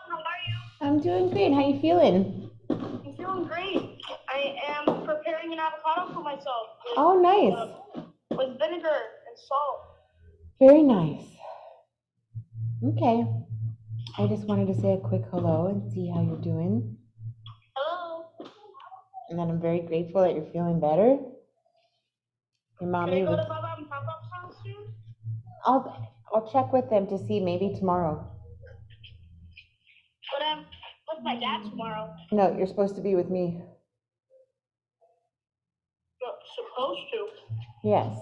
How are you? I'm doing great. How you feeling? I'm feeling great. I am preparing an avocado for myself. Oh, nice. With vinegar and salt. Very nice. Okay. I just wanted to say a quick hello and see how you're doing. Hello. And then I'm very grateful that you're feeling better. Your Can I mommy go was. to Baba and Pop-Up's house soon? I'll check with them to see maybe tomorrow. But I'm with my dad tomorrow. No, you're supposed to be with me. But supposed to. Yes.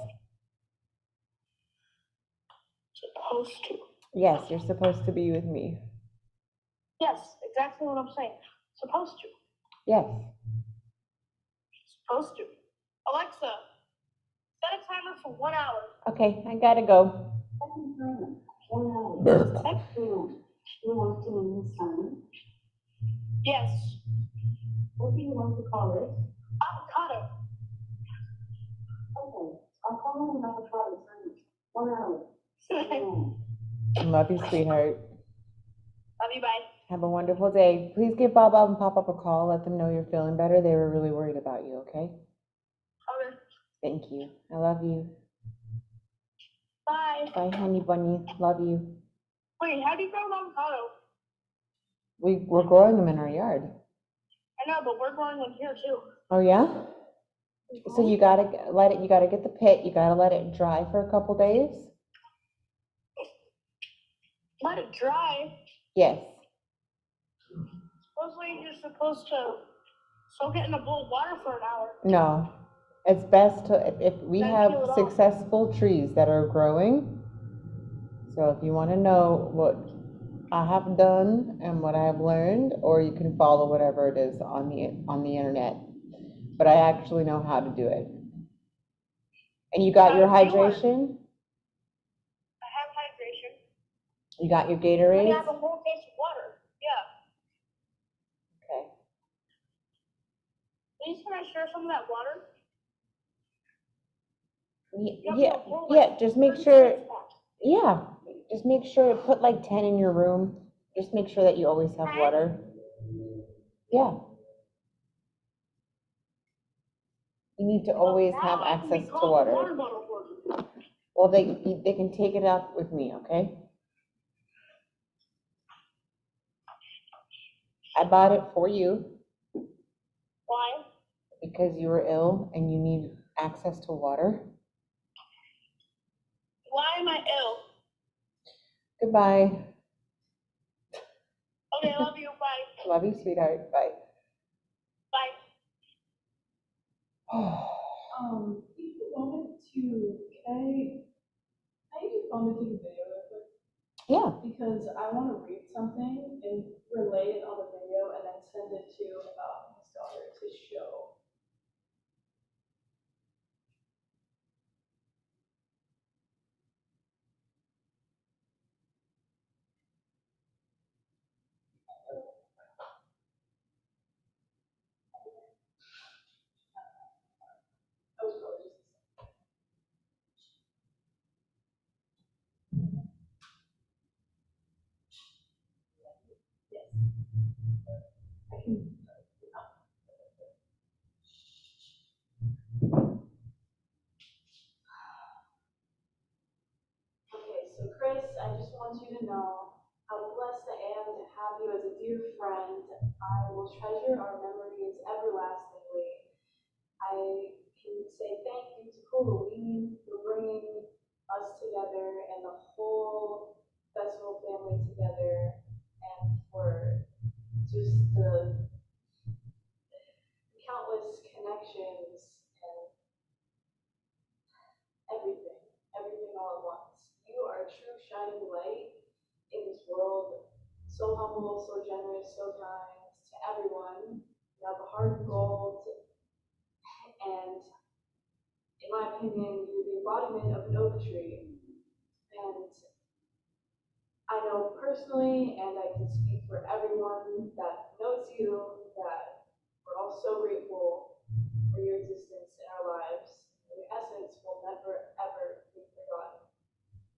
Supposed to. Yes, you're supposed to be with me. Yes, exactly what I'm saying. Supposed to. Yes. Supposed to. Alexa, set a timer for 1 hour. Okay, I gotta go. Yes. What do you want to call it? Avocado. Okay, I'll call it an avocado sandwich. 1 hour. Love you, sweetheart. Love you, bye. Have a wonderful day. Please give Bob and Pop Up a call. Let them know you're feeling better. They were really worried about you, okay? Okay. Thank you. I love you. Bye. Bye, honey bunny. Love you. Wait, how do you grow an avocado? We're growing them in our yard. I know, but we're growing one here too. Oh, yeah? So you gotta you gotta get the pit, you gotta let it dry for a couple days. Let it dry. Yes. Supposedly you're supposed to soak it in a bowl of water for an hour. No. It's best to, if we Then have peel it off. successful trees that are growing. So if you want to know what I have done and what I have learned, or you can follow whatever it is on the internet. But I actually know how to do it. And you got your How do you learn? hydration? I have hydration. You got your I Gatorade? have a whole case of water. Yeah. Okay. Please, can I share some of that water? Yeah, just make sure, yeah, just make sure, put like 10 in your room. Just make sure that you always have water. Yeah. You need to always have access to water. Well, they can take it up with me, okay? I bought it for you. Why? Because you were ill and you need access to water. Why am I ill? Goodbye. Okay, I love you. Bye. Love you, sweetheart. Bye. Bye. If you wanted to, I just wanted to take a video real quick Yeah. because I want to read something and relay it on the video and then send it to his daughter to show. That was probably just yes. I can. Okay, so Chris, I just want you to know how blessed I am to have you as a dear friend. I will treasure our memories everlastingly. I can say thank you to Halloween for bringing us together and the whole festival family together, and for just the countless connections and everything, everything all at once. You are a true shining light in this world, so humble, so generous, so kind to everyone. You have a heart of gold, and in my opinion, you're the embodiment of an oak tree. And I know personally, and I can speak for everyone that knows you, that we're all so grateful for your existence in our lives. Your essence will never, ever be forgotten.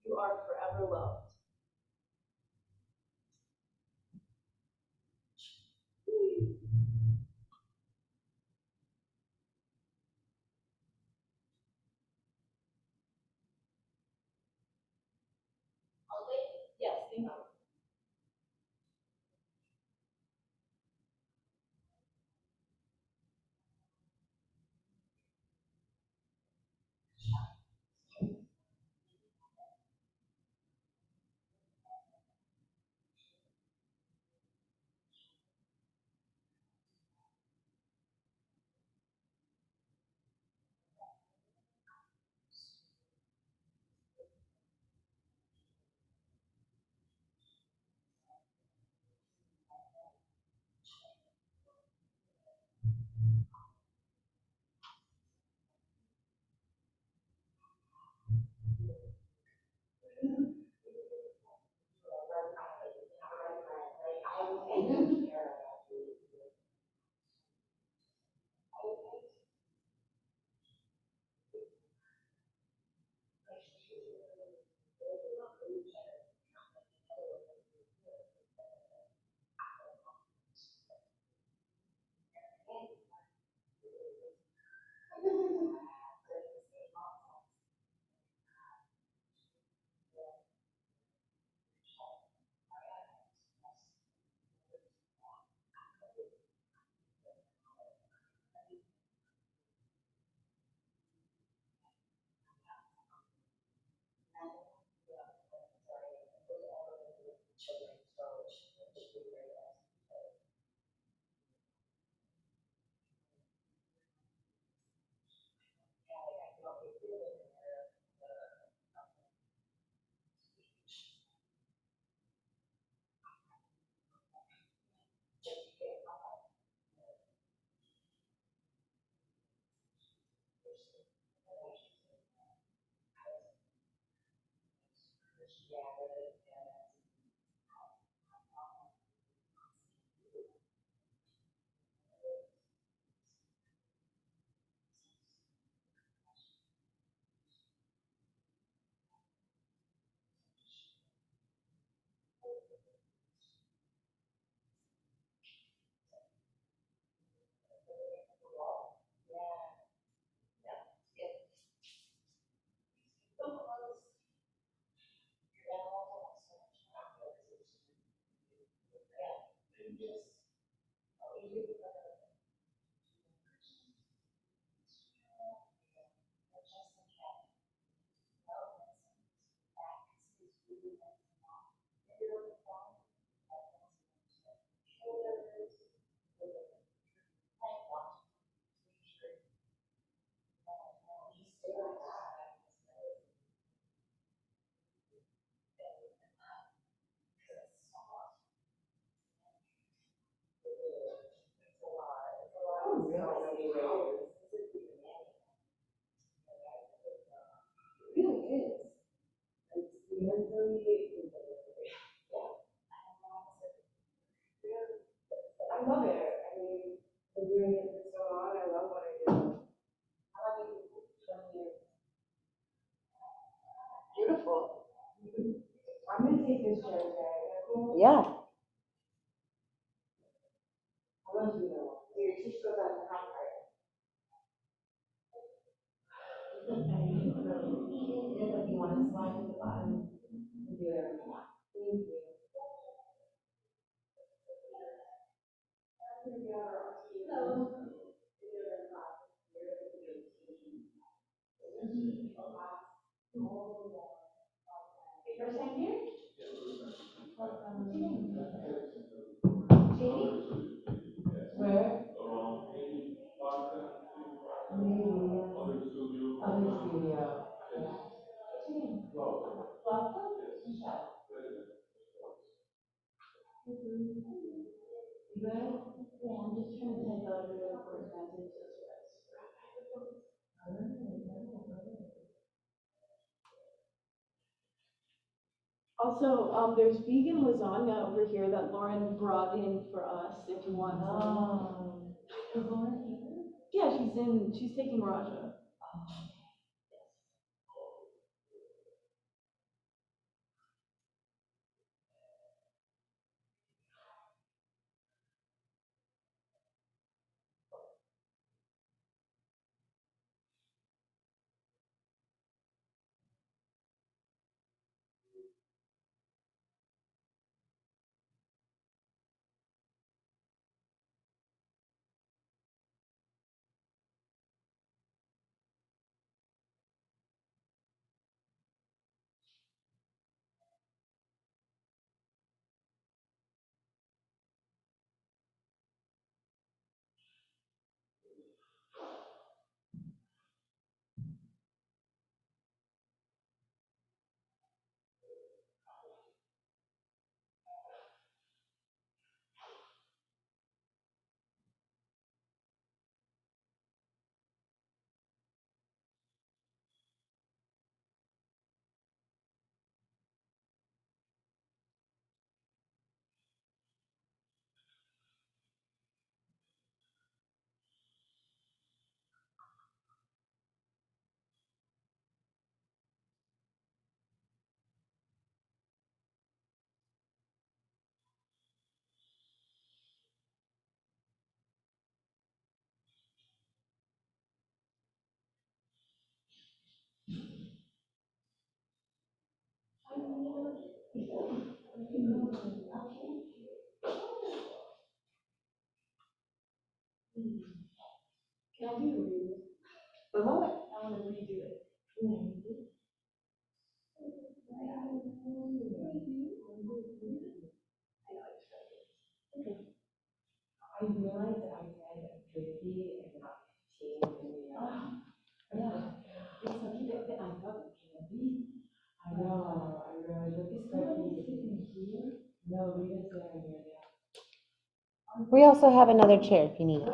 You are forever loved. Yes, thank you. I love it. I mean, I've been doing it for so long. I love what I do. How about you? Beautiful. I'm gonna take this chair today. Cool. Yeah. I want you to know. Your teeth goes on the high part. If you want to slide to the bottom, you do whatever you want. Thank you. Hello. First time here? Jamie? Where? Maybe, yeah. Other studio. Yeah. What's your name? Love? Michelle. Good? Yeah, I'm just trying to type out your first message. Also, there's vegan lasagna over here that Lauren brought in for us if you want some. Is Lauren here? Yeah, she's taking Raja. Can I do a read? For what? I want to redo it. I realized that I said 50 and not 15 in the, yeah. It's okay that I thought it can be. I know, I realized that it's somebody sitting here. No, because they're near there. We also have another chair if you need it.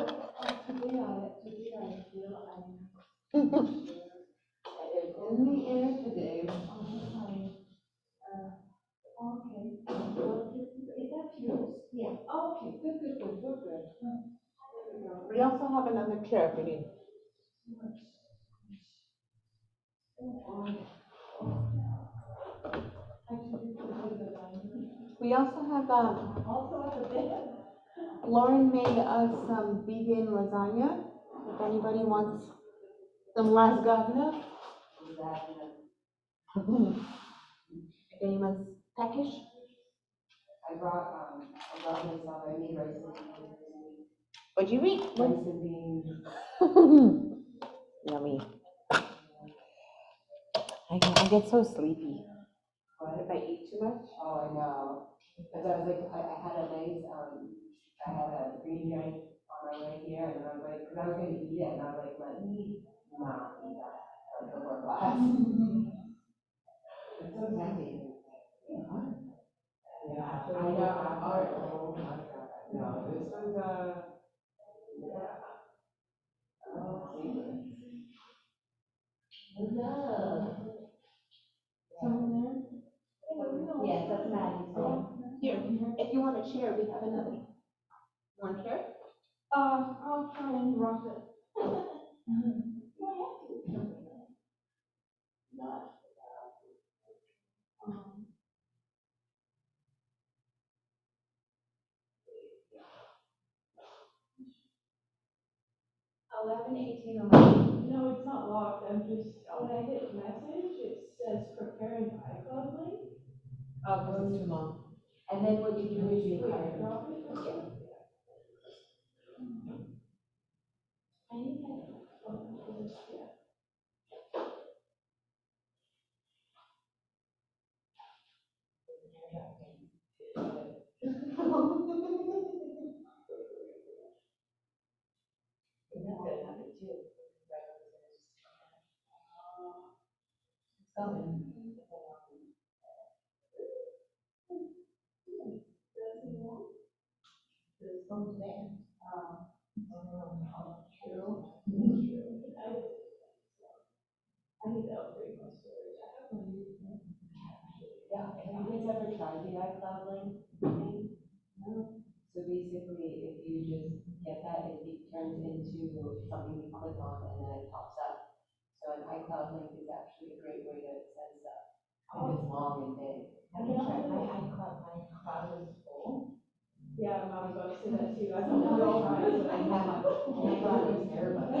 Today I feel I'm not sure. It's in the air today. Okay. Is that yours? Yeah. Okay, good. We also have another chair if you need. We also have, Also at the bed. Lauren made us some vegan lasagna. If anybody wants some lasagna. If anyone's peckish. I brought this up, I made rice and beans. What'd you eat? Rice and beans. Yummy. I get so sleepy. What? If I eat too much. Oh, I know. Because I was like, I had a nice, I had a green drink on my way here, and I was like, because I was gonna eat it, and I was like, let me not eat that, like, before class. It's so tempting. Yeah, I know, oh my God, no, this was, yeah. Someone there? Yes, that's Maddie's name. Here, if you want a chair, we have another. Want a chair? I'll try and rock it. Not. 11:18. No, it's not locked. I'm just, when I hit message, it says preparing iCloud link. Oh, because it's too long. And then what you do is you Wait, card. drop it? Yeah. I need that. Yeah. That's gonna happen too. It's coming. There's some there. True. I need to upgrade my storage. Yeah, and ever tried the iCloud link thing? No? So basically, if you just get that, it turns into something you click on and then it pops up. So an iCloud link is actually a great way to send stuff if it's long and big. Have you tried my cloud is full? Yeah, I was about to say that too. I thought we all tried it, but I have I thought it was terrible.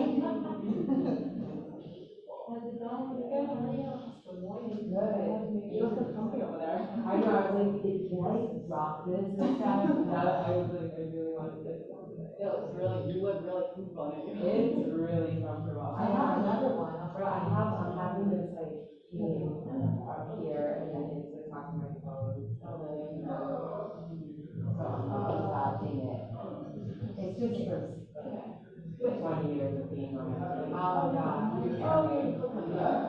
How's it going? Good, how are you? Good morning. Good. You look so comfy over there. I know, I was like, can I rock this or something? I was like, I really wanted to. You look really comfortable in it. It's really comfortable. I have another one. I'm having this like game up here, and then it's like talking to my phone. So I'm massaging it. It's just for 20 years of being on my phone. Oh yeah. Oh, yeah, you click on that.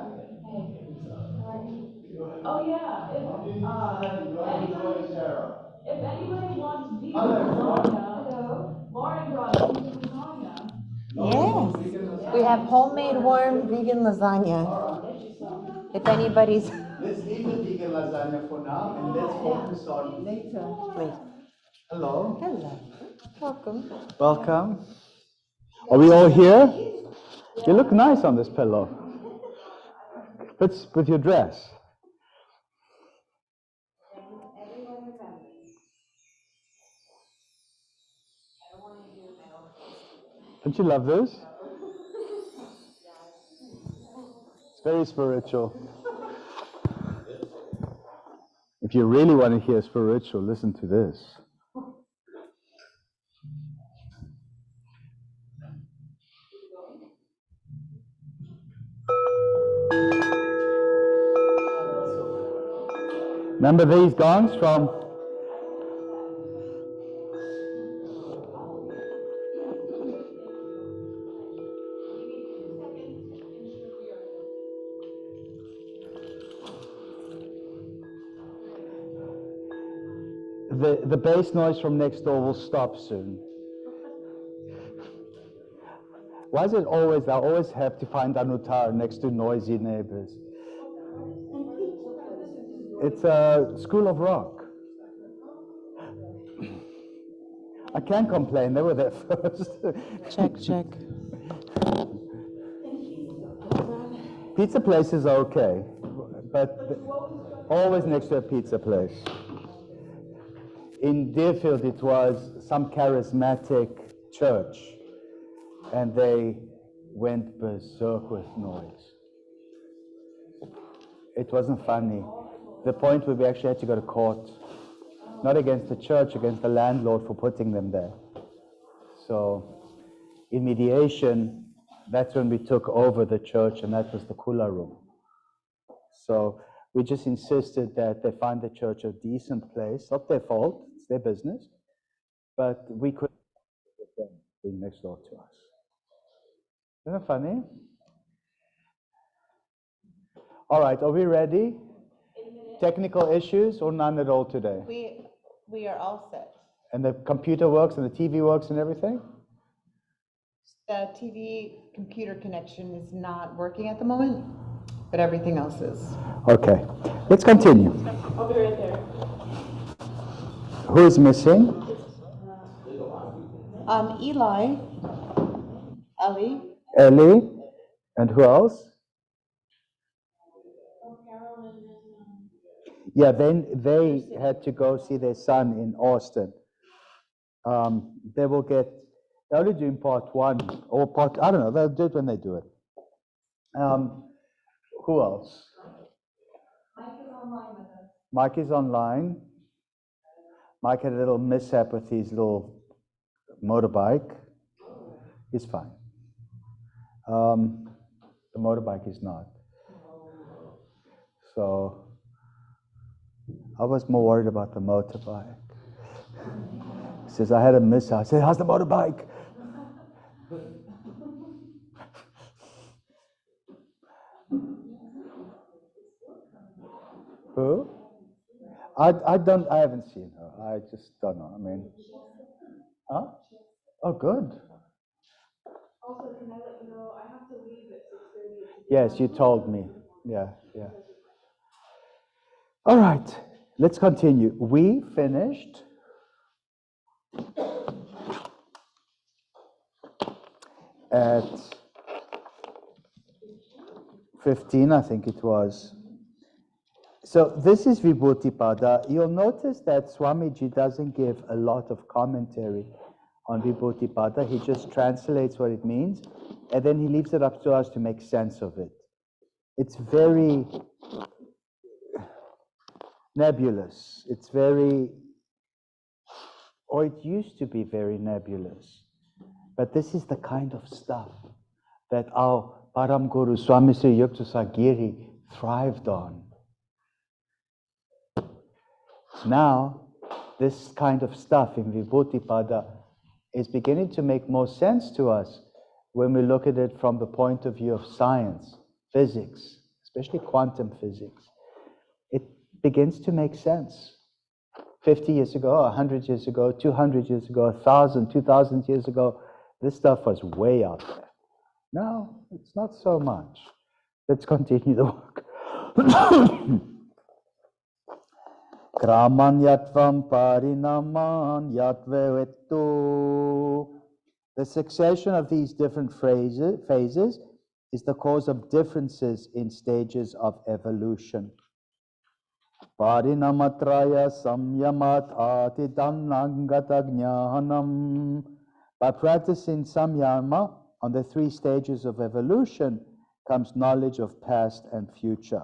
Oh, yeah, if anybody wants vegan lasagna, Lauren brought vegan lasagna. Yes, we have homemade warm vegan lasagna. If anybody's. Let's leave the vegan lasagna for now and let's focus on. Later, please. Hello. Hello. Welcome. Welcome. Are we all here? You look nice on this pillow. Fits with your dress. Don't you love this? It's very spiritual. If you really want to hear spiritual, listen to this. Remember these gongs from the bass noise from next door will stop soon. Why is it always, I always have to find Anuttara next to noisy neighbors? It's a school of rock. I can't complain, they were there first. Check. Pizza places are okay, but always next to a pizza place. In Deerfield, it was some charismatic church, and they went berserk with noise. It wasn't funny. The point where we actually had to go to court, not against the church, against the landlord for putting them there. So, in mediation, that's when we took over the church, and that was the kula room. So, we just insisted that they find the church a decent place. Not their fault, it's their business. But we couldn't be next door to us. Isn't that funny? All right, are we ready? Technical issues or none at all today? We are all set. And the computer works and the TV works and everything? The TV computer connection is not working at the moment, but everything else is. Okay, let's continue. I'll be right there. Who is missing? Eli, Ellie, Ellie, and who else? Yeah, then they had to go see their son in Austin. They will get, they're only doing part one, or part, I don't know, they'll do it when they do it. Who else? Mike is online with us. Mike is online. Mike had a little mishap with his little motorbike. He's fine. The motorbike is not. So, I was more worried about the motorbike. He says, I had a mishap. I said, how's the motorbike? Who? I haven't seen her. I just don't know. I mean, huh? Oh, good. Also, can I let you know, I have to leave at 6:30. Yes, you told me. Yeah. All right. let's continue. We finished at 15, I think it was. So this is Vibhuti-pada. You'll notice that Swamiji doesn't give a lot of commentary on Vibhuti-pada. He just translates what it means, and then he leaves it up to us to make sense of it. It's very nebulous. It's very, or it used to be very nebulous. But this is the kind of stuff that our Param Guru Swami Sri Yuktasara Giri thrived on. Now, this kind of stuff in Vibhuti-pada is beginning to make more sense to us when we look at it from the point of view of science, physics, especially quantum physics. It begins to make sense. 50 years ago, 100 years ago, 200 years ago, 1,000, 2,000 years ago, this stuff was way out there. Now, it's not so much. Let's continue the work. Kraman yatvam parinaman yatvevettu. The succession of these different phases is the cause of differences in stages of evolution. Parinamatraya samyamat atidannangata jnanam. By practicing samyama on the 3 stages of evolution comes knowledge of past and future.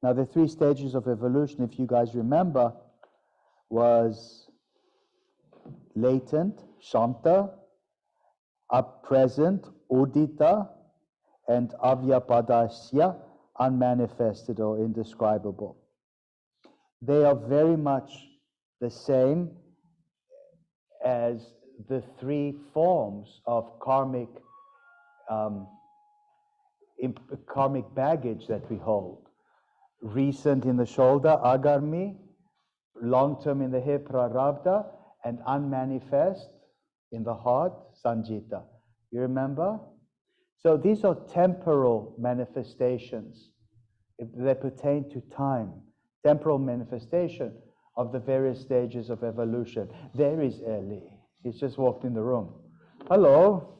Now the 3 stages of evolution, if you guys remember, was latent, shanta, up present, udita, and avyapadasya, unmanifested or indescribable. They are very much the same as the 3 forms of karmic baggage that we hold. Recent in the shoulder, agarmi, long-term in the hip, prarabdha, and unmanifest in the heart, sanjita. You remember? So these are temporal manifestations. They pertain to time. Temporal manifestation of the various stages of evolution. There is Eli. He's just walked in the room. Hello.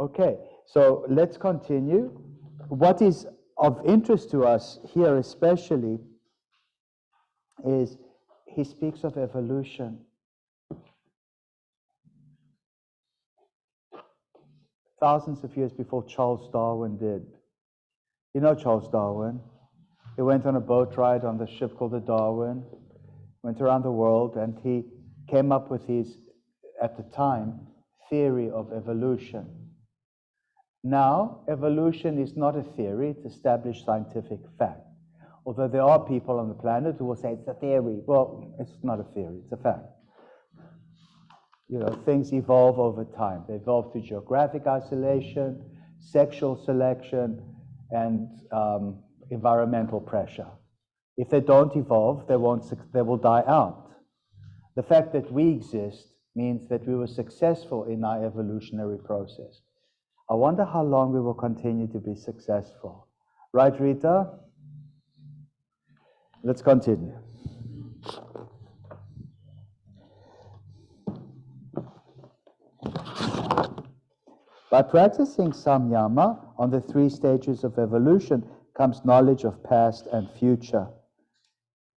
Okay, so let's continue. What is of interest to us here especially is he speaks of evolution. Thousands of years before Charles Darwin did. You know Charles Darwin? He went on a boat ride on the ship called the Darwin, went around the world, and he came up with his, at the time, theory of evolution. Now, evolution is not a theory, it's established scientific fact. Although there are people on the planet who will say it's a theory. Well, it's not a theory, it's a fact. You know, things evolve over time. They evolve through geographic isolation, sexual selection, and environmental pressure. If they don't evolve, they will die out. The fact that we exist means that we were successful in our evolutionary process. I wonder how long we will continue to be successful. Right, Rita? Let's continue. By practicing samyama on the 3 stages of evolution comes knowledge of past and future.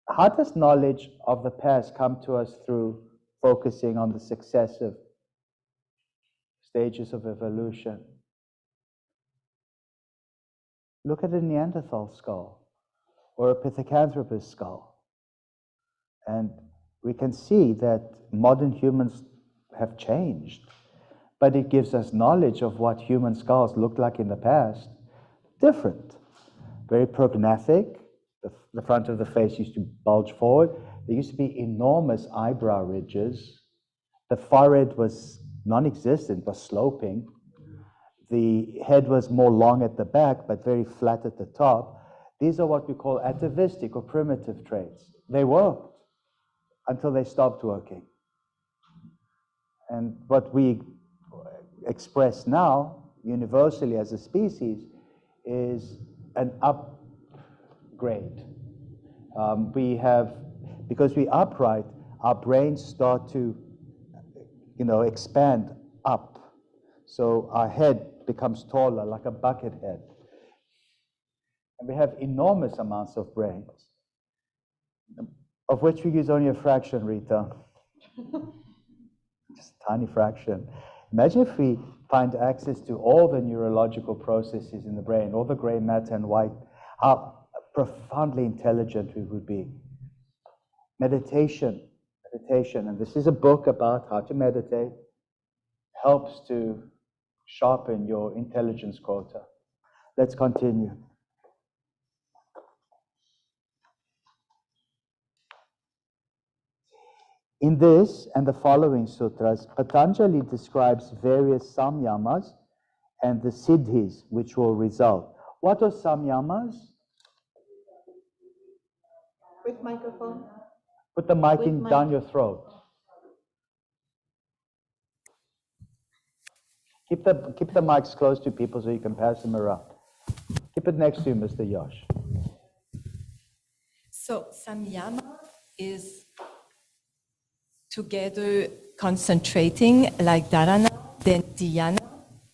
How does knowledge of the past come to us? Through focusing on the successive stages of evolution. Look at a Neanderthal skull or a Pithecanthropus skull. And we can see that modern humans have changed. But it gives us knowledge of what human skulls looked like in the past. Different. Very prognathic. The front of the face used to bulge forward. There used to be enormous eyebrow ridges. The forehead was non-existent, was sloping. The head was more long at the back, but very flat at the top. These are what we call atavistic or primitive traits. They worked until they stopped working. And what we express now, universally as a species, is an upgrade. Because we're upright, our brains start to, expand up. So our head becomes taller, like a bucket head. And we have enormous amounts of brains, of which we use only a fraction, Rita. Just a tiny fraction. Imagine if we find access to all the neurological processes in the brain, all the gray matter and white, how profoundly intelligent we would be. Meditation, and this is a book about how to meditate, helps to sharpen your intelligence quota. Let's continue. In this and the following sutras, Patanjali describes various samyamas and the siddhis which will result. What are samyamas? With microphone. Put the mic down your throat. Keep the mics close to people so you can pass them around. Keep it next to you, Mr. Yash. So samyama is together concentrating like dharana, then dhyana,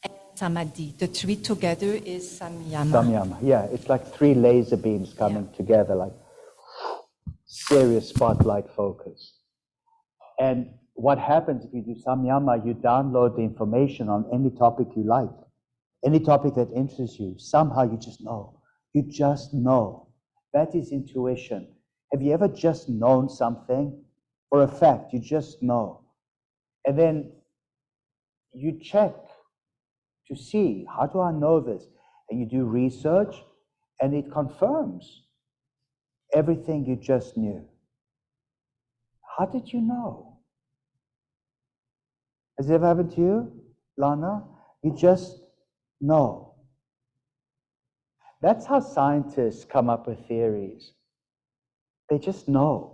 and samadhi. The three together is samyama. Samyama, yeah. It's like three laser beams coming together, like serious spotlight focus. And what happens if you do samyama, you download the information on any topic you like, any topic that interests you. Somehow you just know. You just know. That is intuition. Have you ever just known something? For a fact, you just know. And then you check to see, how do I know this? And you do research, and it confirms everything you just knew. How did you know? Has it ever happened to you, Lana? You just know. That's how scientists come up with theories. They just know.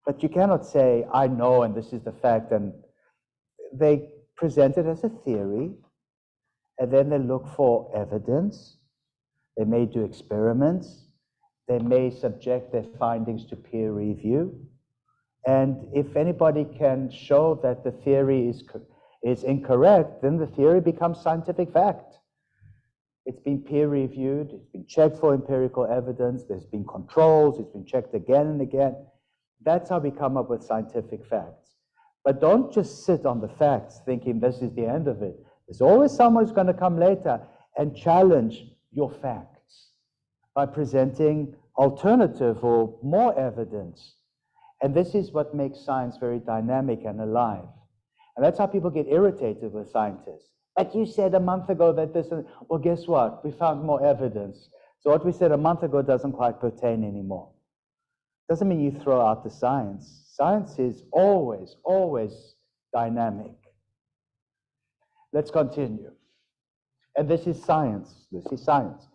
But you cannot say, I know and this is the fact. And they present it as a theory, and then they look for evidence. They may do experiments. They may subject their findings to peer review. And if anybody can show that the theory is incorrect, then the theory becomes scientific fact. It's been peer reviewed, it's been checked for empirical evidence, there's been controls, it's been checked again and again. That's how we come up with scientific facts. But don't just sit on the facts thinking this is the end of it. There's always someone who's going to come later and challenge your facts by presenting alternative or more evidence. And this is what makes science very dynamic and alive. And that's how people get irritated with scientists. But you said a month ago that this, well, guess what? We found more evidence. So what we said a month ago doesn't quite pertain anymore. Doesn't mean you throw out the science. Science is always, always dynamic. Let's continue. And this is science. This is science.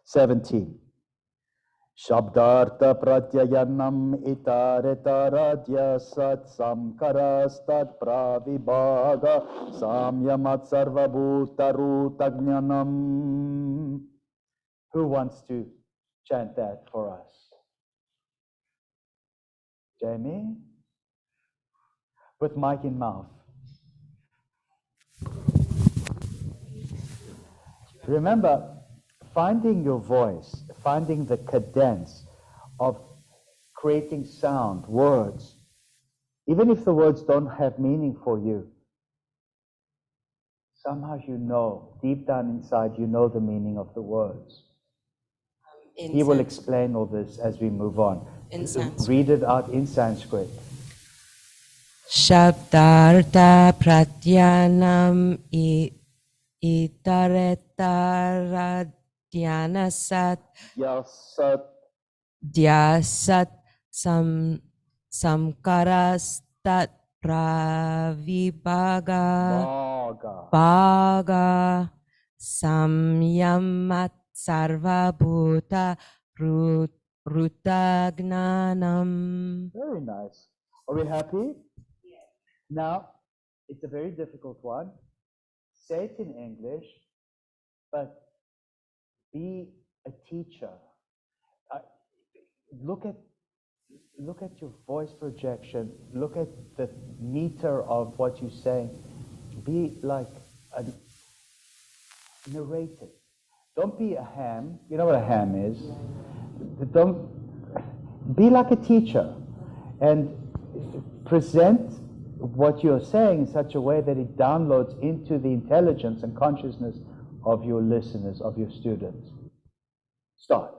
"17. Shabdartha pratyayanam itaretaraadya sat samkarastat pravibhaga samyamat sarvabhutarutagyanam." Who wants to chant that for us? Jamie? With mic in mouth. Remember, finding your voice, finding the cadence of creating sound, words, even if the words don't have meaning for you, somehow you know, deep down inside, you know the meaning of the words. He will explain all this as we move on. In Sanskrit. Read it out in Sanskrit. Shabdartha pratyanam itaretaraadyanasat Yasat Dyasat samkarastat pravibaga Bhaga samyamat sarvabhuta rutagnanam. Very nice. Are we happy? Yes. Now, it's a very difficult one. Say it in English, but be a teacher. Look at your voice projection. Look at the meter of what you're saying. Be like a narrator. Don't be a ham. You know what a ham is? Don't be like a teacher and present what you're saying in such a way that it downloads into the intelligence and consciousness of your listeners, of your students. Start.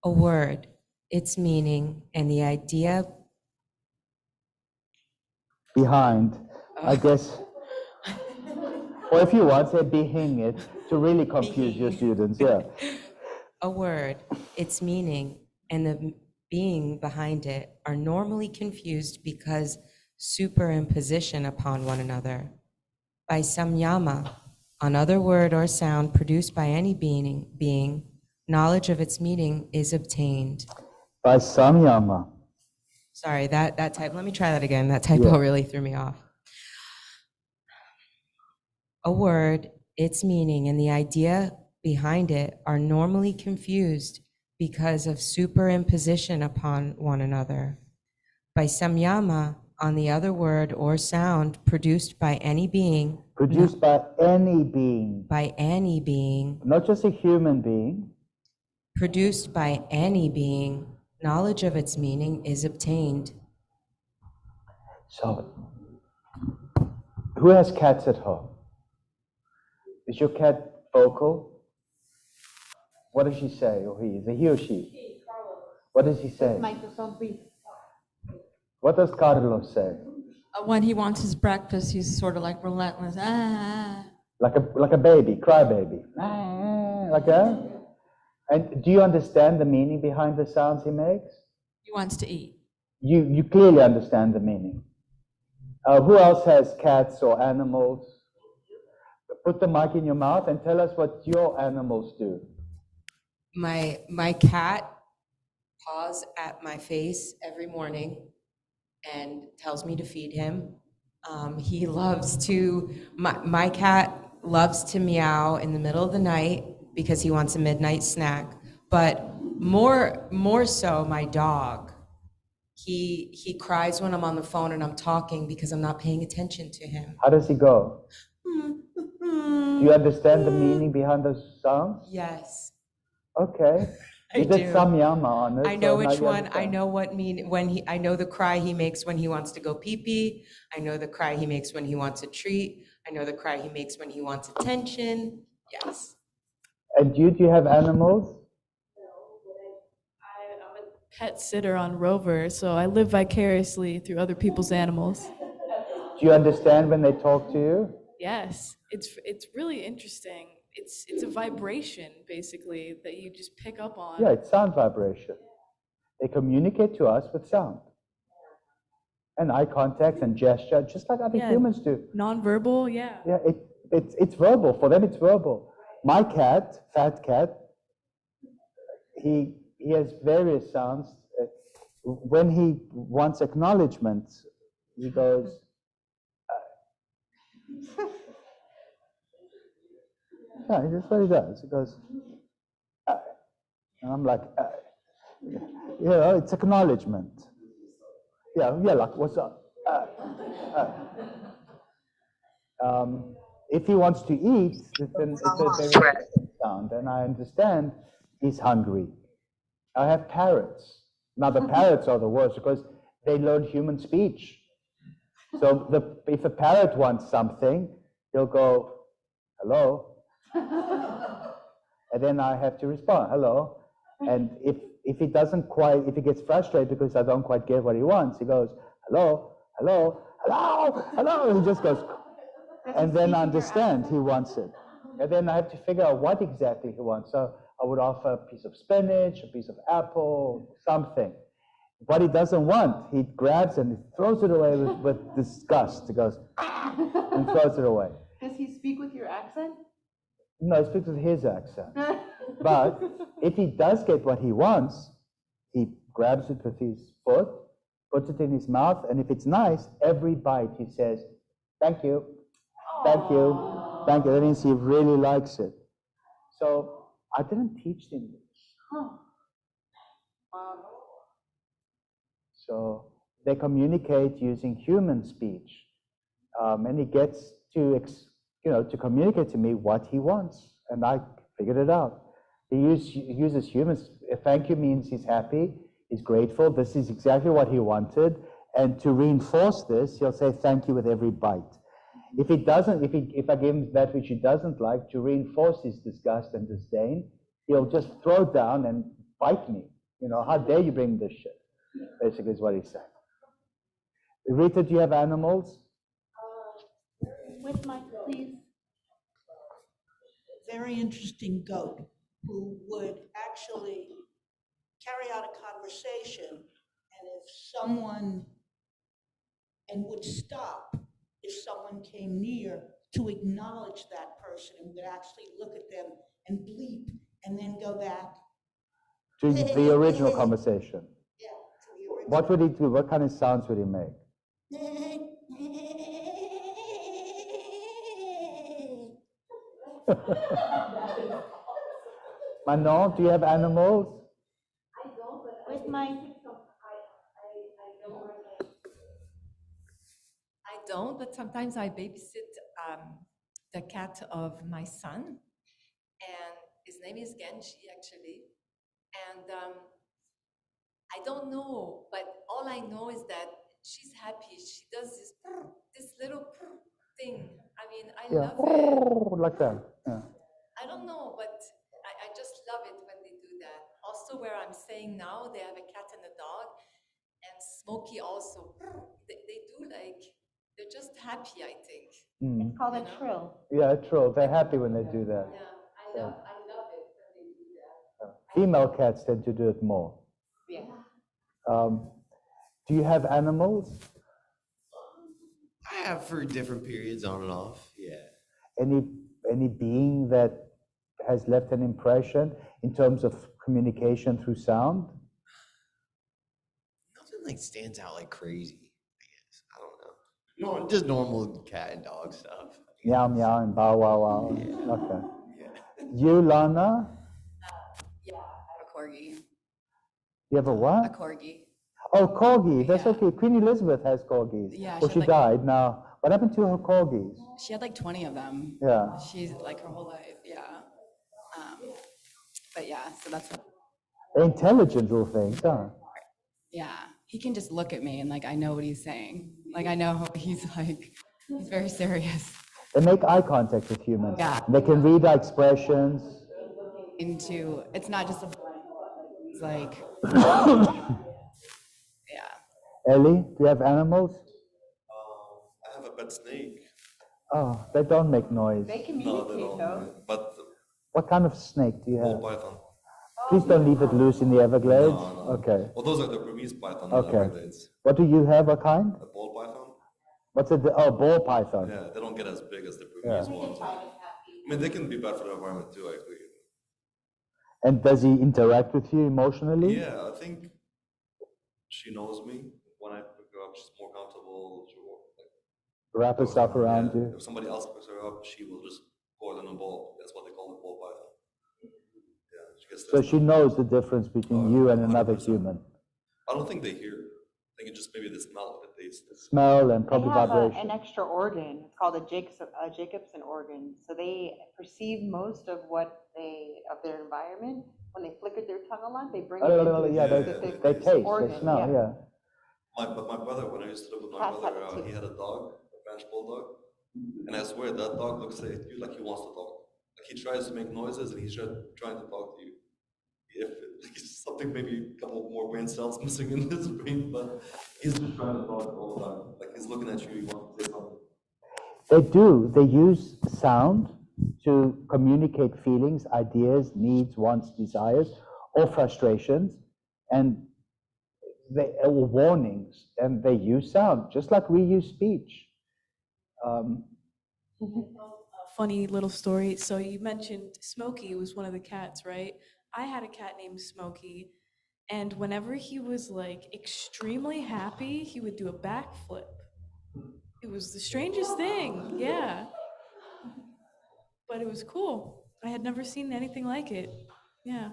A word, its meaning, and the idea Behind, I guess, or if you want, say behind it, to really confuse your students, yeah. A word, its meaning, and the being behind it are normally confused because superimposition upon one another. By samyama, another word or sound produced by any being, knowledge of its meaning is obtained. By samyama. Sorry, that type, let me try that again. That typo really threw me off. A word, its meaning, and the idea behind it are normally confused because of superimposition upon one another. By samyama, on the other word or sound produced by any being. Produced by any being. By any being. Not just a human being. Produced by any being, knowledge of its meaning is obtained. So, who has cats at home? Is your cat vocal? What does she say, or he? Is it he or she? What does he say? Microphone, please. What does Carlos say? When he wants his breakfast, he's sort of like relentless. Ah. Like a baby, cry baby. Like that? And do you understand the meaning behind the sounds he makes? He wants to eat. You clearly understand the meaning. Who else has cats or animals? Put the mic in your mouth and tell us what your animals do. My cat paws at my face every morning and tells me to feed him. He loves to, my cat loves to meow in the middle of the night because he wants a midnight snack. But more so my dog. He cries when I'm on the phone and I'm talking because I'm not paying attention to him. How does he go? Do you understand the meaning behind those sounds? Yes. Okay. You did samyama on it. I know which one. I know what I know the cry he makes when he wants to go pee pee. I know the cry he makes when he wants a treat. I know the cry he makes when he wants attention. Yes. And do you have animals? I'm a pet sitter on Rover, so I live vicariously through other people's animals. Do you understand when they talk to you? Yes, it's really interesting. It's a vibration, basically, that you just pick up on. Yeah, it's sound vibration. They communicate to us with sound. And eye contact and gesture, just like other humans do. Non-verbal, yeah. Yeah, it's verbal. For them, it's verbal. My cat, fat cat, he has various sounds. When he wants acknowledgement, he goes, yeah, that's what he does. He goes, and I'm like, it's acknowledgement. Yeah, like, what's up? If he wants to eat, then it's a very different sound, and I understand he's hungry. I have parrots. Now, the parrots are the worst because they learn human speech. So if a parrot wants something, he'll go, hello. And then I have to respond, hello. And if he gets frustrated because I don't quite get what he wants, he goes, hello, hello, hello, hello. And he just goes, and then I understand he wants it. And then I have to figure out what exactly he wants. So I would offer a piece of spinach, a piece of apple, something. What he doesn't want, he grabs and he throws it away with disgust. He goes, and throws it away. Does he speak with your accent? No, he speaks with his accent. But if he does get what he wants, he grabs it with his foot puts it in his mouth, and if it's nice, every bite he says, thank you, thank you, thank you. That means he really likes it. So I didn't teach him this. So they communicate using human speech, and he gets to, to communicate to me what he wants, and I figured it out. He uses humans. Thank you means he's happy, he's grateful. This is exactly what he wanted, and to reinforce this, he'll say thank you with every bite. If he doesn't, if I give him that which he doesn't like, to reinforce his disgust and disdain, he'll just throw down and bite me. How dare you bring this shit? Basically is what he's saying. Rita, do you have animals? With my, please. Very interesting goat who would actually carry out a conversation, and if someone, and would stop if someone came near to acknowledge that person, and would actually look at them and bleep and then go back. To the original conversation. Yeah, to the original. What would he do? What kind of sounds would he make? Manon, do you have animals? With my, I don't, but sometimes I babysit the cat of my son, and his name is Genji, actually. And I don't know, but all I know is that she's happy. She does this little thing. I mean, I love it. Like that. Yeah. I don't know, but I just love it when they do that. Also, where I'm staying now, they have a cat and a dog, and Smokey also. They do they're just happy, I think. It's called a trill. Yeah, true. They're happy when they do that. Yeah, I love it when they do that. Female cats tend to do it more. Yeah. Do you have animals? I have for different periods, on and off. Yeah. Any being that has left an impression in terms of communication through sound? Nothing like stands out like crazy, I guess. I don't know. No, just normal cat and dog stuff. Meow meow and bow wow wow. Yeah. Okay. Yeah. You, Lana? Yeah, a corgi. You have a A what? corgi. Oh, corgi. That's Yeah. okay. Queen Elizabeth has corgis. Yeah, Well, she she had, like- died now. What happened to her corgis? She had like 20 of them. Yeah. She's like her whole life, yeah. But yeah, so that's, They're intelligent little things, huh? yeah. He can just look at me and like, I know what he's saying. Like, I know he's very serious. They make eye contact with humans. Yeah. They can read our expressions. It's not just a, it's like, yeah. Ellie, do you have animals? I have a pet snake. Oh, they don't make noise. They No, communicate they don't. though. But What kind of snake do you ball have? python. Please don't leave it loose in the Everglades. No, no. Okay. Well, those are the Burmese python. Okay. Everglades. What do you have? What kind? A ball python. What's it? Oh, ball python. Yeah, they don't get as big as the Burmese Yeah. ones. I mean, they can be bad for the environment too. I agree. And does he interact with you emotionally? Yeah, I think she knows me. When I pick her up, she's more comfortable. She will, Wrap herself around yeah, you. If somebody else picks her up, she will just go in a ball. That's what they call the ball python. Yeah, she gets So stressed she out. knows the difference between you and another 100%. human. I don't think they hear. I think it's just maybe the smell, the taste. Smell and They probably have vibration. an extra organ. It's called a Jacobson organ. So they perceive most of of their environment. When they flicker their tongue a lot, they bring it into Yeah, a they specific taste, organ. they smell, yeah. But my brother, when I used to live with my Cats have brother, it too. he had a dog, a French bulldog, and I swear that dog looks at you like he wants to talk. Like he tries to make noises and he's trying to talk to you. If it's something, maybe a couple more brain cells missing in his brain, but he's just trying to talk all the time. Like he's looking at you, he wants to say something. They do. They use sound to communicate feelings, ideas, needs, wants, desires, or frustrations, and or warnings. And they use sound, just like we use speech. Funny little story. So you mentioned Smokey was one of the cats, right? I had a cat named Smokey, And whenever he was like extremely happy, he would do a backflip. It was the strangest thing, yeah. But it was cool. I had never seen anything like it. Yeah.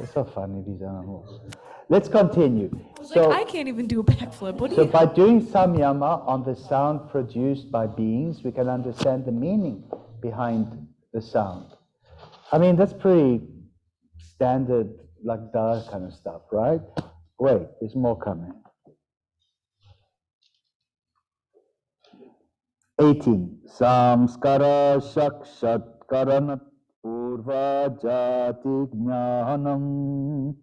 It's so funny, these animals. Let's continue. I was like, I can't even do a backflip. What do So you? by doing samyama on the sound produced by beings, we can understand the meaning behind the sound. I mean, that's pretty standard, like da kind of stuff, right? Wait, there's more coming. 18. Samskara shakshat karanat purva jati jnanam.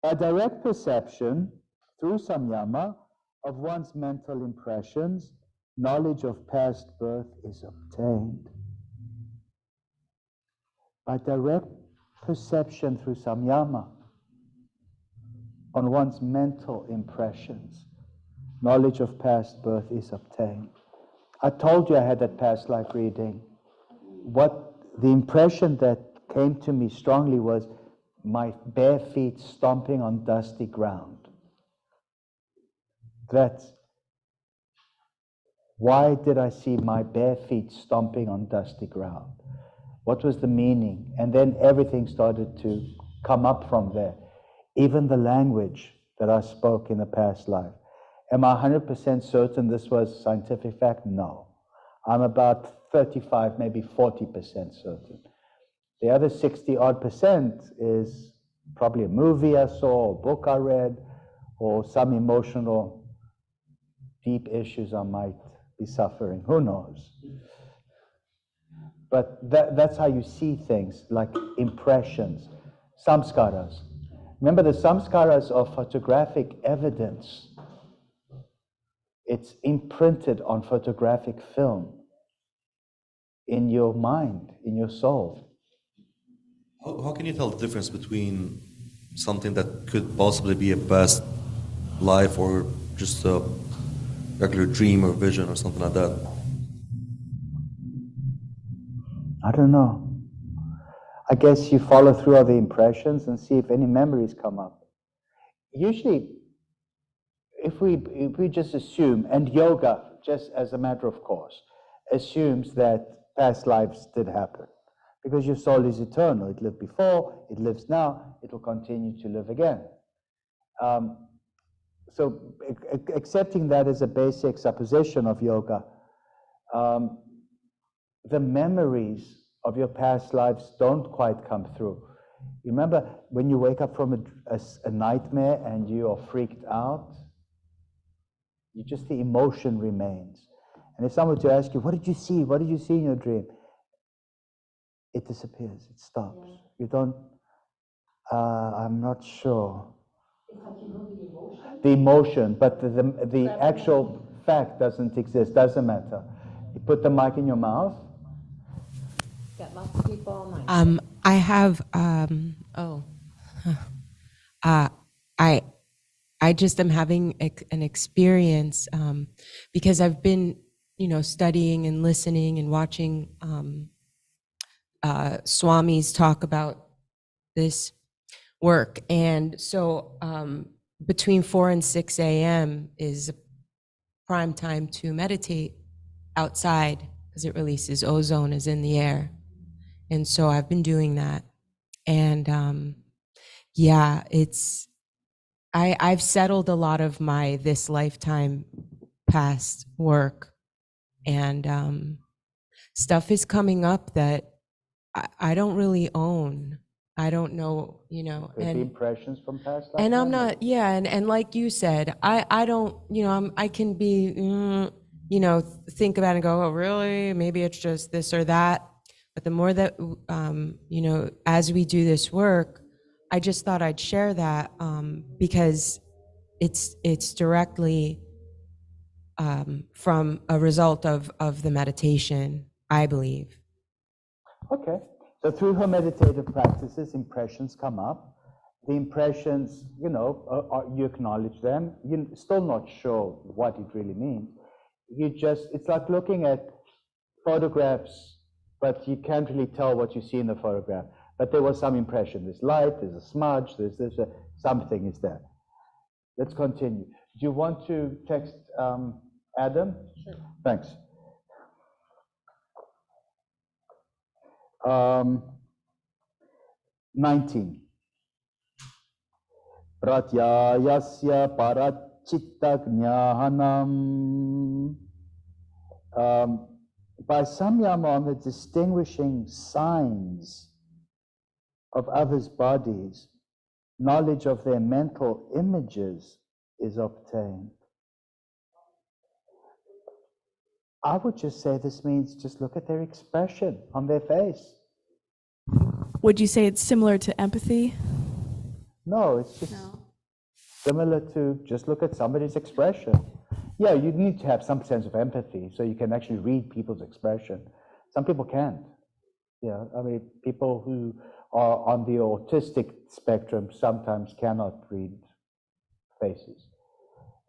A direct perception through samyama of one's mental impressions, knowledge of past birth is obtained. By direct perception through samyama on one's mental impressions, knowledge of past birth is obtained. I told you I had that past life reading. What the impression that came to me strongly was my bare feet stomping on dusty ground. Why did I see my bare feet stomping on dusty ground? What was the meaning? And then everything started to come up from there. Even the language that I spoke in the past life. Am I 100% certain this was scientific fact? No. I'm about 35, maybe 40% certain. The other 60-odd% is probably a movie I saw, or a book I read, or some emotional, deep issues I might be suffering. Who knows? But that's how you see things, like impressions, samskaras. Remember, the samskaras are photographic evidence. It's imprinted on photographic film in your mind, in your soul. How can you tell the difference between something that could possibly be a past life or just a regular dream or vision or something like that? I don't know. I guess you follow through all the impressions and see if any memories come up. Usually, if we just assume, and yoga, just as a matter of course, assumes that past lives did happen. Because your soul is eternal. It lived before, it lives now, it will continue to live again. So accepting that as a basic supposition of yoga, the memories of your past lives don't quite come through. You remember when you wake up from a nightmare and you are freaked out? Just the emotion remains. And if someone were to ask you, what did you see? What did you see in your dream? It disappears, it stops. Yeah. You don't, I'm not sure. It's like you know the emotion? The emotion, but the actual fact doesn't exist, doesn't matter. You put the mic in your mouth. Got lots of people online. I have, I just am having an experience because I've been, studying and listening and watching Swamis talk about this work. And so between 4 and 6 a.m. is a prime time to meditate outside because it releases ozone is in the air. And so I've been doing that. And yeah, I've settled a lot of my this lifetime past work, and stuff is coming up that I don't really own. I don't know, Could be impressions from past life. And I'm not, yeah, and like you said, I don't, I can be, think about it and go, oh, really? Maybe it's just this or that. But the more that, as we do this work, I just thought I'd share that because it's directly from a result of the meditation, I believe. Okay. So through her meditative practices, impressions come up. The impressions, you acknowledge them. You're still not sure what it really means. It's like looking at photographs, but you can't really tell what you see in the photograph. But there was some impression. There's light, there's a smudge, something is there. Let's continue. Do you want to text Adam? Sure. Thanks. 19. Pratyayasya parachitta jnanam. By samyama, on the distinguishing signs of others' bodies, knowledge of their mental images is obtained. I would just say this means just look at their expression on their face. Would you say it's similar to empathy? No, it's just similar to just look at somebody's expression. Yeah, you need to have some sense of empathy so you can actually read people's expression. Some people can't. Yeah, I mean, people who are on the autistic spectrum sometimes cannot read faces.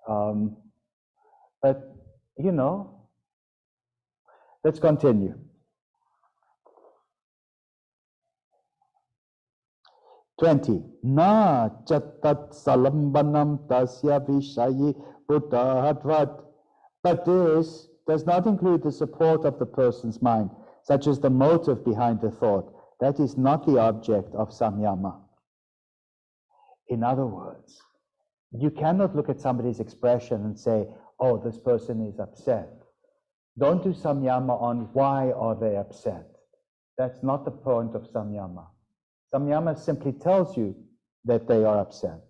But, you know, let's continue. 20. Na chattat salambanam tasya vishayi buddhatvat. But this does not include the support of the person's mind, such as the motive behind the thought. That is not the object of samyama. In other words, you cannot look at somebody's expression and say, oh, this person is upset. Don't do samyama on why are they upset. That's not the point of samyama. Samyama simply tells you that they are upset.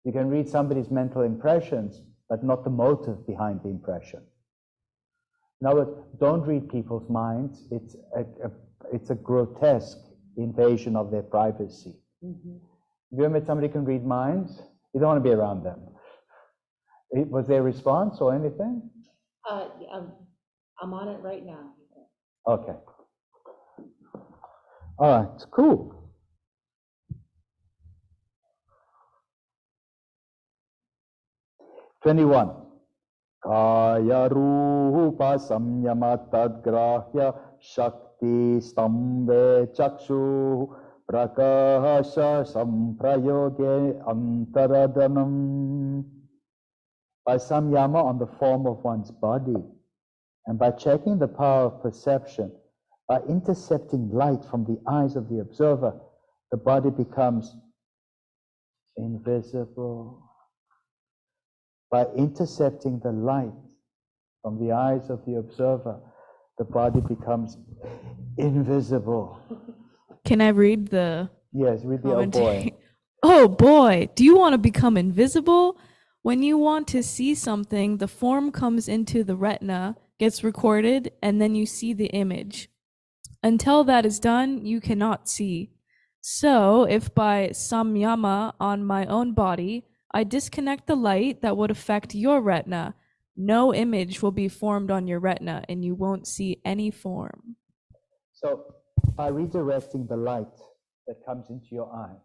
You can read somebody's mental impressions, but not the motive behind the impression. In other words, don't read people's minds. It's a grotesque invasion of their privacy. Mm-hmm. Have you ever met somebody who can read minds? You don't want to be around them. Was there a response or anything? I'm on it right now. Okay. All right, cool. '21. Kaya rupa samyama tadgrahya shakti stambe chakshu prakasha samprayoge antaradanam. By samyama, on the form of one's body, and by checking the power of perception, by intercepting light from the eyes of the observer, the body becomes invisible. By intercepting the light from the eyes of the observer, the body becomes invisible. Can I read the Yes, read the oh boy. Oh boy, do you want to become invisible? When you want to see something, the form comes into the retina, gets recorded, and then you see the image. Until that is done, you cannot see. So, if by samyama on my own body, I disconnect the light that would affect your retina, no image will be formed on your retina and you won't see any form. So, by redirecting the light that comes into your eye.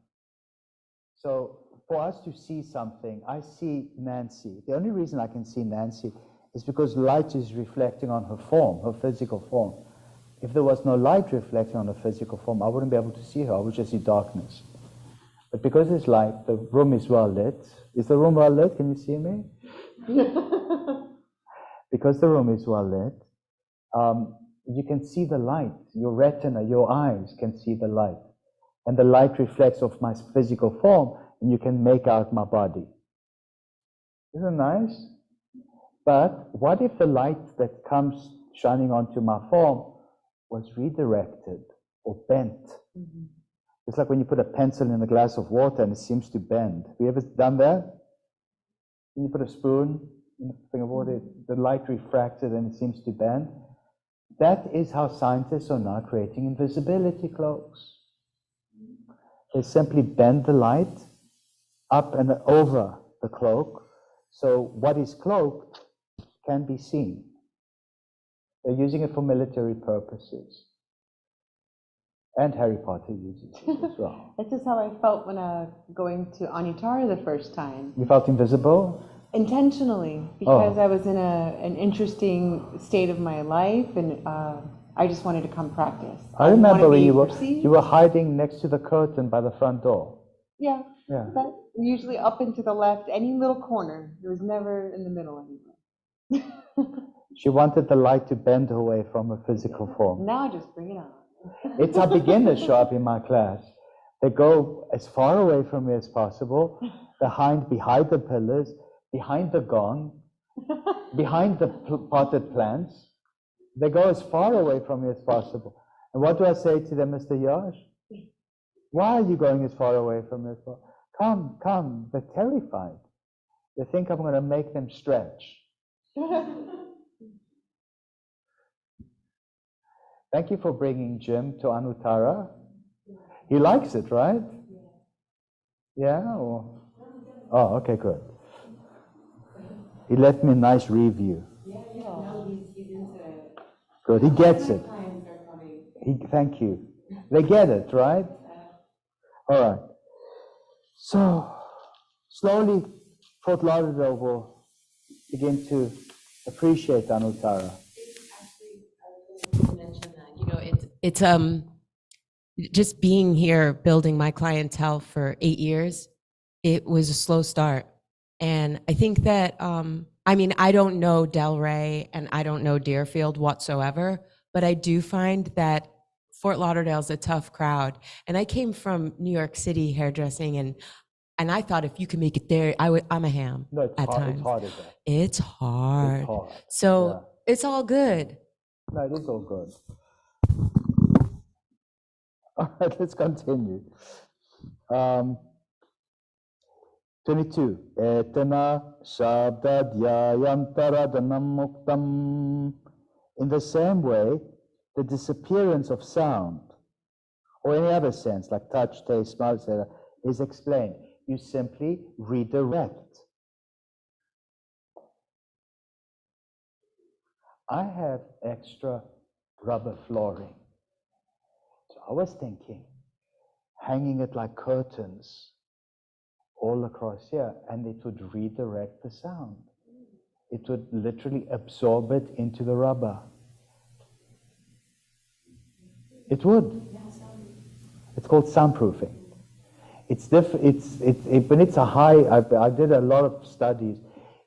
So, for us to see something, I see Nancy. The only reason I can see Nancy is because light is reflecting on her form, her physical form. If there was no light reflecting on her physical form, I wouldn't be able to see her. I would just see darkness. But because there's light, the room is well lit. Is the room well lit? Can you see me? Because the room is well lit, you can see the light. Your retina, your eyes can see the light. And the light reflects off my physical form, and you can make out my body. Isn't it nice? But what if the light that comes shining onto my form was redirected or bent? Mm-hmm. It's like when you put a pencil in a glass of water and it seems to bend. Have you ever done that? When you put a spoon in a thing of water, the light refracts it and it seems to bend. That is how scientists are now creating invisibility cloaks. They simply bend the light up and over the cloak, so what is cloaked can be seen. They're using it for military purposes. And Harry Potter uses it as well. This is how I felt when going to Anuttara the first time. You felt invisible? Intentionally, because I was in an interesting state of my life, and I just wanted to come practice. I remember when you perceived. were hiding next to the curtain by the front door. Yeah. Yeah. But usually up and to the left, any little corner. It was never in the middle anymore. She wanted the light to bend away from her physical form. Now just bring it on. It's how beginners show up in my class. They go as far away from me as possible, behind the pillars, behind the gong, behind the potted plants. They go as far away from me as possible. And what do I say to them, Mr. Yash? Why are you going as far away from me as possible? Come, come. They're terrified. They think I'm going to make them stretch. Thank you for bringing Jim to Anuttara. He likes it, right? Yeah? Or... Oh, okay, good. He left me a nice review. He's into it. Good, he gets it. Clients are coming. Thank you. They get it, right? All right. So, slowly, Fort Lauderdale will begin to appreciate Anuttara. Actually, I was going to mention that. It's just being here, building my clientele for 8 years. It was a slow start, and I think that I don't know Delray and I don't know Deerfield whatsoever, but I do find that Fort Lauderdale's a tough crowd. And I came from New York City hairdressing, and I thought if you can make it there, I'm a ham. No, it's at hard. times. It's hard as that. It's hard. It's hard. So it's all good. No, it is all good. All right, let's continue. 22. Etana shabda dhyayantaradhanam muktam. In the same way, the disappearance of sound, or any other sense, like touch, taste, smell, etc., is explained. You simply redirect. I have extra rubber flooring. So I was thinking, hanging it like curtains all across here, and it would redirect the sound. It would literally absorb it into the rubber. It would. It's called soundproofing. It's when it's a high. I did a lot of studies.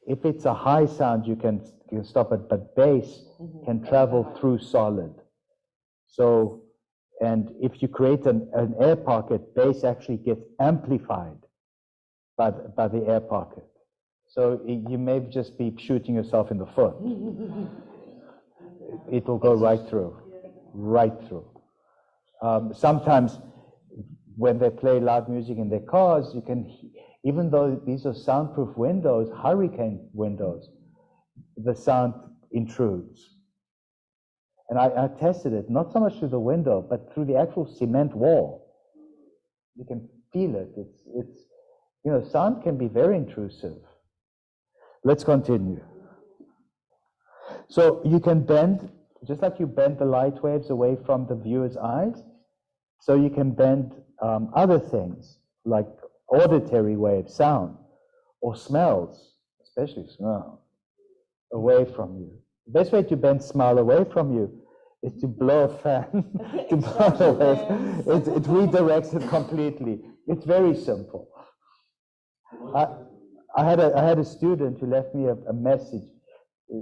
If it's a high sound, you can stop it, but bass can travel through solid. So, and if you create an air pocket, bass actually gets amplified by the air pocket. So you may just be shooting yourself in the foot. It will go right through, right through. Sometimes when they play loud music in their cars, you can, even though these are soundproof windows, hurricane windows, the sound intrudes. And I tested it, not so much through the window, but through the actual cement wall. You can feel it. It's sound can be very intrusive. Let's continue. So you can bend, just like you bend the light waves away from the viewer's eyes, so you can bend other things, like auditory waves, sound, or smells, especially smell, away from you. The best way to bend smell away from you is to blow a fan, to blow it away. It redirects it completely. It's very simple. I had a student who left me a message,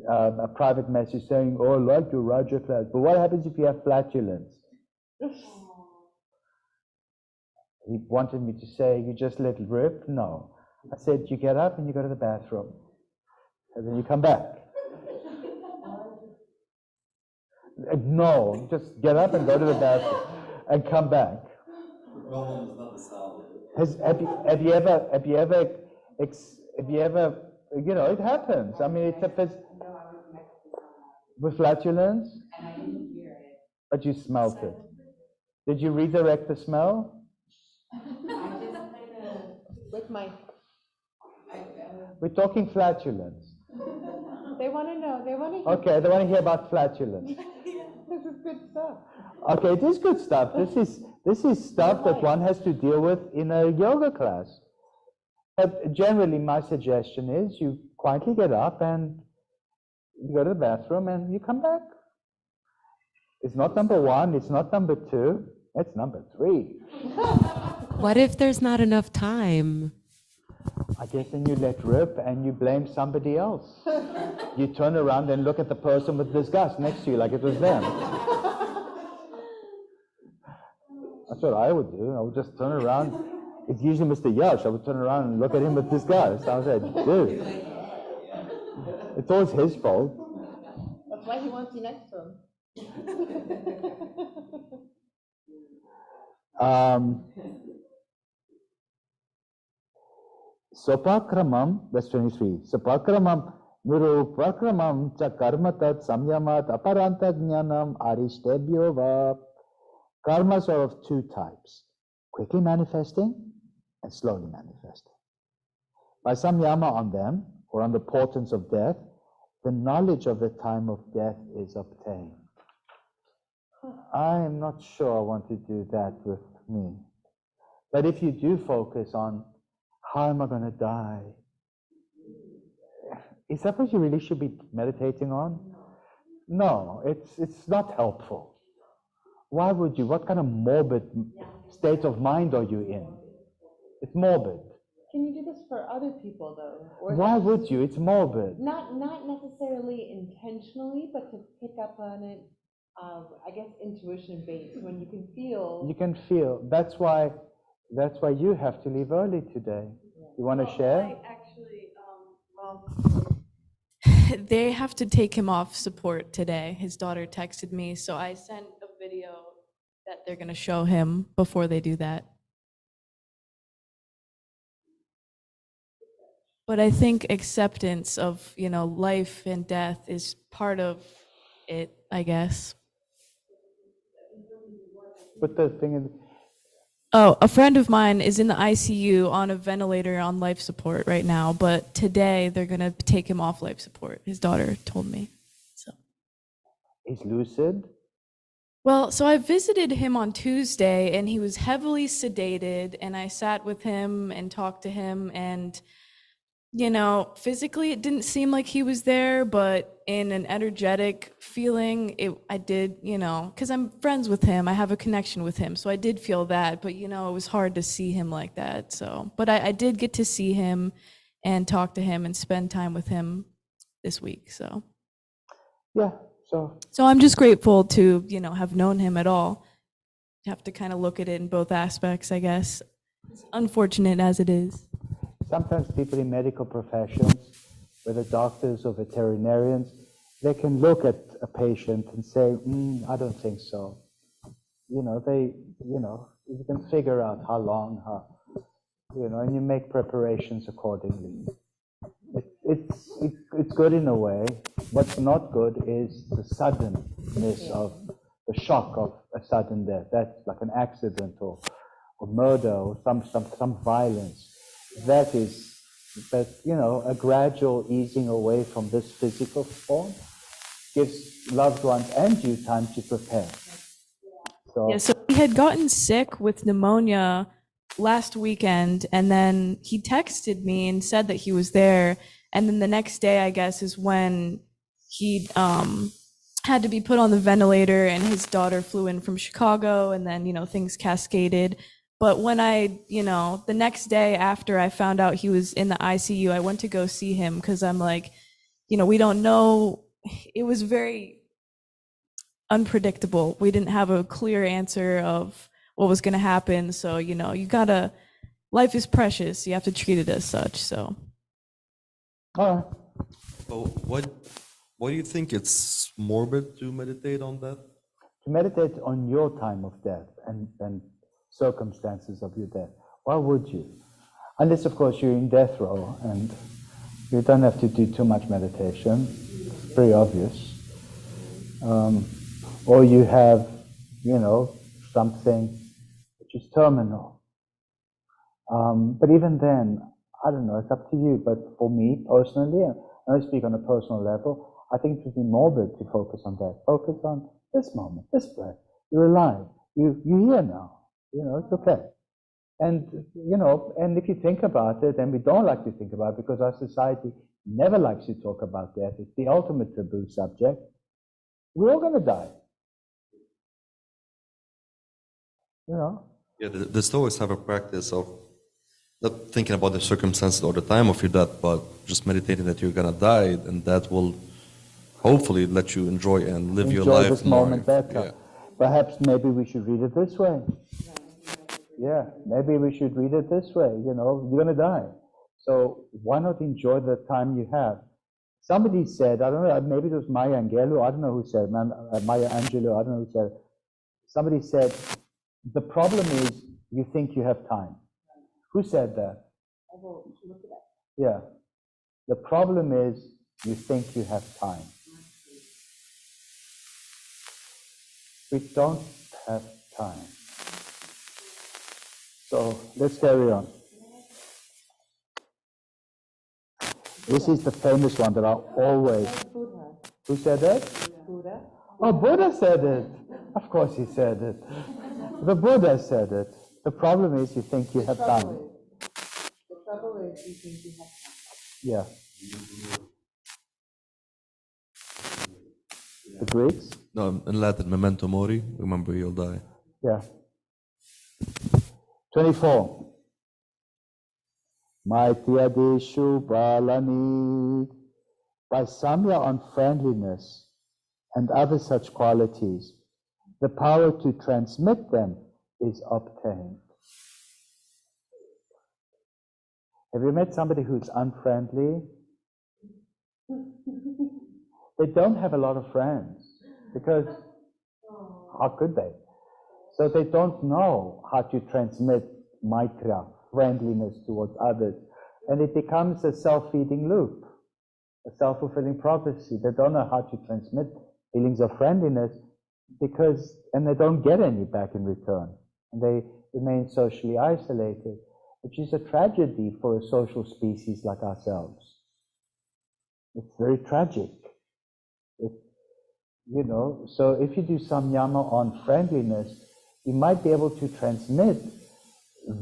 a private message saying, "Oh, I like your Raja class, but what happens if you have flatulence?" He wanted me to say, "You just let it rip?" No. I said, "You get up and you go to the bathroom, and then you come back." No, just get up and go to the bathroom and come back. The problem is not the sound. Have you ever, it happens. I mean, it's with flatulence, And I didn't hear it. but you smelled it. Did you redirect the smell? With my. We're talking flatulence. They want to know. They want to hear. Okay, they want to hear about flatulence. This is good stuff. Okay, it is good stuff. This is stuff that one has to deal with in a yoga class. But generally, my suggestion is you quietly get up and you go to the bathroom and you come back. It's not number one, it's not number two, it's number three. What if there's not enough time? I guess then you let rip and you blame somebody else. You turn around and look at the person with disgust next to you like it was them. That's what I would do. I would just turn around. It's usually Mr. Yash. I would turn around and look at him with disgust. I would say, dude, it's always his fault. That's why he wants you next to him. Sopakramam, verse 23. Sopakramam nirupakramam cha karmatat samyamat aparanta jnanam arishtebhyo va. Karmas are of two types, quickly manifesting and slowly manifesting. By samyama on them, or on the portents of death, the knowledge of the time of death is obtained. I am not sure I want to do that with me. But if you do focus on how am I going to die, is that what you really should be meditating on? No, it's not helpful. Why would you? What kind of morbid state of mind are you in? It's morbid. Can you do this for other people, though? Or Why would you? It's morbid. Not necessarily intentionally, but to pick up on it, I guess intuition-based, when you can feel. You can feel. That's why you have to leave early today. You want to share? I actually, they have to take him off support today. His daughter texted me, so I sent a video that they're going to show him before they do that. But I think acceptance of, life and death is part of it, I guess. But the thing is, Oh, a friend of mine is in the ICU on a ventilator on life support right now, but today they're going to take him off life support. His daughter told me. So. He's lucid? Well, so I visited him on Tuesday and he was heavily sedated and I sat with him and talked to him and physically it didn't seem like he was there, but in an energetic feeling, I did, because I'm friends with him, I have a connection with him, so I did feel that, but it was hard to see him like that, so, but I did get to see him and talk to him and spend time with him this week, so. Yeah, so. So I'm just grateful to, have known him at all. You have to kind of look at it in both aspects, I guess, as unfortunate as it is. Sometimes people in medical professions, whether doctors or veterinarians, they can look at a patient and say, I don't think so. You can figure out how long, and you make preparations accordingly. It's good in a way. What's not good is the suddenness of the shock of a sudden death. That's like an accident or murder or some violence. That a gradual easing away from this physical form gives loved ones and you time to prepare. So he had gotten sick with pneumonia last weekend, and then he texted me and said that he was there, and then the next day, I guess, is when he had to be put on the ventilator, and his daughter flew in from Chicago, and then, things cascaded. But when the next day after I found out he was in the ICU, I went to go see him because I'm like, we don't know. It was very unpredictable. We didn't have a clear answer of what was going to happen. So, life is precious. You have to treat it as such. So. All right. So what do you think it's morbid to meditate on that? To meditate on your time of death and circumstances of your death. Why would you? Unless, of course, you're in death row and you don't have to do too much meditation. It's pretty obvious. Or you have, something which is terminal. But even then, I don't know, it's up to you. But for me, personally, and I speak on a personal level, I think it would be morbid to focus on that. Focus on this moment, this breath. You're alive. You're here now. It's okay. And, and if you think about it, and we don't like to think about it because our society never likes to talk about death, it's the ultimate taboo subject. We're all going to die. you know. Yeah, the Stoics have a practice of not thinking about the circumstances or the time of your death, but just meditating that you're gonna die, and that will hopefully let you enjoy and live your Enjoy life this more. moment better. Yeah. Perhaps maybe we should read it this way. Yeah, maybe we should read it this way, you know, you're going to die. So why not enjoy the time you have? Somebody said, I don't know, maybe it was Maya Angelou, I don't know who said, Maya Angelou, I don't know who said, somebody said, the problem is you think you have time. Who said that? Yeah. The problem is you think you have time. We don't have time. So let's carry on. This is the famous one that I always... Who said that? Buddha. Oh, Buddha said it. Of course he said it. The Buddha said it. The problem is you think you have time. The trouble is you think you have time. Yeah. The Greeks? No, in Latin, memento mori, remember you'll die. Yeah. 24. Maityadeshu balani. By samya on friendliness and other such qualities, the power to transmit them is obtained. Have you met somebody who's unfriendly? They don't have a lot of friends because how could they? So they don't know how to transmit maitra, friendliness towards others. And it becomes a self-feeding loop, a self-fulfilling prophecy. They don't know how to transmit feelings of friendliness and they don't get any back in return. And they remain socially isolated, which is a tragedy for a social species like ourselves. It's very tragic. So if you do samyama on friendliness, you might be able to transmit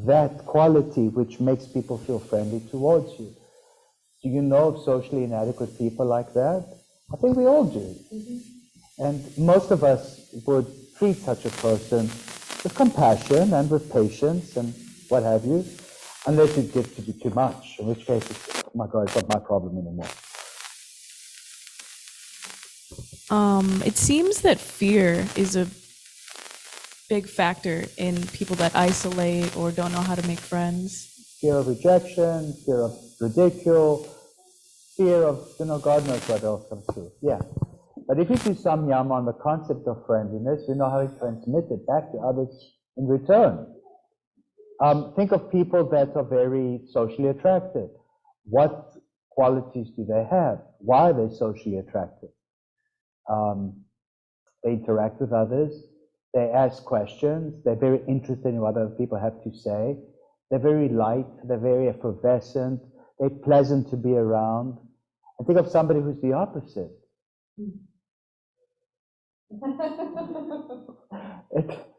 that quality which makes people feel friendly towards you. Do you know of socially inadequate people like that? I think we all do. Mm-hmm. And most of us would treat such a person with compassion and with patience and what have you, unless it gets to be too much, in which case it's, oh my God, it's not my problem anymore. It seems that fear is a big factor in people that isolate or don't know how to make friends. Fear of rejection, fear of ridicule, fear of, God knows what else comes through. Yeah. But if you do samyama on the concept of friendliness, you know how to transmit it back to others in return. Think of people that are very socially attractive. What qualities do they have? Why are they socially attractive? They interact with others. They ask questions. They're very interested in what other people have to say. They're very light. They're very effervescent. They're pleasant to be around. And think of somebody who's the opposite.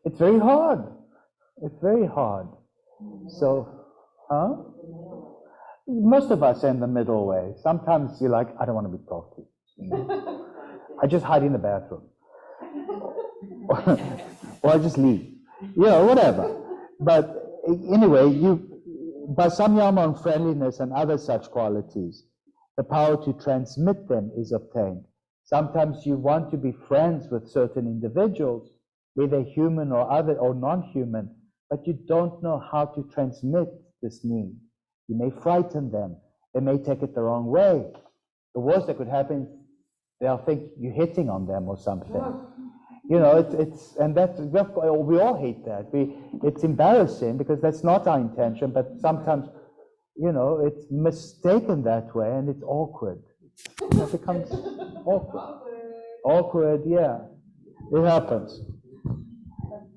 It's very hard. It's very hard. So, most of us are in the middle way. Sometimes you're like, I don't want to be talked to. I just hide in the bathroom. Or I just leave. Whatever. But anyway, by samyama on friendliness and other such qualities, the power to transmit them is obtained. Sometimes you want to be friends with certain individuals, whether human or other or non-human, but you don't know how to transmit this need. You may frighten them. They may take it the wrong way. The worst that could happen is they'll think you're hitting on them or something. And that's, we all hate that. It's embarrassing because that's not our intention, but sometimes, it's mistaken that way and it's awkward. It becomes awkward. Awkward, yeah. It happens.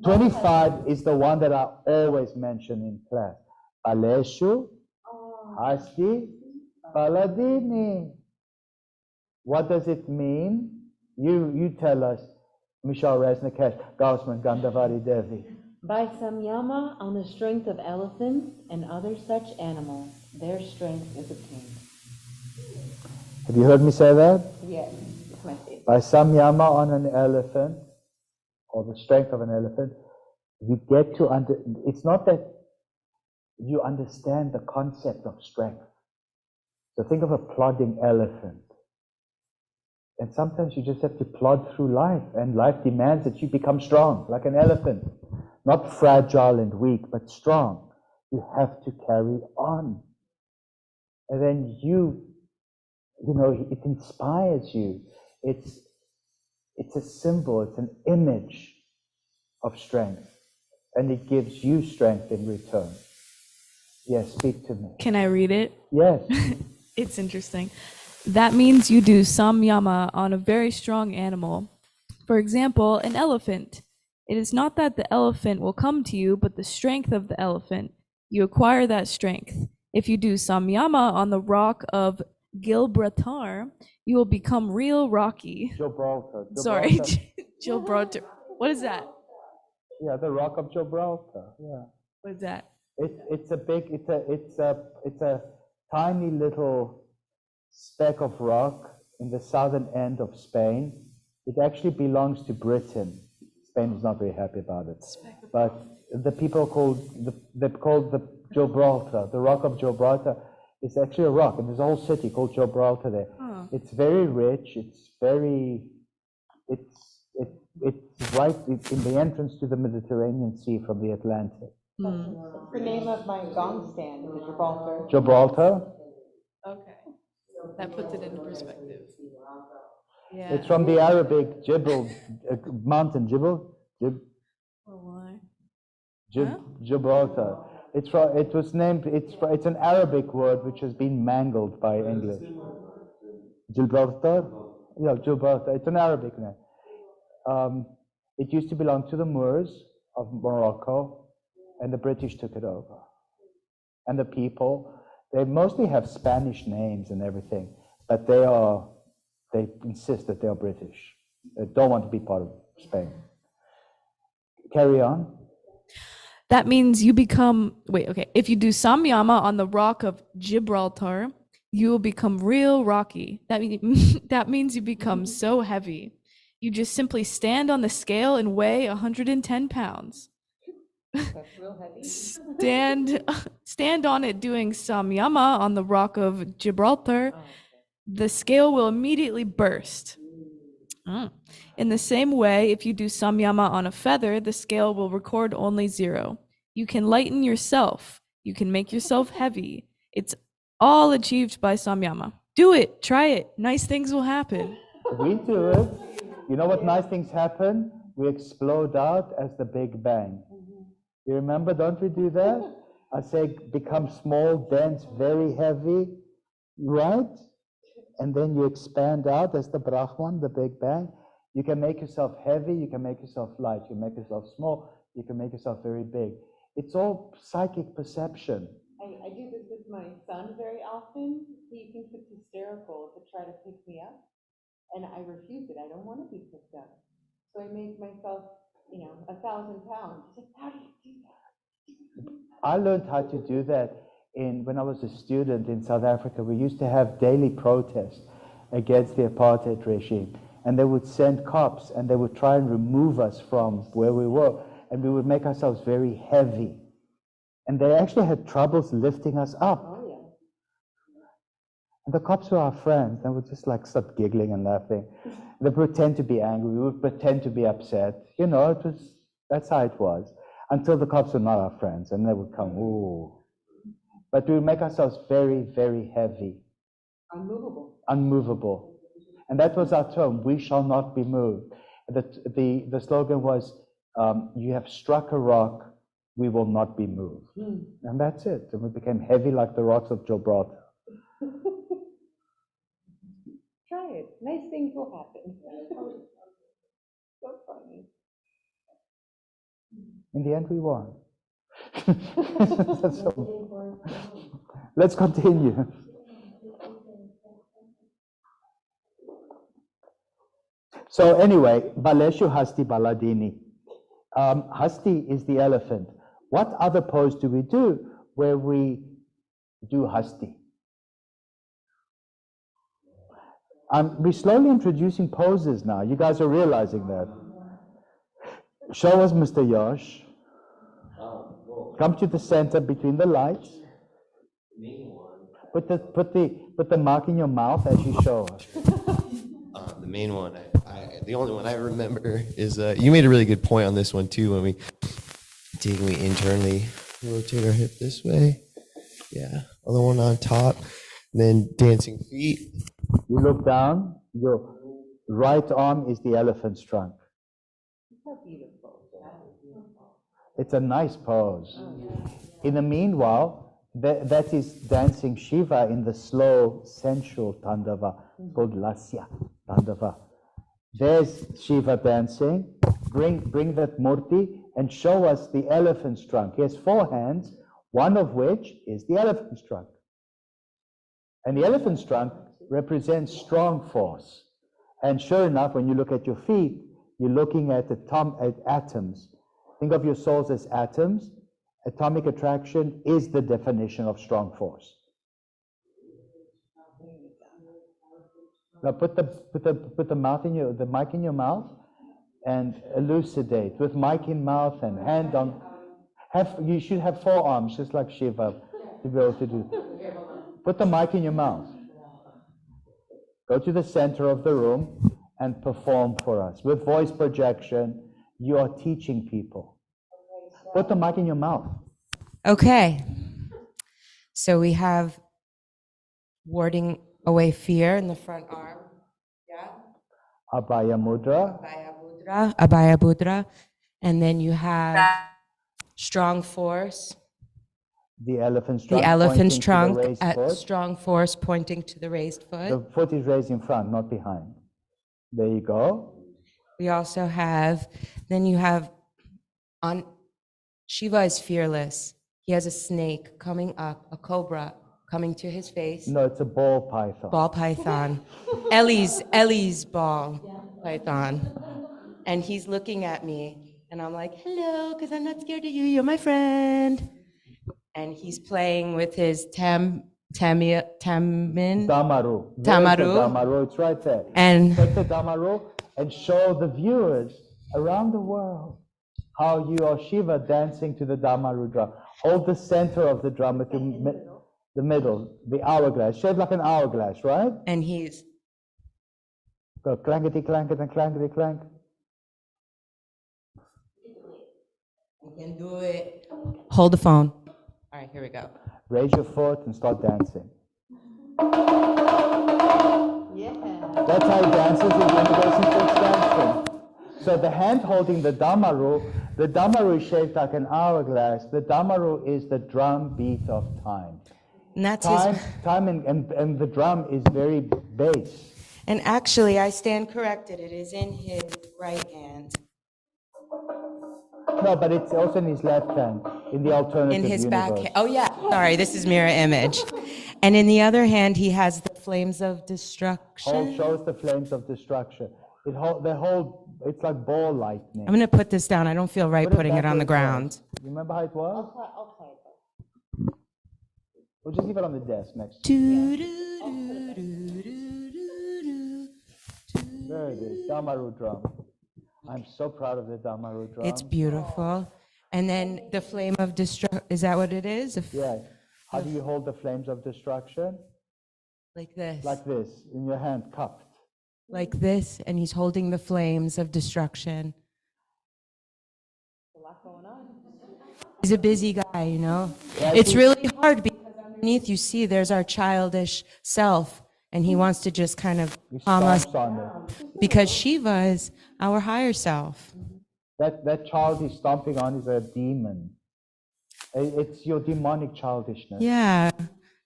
25 is the one that I always mention in class. Paleshu, Hasti, Paladini. What does it mean? You tell us, Michelle Resnikesh, Gaussman Gandhavari Devi. By samyama on the strength of elephants and other such animals, their strength is obtained. Have you heard me say that? Yes, it's my favorite. By samyama on an elephant, or the strength of an elephant, you get to it's not that you understand the concept of strength. So think of a plodding elephant. And sometimes you just have to plod through life, and life demands that you become strong, like an elephant. Not fragile and weak, but strong. You have to carry on. And then you know, it inspires you. It's a symbol, it's an image of strength. And it gives you strength in return. Yes, speak to me. Can I read it? Yes. It's interesting. That means you do samyama on a very strong animal. For example, an elephant. It is not that the elephant will come to you, but the strength of the elephant. You acquire that strength. If you do samyama on the rock of Gibraltar, you will become real rocky. Gibraltar. Sorry, Gibraltar. What is that? Yeah, the rock of Gibraltar. Yeah. What is that? It's a tiny little speck of rock in the southern end of Spain. It actually belongs to Britain. Spain is not very happy about it. But the people they're called the Gibraltar, the rock of Gibraltar. It's actually a rock, and there's a whole city called Gibraltar there. Oh. It's very rich. It's right in the entrance to the Mediterranean Sea from the Atlantic. It's the name of my gong stand, the Gibraltar. Gibraltar? Okay. That puts it into perspective. Yeah. It's from the Arabic Jibal, mountain Jibal, Gibraltar. It's an Arabic word which has been mangled by English. Gibraltar? Yeah, Gibraltar. It's an Arabic name. It used to belong to the Moors of Morocco, and the British took it over. And the people, they mostly have Spanish names and everything, but they insist that they are British. They don't want to be part of Spain. Carry on. That means you become, if you do samyama on the rock of Gibraltar, you will become real rocky. That means you become so heavy. You just simply stand on the scale and weigh 110 pounds. That's real heavy. Stand on it doing samyama on the rock of Gibraltar. The scale will immediately burst. In the same way, if you do samyama on a feather, the scale will record only 0. You can lighten yourself. You can make yourself heavy. It's all achieved by samyama. Do it. Try it. Nice things will happen. We do it. You know what nice things happen? We explode out as the Big Bang. You remember, don't we do that? I say become small, dense, very heavy, right? And then you expand out as the Brahman, the Big Bang. You can make yourself heavy, you can make yourself light, you can make yourself small, you can make yourself very big. It's all psychic perception. I do this with my son very often. He thinks it's hysterical to try to pick me up, and I refuse it. I don't want to be picked up. So I make myself, 1,000 pounds. He's like, how do you do that? I learned how to do that when I was a student in South Africa. We used to have daily protests against the apartheid regime. And they would send cops, and they would try and remove us from where we were. And we would make ourselves very heavy. And they actually had troubles lifting us up. Oh, yeah. And the cops were our friends. They would just start giggling and laughing. They pretend to be angry. We would pretend to be upset. That's how it was. Until the cops were not our friends, and they would come, ooh. But we would make ourselves very, very heavy. Unmovable. And that was our term, we shall not be moved. The slogan was, you have struck a rock, we will not be moved. And that's it. And we became heavy like the rocks of Gibraltar. Try it. Nice things will happen. So funny. In the end, we won. Let's continue. So anyway, Baleshu Hasti Baladini. Hasti is the elephant. What other pose do we do where we do Hasti? We're slowly introducing poses now. You guys are realizing that. Show us, Mr. Yash. Come to the center between the lights. Put the mark in your mouth as you show us. The main one, the only one I remember is, you made a really good point on this one too, when we internally rotate our hip this way. Yeah, other one on top, then dancing feet. You look down, your right arm is the elephant's trunk. It's a nice pose. In the meanwhile, that is dancing Shiva in the slow, sensual Tandava, called Lasya Tandava. There's Shiva dancing. Bring that murti and show us the elephant's trunk. He has 4 hands, one of which is the elephant's trunk. And the elephant's trunk represents strong force. And sure enough, when you look at your feet, you're looking at atoms. Think of your souls as atoms. Atomic attraction is the definition of strong force. Now put the mic in your mouth and elucidate with mic in mouth and hand on. You should have 4 arms, just like Shiva, to be able to do. Put the mic in your mouth. Go to the center of the room and perform for us. With voice projection, you are teaching people. Put the mic in your mouth. Okay. So we have warding away fear in the front arm. Yeah. Abhaya Mudra. Abhaya Mudra. And then you have strong force. The elephant's trunk. The elephant's trunk at strong force pointing to the raised foot. The foot is raised in front, not behind. There you go. We also have, then you have, on Shiva is fearless. He has a snake coming up, a cobra coming to his face. No, it's a ball python. Ball python. Ellie's ball python. And he's looking at me, and I'm like, hello, because I'm not scared of you, you're my friend. And he's playing with his Damaru. Damaru, it's right there. And take the Damaru and show the viewers around the world how you are Shiva dancing to the Damaru drum. Hold the center of the drum with the middle, the hourglass, shaped like an hourglass, right? And he's go clankety clank and clankety clank. You can do it. Hold the phone. All right, here we go. Raise your foot and start dancing. Yeah. That's how he dances in integration to expansion. So the hand holding the Damaru is shaped like an hourglass. The Damaru is the drum beat of time. And that's time and the drum is very bass. And actually, I stand corrected. It is in his right hand. No, but it's also in his left hand, in the alternative in his universe. back hand. Oh yeah, sorry, this is mirror image. And in the other hand, he has the flames of destruction. Shows the flames of destruction. It's like ball lightning. I'm gonna put this down. I don't feel right putting it on the ground. You remember how it was? I'll try it. We'll just leave it on the desk next. There it is, Damaru drum. I'm so proud of the Damaru drum. It's beautiful. And then the flame of destruction, is that what it is? Yeah. How do you hold the flames of destruction? Like this. Like this, in your hand, cupped. Like this, and he's holding the flames of destruction. A lot going on. He's a busy guy, you know? Yeah, it's really hard because underneath you see there's our childish self, and he wants to just kind of calm us down because Shiva is our higher self. That child he's stomping on is a demon. It's your demonic childishness. Yeah,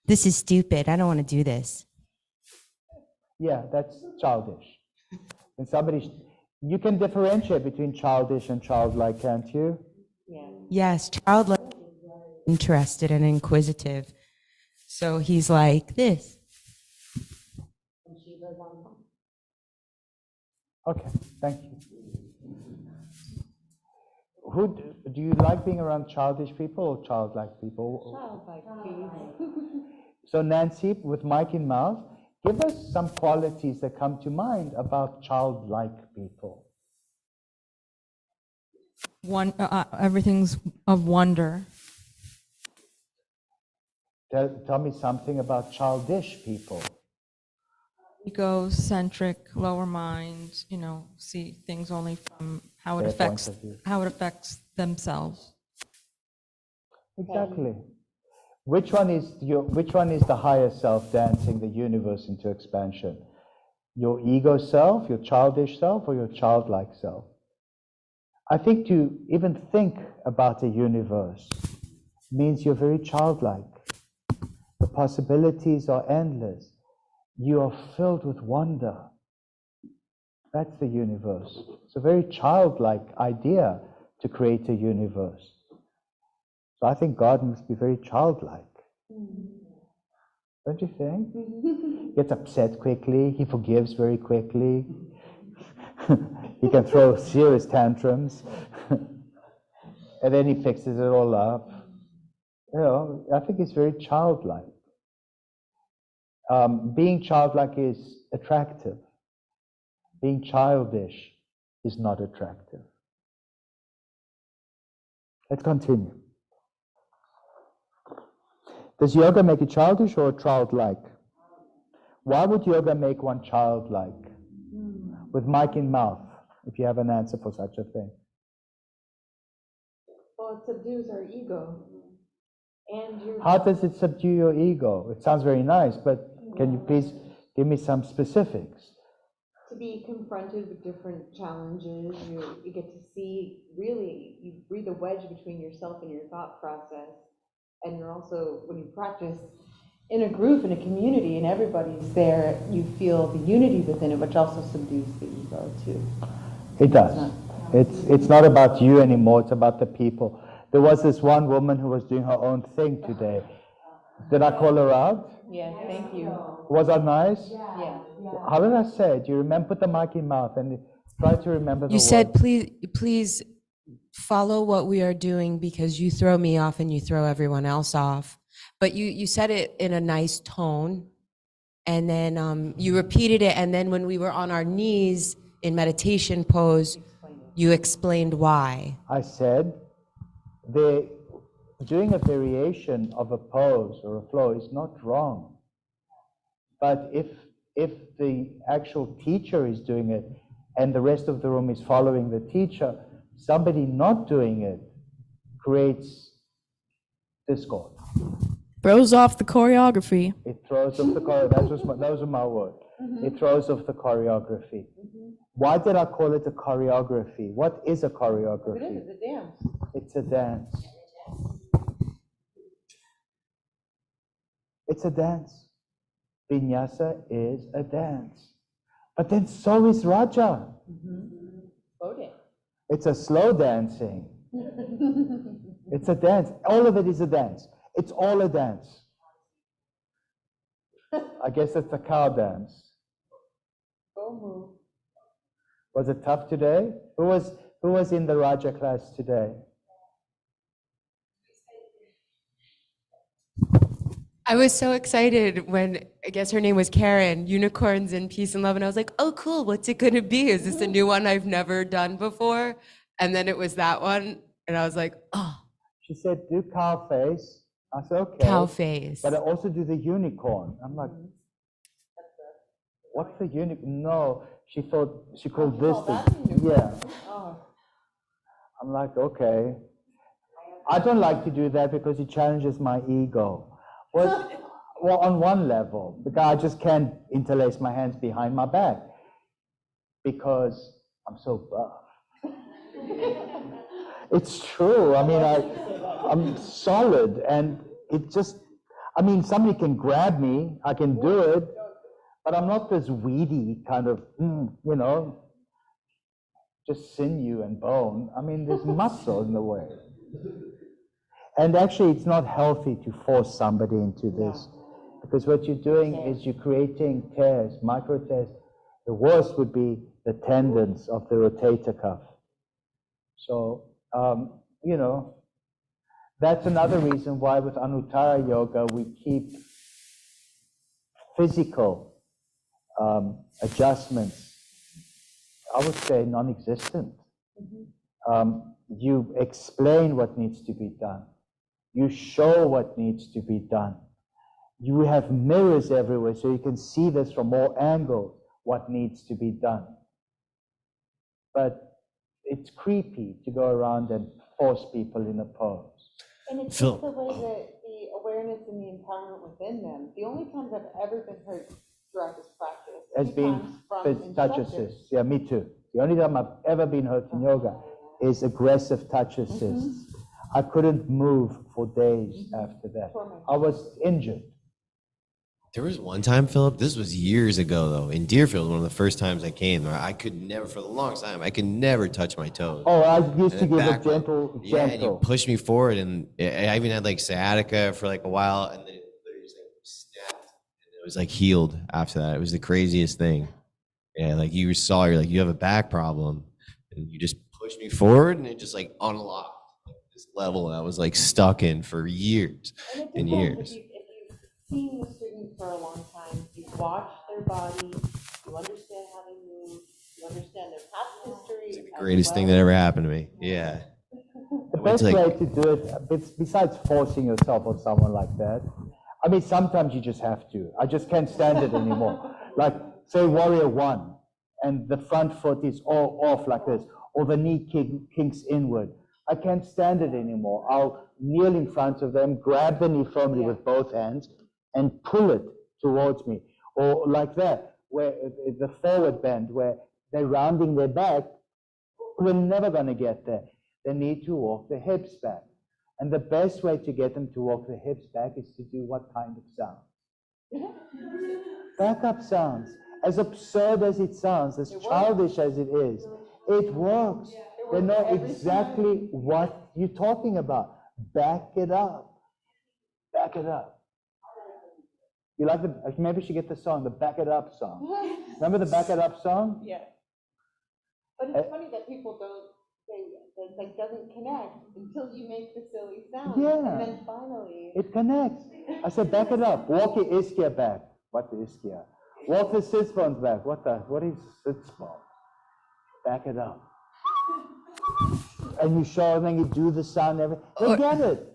this is stupid. I don't want to do this. Yeah, that's childish. And you can differentiate between childish and childlike, can't you? Yeah. Yes, childlike, interested and inquisitive. So he's like this. Okay, thank you. Do you like being around childish people or childlike people? Childlike, please. So Nancy, with mic in mouth, give us some qualities that come to mind about childlike people. Everything's of wonder. Tell me something about childish people. Egocentric, lower mind, see things only from how it Their point affects of view. themselves. Exactly. Which one is the higher self dancing the universe into expansion? Your ego self, your childish self, or your childlike self? I think to even think about a universe means you're very childlike. The possibilities are endless. You are filled with wonder. That's the universe. It's a very childlike idea to create a universe. So I think God must be very childlike. Don't you think? He gets upset quickly, he forgives very quickly. He can throw serious tantrums. And then he fixes it all up. I think he's very childlike. Being childlike is attractive. Being childish is not attractive. Let's continue. Does yoga make you childish or childlike? Why would yoga make one childlike? With mic in mouth, if you have an answer for such a thing. Well, it subdues our ego. And How does it subdue your ego? It sounds very nice, but can you please give me some specifics? to be confronted with different challenges, you get to see, really, you breathe a wedge between yourself and your thought process. And you're also, when you practice in a group, in a community, and everybody's there, you feel the unity within it, which also subdues the ego too. It does. It's not about you anymore, it's about the people. There was this one woman who was doing her own thing today. Did I call her out? Yeah, thank you. Was that nice? Yeah. How did I say it? Do you remember? Put the mic in mouth and try to remember the You said, words. please follow what we are doing because you throw me off and you throw everyone else off. But you said it in a nice tone. And then you repeated it. And then when we were on our knees in meditation pose, you explained why. I said, doing a variation of a pose or a flow is not wrong. But if the actual teacher is doing it and the rest of the room is following the teacher, somebody not doing it creates discord. Throws off the choreography. It throws off the choreography. Those are my words. It throws off the choreography. Why did I call it a choreography? What is a choreography? It is a dance. It's a dance. It's a dance. Vinyasa is a dance. But then so is Raja. Slow dance. It's a slow dancing. It's a dance. All of it is a dance. It's all a dance. I guess it's a cow dance. Go move. Was it tough today? Who was in the Raja class today? I was so excited when, I guess her name was Karen, Unicorns in Peace and Love. And I was like, oh, cool, what's it gonna be? Is this a new one I've never done before? And then it was that one. And I was like, oh. She said, do cow face. I said, okay. Cow face. But I also do the unicorn. I'm like, what's the unicorn? No, she thought, she called this the, yeah. I'm like, okay. I don't like to do that because it challenges my ego. Well, on one level, because I just can't interlace my hands behind my back because I'm so buff. It's true. I mean, I'm solid, and it just, I mean, somebody can grab me, I can do it, but I'm not this weedy kind of, just sinew and bone. I mean, there's muscle in the way. And actually, it's not healthy to force somebody into this, because what you're doing is you're creating tears, micro tears. The worst would be the tendons of the rotator cuff. So, that's another reason why with Anuttara Yoga, we keep physical adjustments, I would say, non-existent. You explain what needs to be done. You show what needs to be done. You have mirrors everywhere, so you can see this from all angles, what needs to be done. But it's creepy to go around and force people in a pose. And it's Phil. just the way that the awareness and the empowerment within them. The only times I've ever been hurt throughout this practice Has two been times from touch instructors. assists. Yeah, me too. The only time I've ever been hurt in yoga is aggressive touch assists. I couldn't move for days after that. I was injured. There was one time, Philip, this was years ago though, in Deerfield, one of the first times I came, where I could never, for the longest time, I could never touch my toes. Oh, I used to And give back a gentle, Yeah, and you gentle. pushed me forward, and I even had like sciatica for like a while, and then it literally just like snapped, and it was like healed after that. It was the craziest thing. Yeah, like you saw, you're like, you have a back problem, and you just pushed me forward, and it just like unlocked like, this level that I was like stuck in for years and years. If you've seen the students for a long time, you watch their body, you understand how they move, you understand their past history. It's the greatest thing that ever happened to me. Yeah. The best way to do it, besides forcing yourself on someone like that, I mean, sometimes you just have to. I just can't stand it anymore. Like, say, warrior one, and the front foot is all off like this, or the knee kinks inward. I can't stand it anymore. I'll kneel in front of them, grab the knee firmly with both hands, and pull it towards me. Or like that, where the forward bend, where they're rounding their back, we're never going to get there. They need to walk the hips back. And the best way to get them to walk the hips back is to do what kind of sound? Backup sounds. As absurd as it sounds, as childish as it is, it works. They know exactly what you're talking about. Back it up. Back it up. You like the, maybe you should get the song, the Back It Up song. Remember the Back It Up song? Yeah. But it's funny that people don't say that, like, doesn't connect until you make the silly sound. Yeah. And then finally. It connects. I said, back it up. Walk your ischia back. What the ischia? Walk the sits bones back. What is sits bones? Back it up. And you show them, and you do the sound, everything. They get it.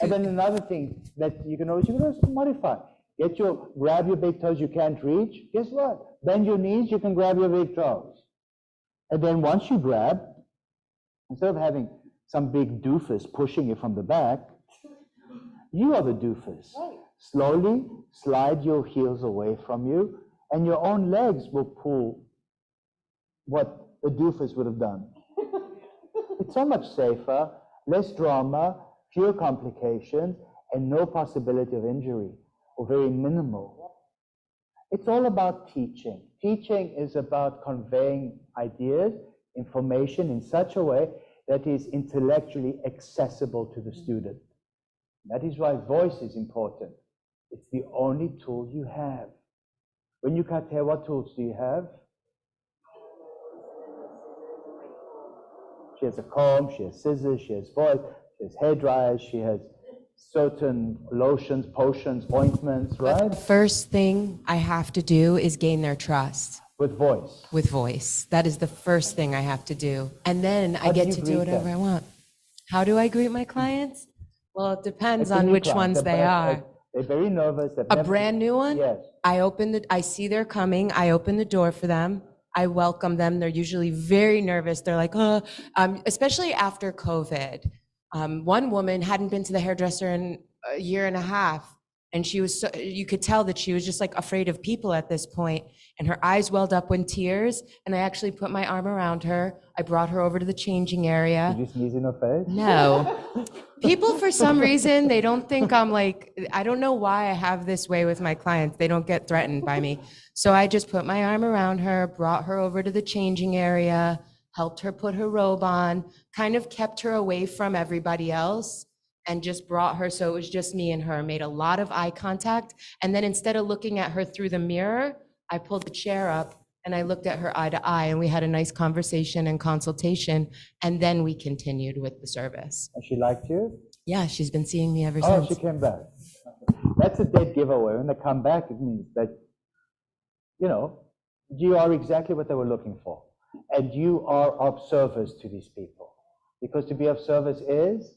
And then another thing that you can always modify. Grab your big toes you can't reach. Guess what? Bend your knees, you can grab your big toes. And then once you grab, instead of having some big doofus pushing you from the back, you are the doofus. Right. Slowly slide your heels away from you, and your own legs will pull what a doofus would have done. It's so much safer, less drama, fewer complications, and no possibility of injury, or very minimal. It's all about teaching. Teaching is about conveying ideas, information in such a way that is intellectually accessible to the student. That is why voice is important. It's the only tool you have. When you cut hair, what tools do you have? She has a comb, she has scissors, she has voice, she has hair dryers, she has certain lotions, potions, ointments, right? But the first thing I have to do is gain their trust. With voice. With voice. That is the first thing I have to do. And then I get to do whatever I want. How do I greet my clients? Well, it depends on which ones they are. They're very nervous. A brand new one? Yes. I see they're coming. I open the door for them. I welcome them. They're usually very nervous. They're like, especially after COVID. One woman hadn't been to the hairdresser in a year and a half. And she was, you could tell that she was just like afraid of people at this point. And her eyes welled up with tears. And I actually put my arm around her. I brought her over to the changing area. Did you sneeze in her face? No. People, for some reason, they don't think I'm like, I don't know why I have this way with my clients. They don't get threatened by me. So I just put my arm around her, brought her over to the changing area, helped her put her robe on, kind of kept her away from everybody else, and just brought her, so it was just me and her, made a lot of eye contact. And then instead of looking at her through the mirror, I pulled the chair up and I looked at her eye to eye, and we had a nice conversation and consultation, and then we continued with the service. And she liked you? Yeah, she's been seeing me ever Oh, since. she came back. That's a dead giveaway. When they come back, it means that, you are exactly what they were looking for. And you are of service to these people. Because to be of service is?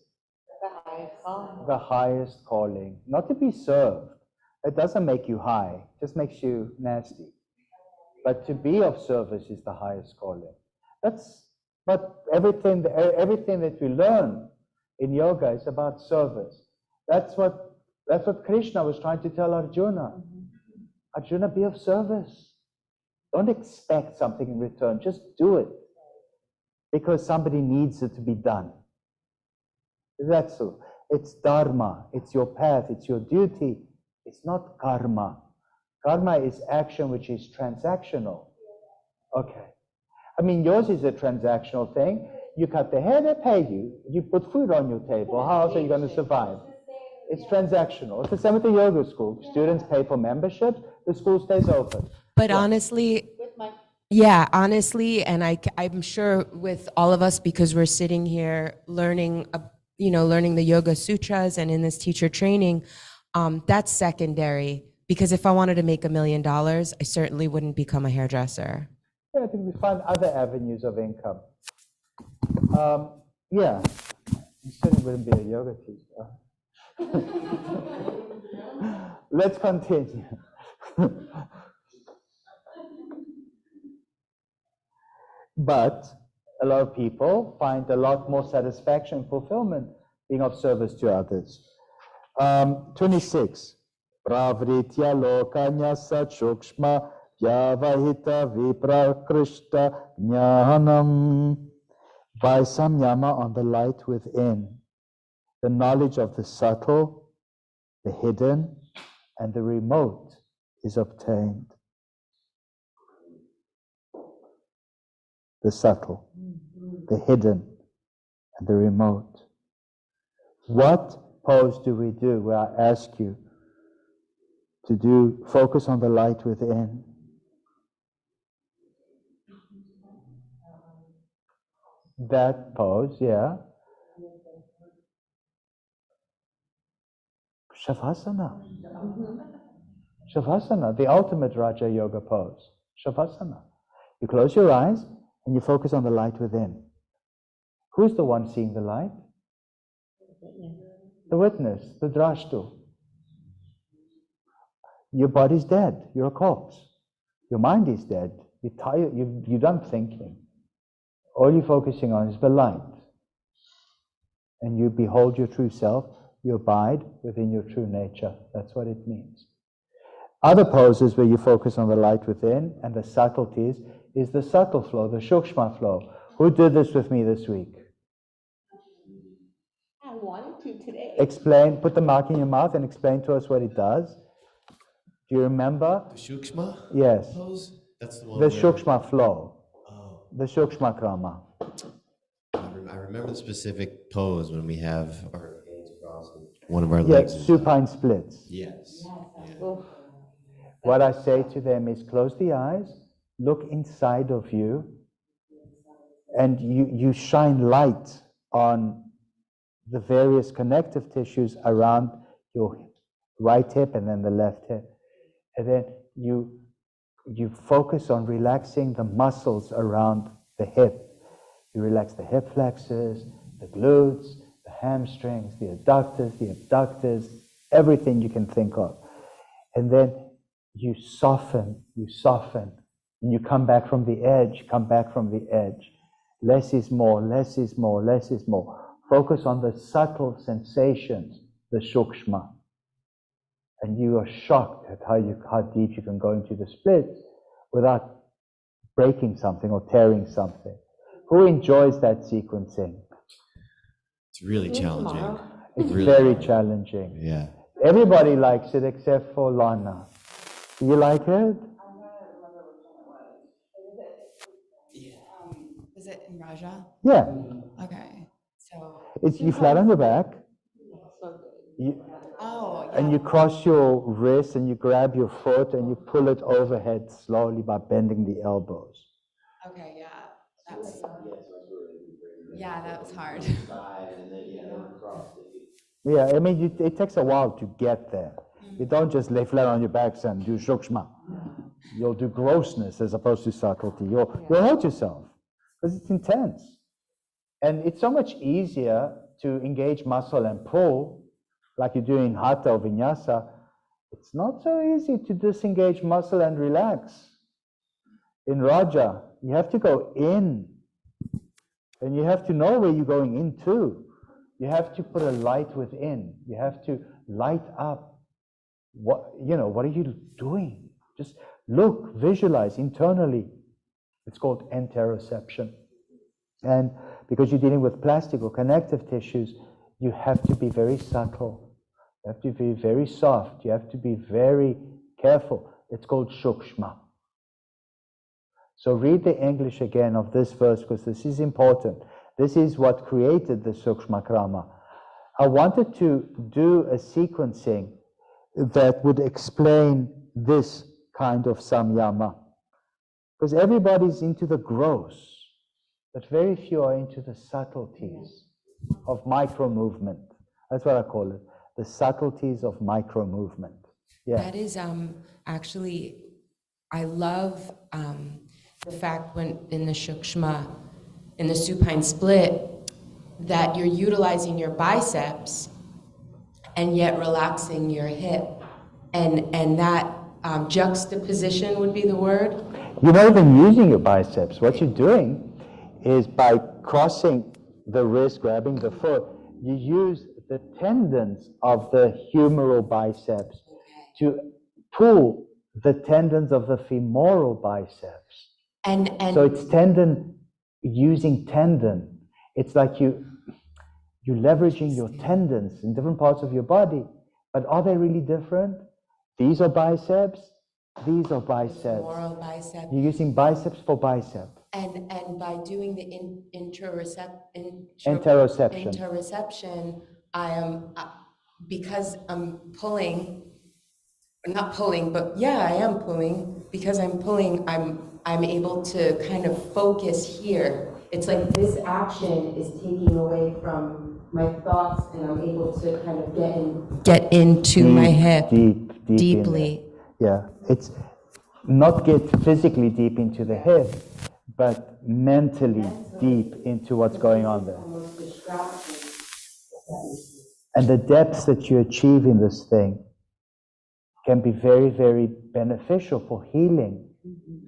The highest calling. The highest calling. Not to be served, It doesn't make you high, it just makes you nasty. But to be of service is the highest calling. But everything that we learn in yoga is about service. That's what Krishna was trying to tell Arjuna. Arjuna, be of service. Don't expect something in return, just do it. Because somebody needs it to be done. That's so. It's dharma, it's your path, it's your duty. It's not karma. Karma is action which is transactional. Okay. I mean, yours is a transactional thing. You cut the hair, they pay you. You put food on your table. How else are you going to survive? It's transactional. It's the same with the yoga school. Students pay for membership, the school stays open. But honestly, yeah, honestly, and I'm sure with all of us, because we're sitting here learning, learning the Yoga Sutras and in this teacher training, that's secondary. Because if I wanted to make $1 million, I certainly wouldn't become a hairdresser. Yeah, I think we find other avenues of income. Yeah, you certainly wouldn't be a yoga teacher. Let's continue. But a lot of people find a lot more satisfaction and fulfillment being of service to others. 26. Pravritya lokanya sachukshma vyavahita viprakrishta jnanam. By samyama on the light within, the knowledge of the subtle, the hidden, and the remote is obtained. The subtle, the hidden, and the remote. What pose do we do where I ask you to do focus on the light within? That pose, yeah. Shavasana. Shavasana, the ultimate Raja Yoga pose. Shavasana. You close your eyes and you focus on the light within. Who's the one seeing the light? The witness, the drashtu. Your body's dead, you're a corpse. Your mind is dead, you're tired, you're done thinking. All you're focusing on is the light. And you behold your true self, you abide within your true nature. That's what it means. Other poses where you focus on the light within and the subtleties is the subtle flow, the shukshma flow. Who did this with me this week? I wanted to today. Explain, put the mark in your mouth and explain to us what it does. Do you remember? The shukshma? Yes. Pose? That's the one. The where... shukshma flow. Oh. The shukshma krama. I remember the specific pose when we have our hands crossed and one of our legs. Yes, supine splits. Yes. Yeah. What I say to them is close the eyes, look inside of you, and you shine light on the various connective tissues around your right hip and then the left hip. And then you focus on relaxing the muscles around the hip. You relax the hip flexors, the glutes, the hamstrings, the adductors, the abductors, everything you can think of. And then you soften, and you come back from the edge, Less is more, less is more, less is more. Focus on the subtle sensations, the shukshma. And you are shocked at how deep you can go into the splits without breaking something or tearing something. Who enjoys that sequencing? It's really challenging. It's really very hard. challenging. Yeah. Everybody likes it except for Lana. Do you like it? Is it in Raja? Yeah. Okay. So. It's you flat on your back. And you cross your wrist and you grab your foot and you pull it overhead slowly by bending the elbows. Okay, yeah. That was hard. Yeah, I mean, it takes a while to get there. You don't just lay flat on your backs and do shukshma. You'll do grossness as opposed to subtlety. You'll hurt yourself because it's intense. And it's so much easier to engage muscle and pull, like you do in hatha or vinyasa, It's not so easy to disengage muscle and relax. In Raja, you have to go in, and you have to know where you're going into. You have to put a light within. You have to light up. What are you doing? Just look, visualize internally. It's called interoception. And because you're dealing with plastic or connective tissues, you have to be very subtle. You have to be very soft. You have to be very careful. It's called shukshma. So read the English again of this verse, because this is important. This is what created the Sukshma Krama. I wanted to do a sequencing that would explain this kind of samyama. Because everybody's into the gross, but very few are into the subtleties of micro movement. That's what I call it, the subtleties of micro movement. Yeah. That is actually, I love the fact when in the Shukshma, in the supine split, that you're utilizing your biceps and yet relaxing your hip. And that juxtaposition would be the word. You're not even using your biceps. What you're doing is by crossing the wrist, grabbing the foot, you use the tendons of the humeral biceps to pull the tendons of the femoral biceps. And so it's tendon using tendon. It's like you're leveraging your tendons in different parts of your body. But are they really different? These are biceps. These are biceps. Femoral bicep. You're using biceps for bicep. And by doing the interoception, I am, because I'm pulling, not pulling, but yeah, I am pulling. Because I'm pulling, I'm able to kind of focus here. It's like this action is taking away from my thoughts, and I'm able to kind of get into my hip deeply. Yeah, it's not get physically deep into the hip, but mentally deep into what's going on there. And the depths that you achieve in this thing can be very, very beneficial for healing,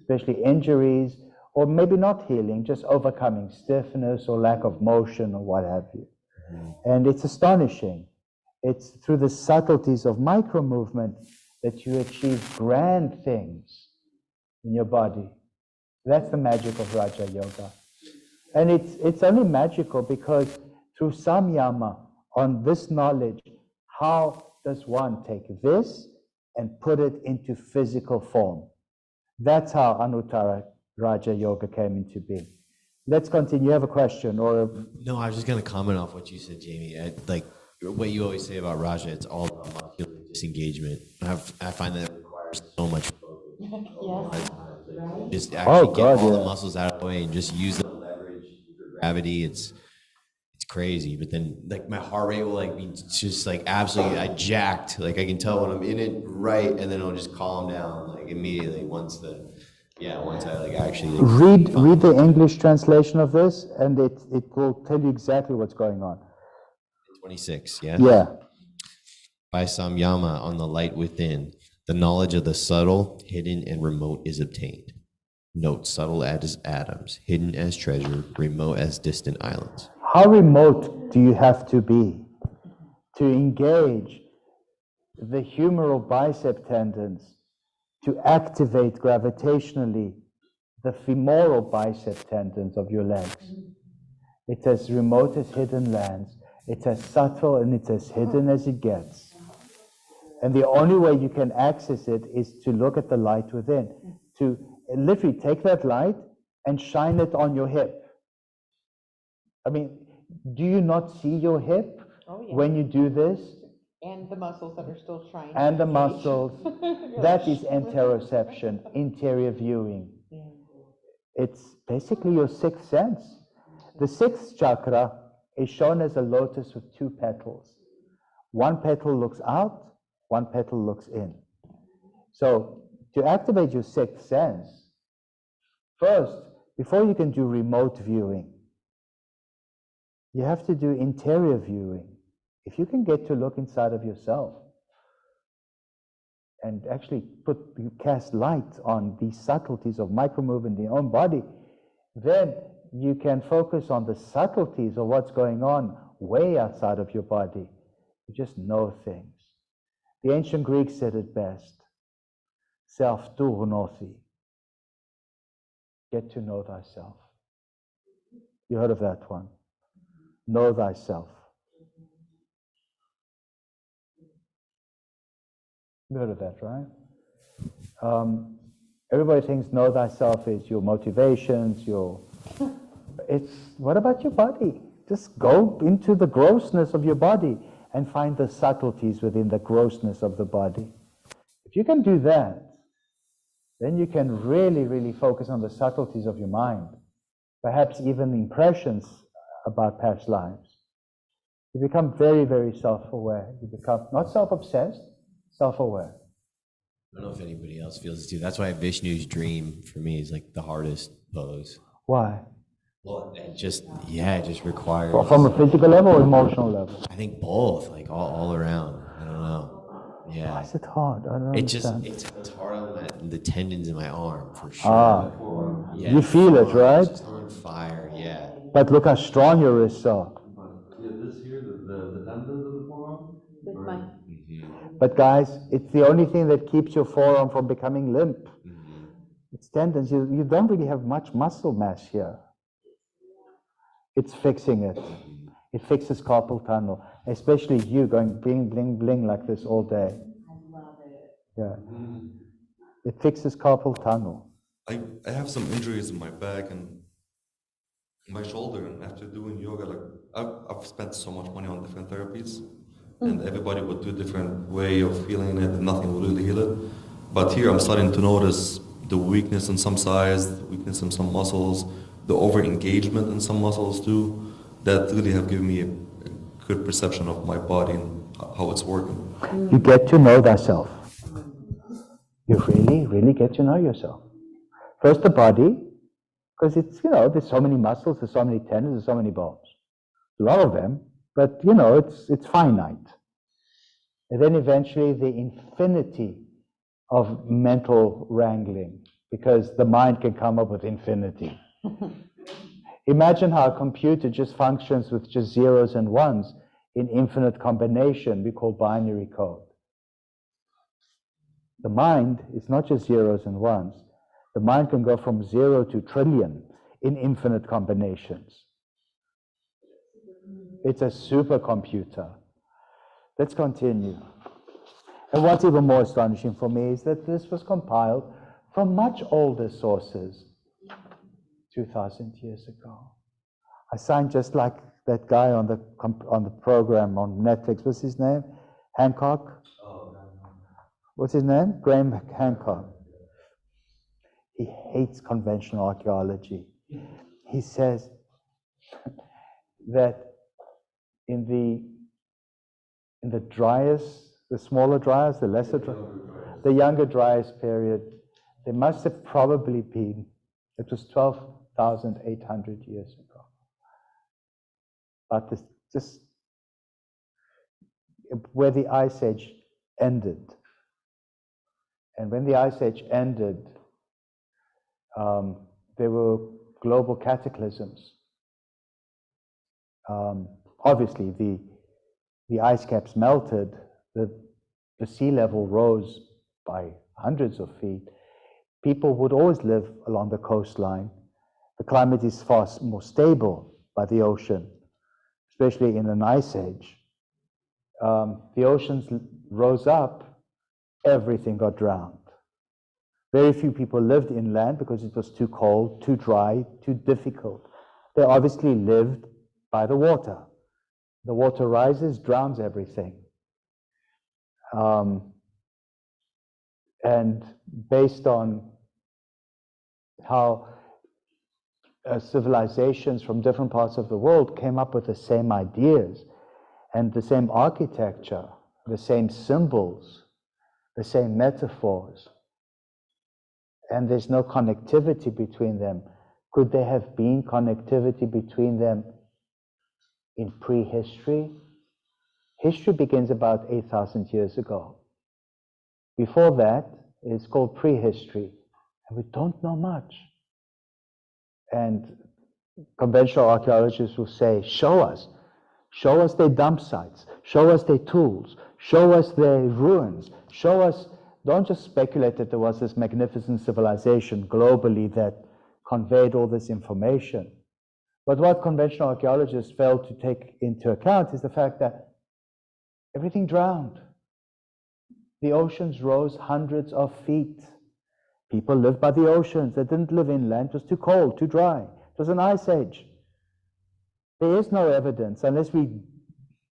especially injuries, or maybe not healing, just overcoming stiffness or lack of motion or what have you. And it's astonishing. It's through the subtleties of micro movement that you achieve grand things in your body. That's the magic of Raja Yoga. And it's only magical because through samyama, on this knowledge, how does one take this and put it into physical form? That's how Anuttara Raja Yoga came into being. Let's continue. You have a question or No, I was just going to comment off what you said, Jamie. Like what you always say about Raja, it's all about muscular disengagement. I find that it requires so much focus. Yes. Just actually get all the muscles out of the way and just use the leverage for gravity. It's crazy. But then like my heart rate will like be just like absolutely jacked. Like I can tell when I'm in it right, and then it'll just calm down like immediately once I like actually read the English translation of this, and it will tell you exactly what's going on. 26, yeah? Yeah. By samyama, on the light within, the knowledge of the subtle, hidden, and remote is obtained. Note, subtle as atoms, hidden as treasure, remote as distant islands. How remote do you have to be to engage the humeral bicep tendons to activate gravitationally the femoral bicep tendons of your legs? It's as remote as hidden lands. It's as subtle and it's as hidden as it gets. And the only way you can access it is to look at the light within, to literally take that light and shine it on your hip. I mean, do you not see your hip when you do this? And the muscles that are still trying. And the muscles. That is interoception, interior viewing. It's basically your sixth sense. The sixth chakra is shown as a lotus with two petals. One petal looks out, one petal looks in. So to activate your sixth sense, first, before you can do remote viewing, you have to do interior viewing. If you can get to look inside of yourself, and actually cast light on the subtleties of micro-movement in your own body, then you can focus on the subtleties of what's going on way outside of your body. You just know things. The ancient Greeks said it best. Self-tu gnosi. Get to know thyself. You heard of that one? Know thyself. You heard of that, right? Everybody thinks know thyself is your motivations, what about your body? Just go into the grossness of your body and find the subtleties within the grossness of the body. If you can do that, then you can really, really focus on the subtleties of your mind, perhaps even impressions about past lives. You become very, very self-aware. You become not self-obsessed, self-aware. I don't know if anybody else feels this too. That's why Vishnu's dream for me is like the hardest pose. Why? Well, it just requires. Well, from a physical level or emotional level? I think both, like all around. I don't know. Yeah. Why is it hard? I don't understand. It's hard on the tendons in my arm for sure. You feel it, right? It's on fire, yeah. But look how strong your wrists are. Yeah, this here, the tendons of the forearm. With my But guys, it's the only thing that keeps your forearm from becoming limp. It's tendons. You don't really have much muscle mass here. It's fixing it. It fixes carpal tunnel, especially you going bling, bling, bling like this all day. I love it. Yeah. It fixes carpal tunnel. I have some injuries in my back and my shoulder, and after doing yoga, like I've spent so much money on different therapies, and everybody would do a different way of feeling it, and nothing will really heal it. But here I'm starting to notice the weakness in some sides, the weakness in some muscles, the over-engagement in some muscles too, that really have given me a good perception of my body and how it's working. You get to know thyself. You really, really get to know yourself. First the body, because it's, there's so many muscles, there's so many tendons, there's so many bones. A lot of them, but it's finite. And then eventually the infinity of mental wrangling, because the mind can come up with infinity. Imagine how a computer just functions with just zeros and ones in infinite combination we call binary code. The mind is not just zeros and ones. The mind can go from 0 to trillion in infinite combinations. It's a supercomputer. Let's continue. And what's even more astonishing for me is that this was compiled from much older sources, 2,000 years ago. I signed just like that guy on the program on Netflix. What's his name? Hancock? What's his name? Graham Hancock. He hates conventional archaeology. He says that in the driest, the smaller dryas, the lesser dryas, the younger dryas period, there must have probably been, it was 12,800 years ago. But this, just where the Ice Age ended. And when the Ice Age ended, there were global cataclysms. Obviously, the ice caps melted, the sea level rose by hundreds of feet. People would always live along the coastline. The climate is far more stable by the ocean, especially in an ice age. The oceans rose up, everything got drowned. Very few people lived inland because it was too cold, too dry, too difficult. They obviously lived by the water. The water rises, drowns everything. And based on how civilizations from different parts of the world came up with the same ideas and the same architecture, the same symbols, the same metaphors, and there's no connectivity between them. Could there have been connectivity between them in prehistory? History begins about 8,000 years ago. Before that, it's called prehistory, and we don't know much. And conventional archaeologists will say, show us their dump sites, show us their tools, show us their ruins, show us, don't just speculate that there was this magnificent civilization globally that conveyed all this information. But what conventional archaeologists fail to take into account is the fact that everything drowned. The oceans rose hundreds of feet. People lived by the oceans. They didn't live inland. It was too cold, too dry. It was an ice age. There is no evidence unless we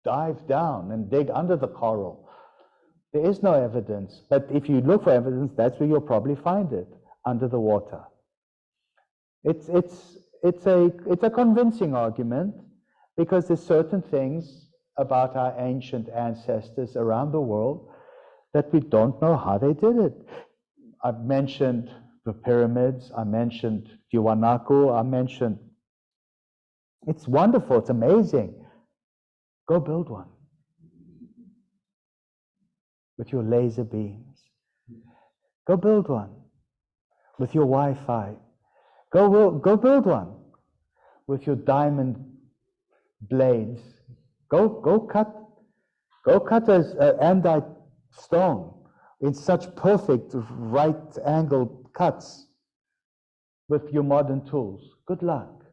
dive down and dig under the coral. There is no evidence. But if you look for evidence, that's where you'll probably find it, under the water. It's a convincing argument because there's certain things about our ancient ancestors around the world that we don't know how they did it. I've mentioned the pyramids, I mentioned Tiwanaku, I mentioned, it's wonderful, it's amazing. Go build one with your laser beams. Go build one with your Wi-Fi. Go build one with your diamond blades. Go cut an andite stone in such perfect right-angled cuts with your modern tools. Good luck.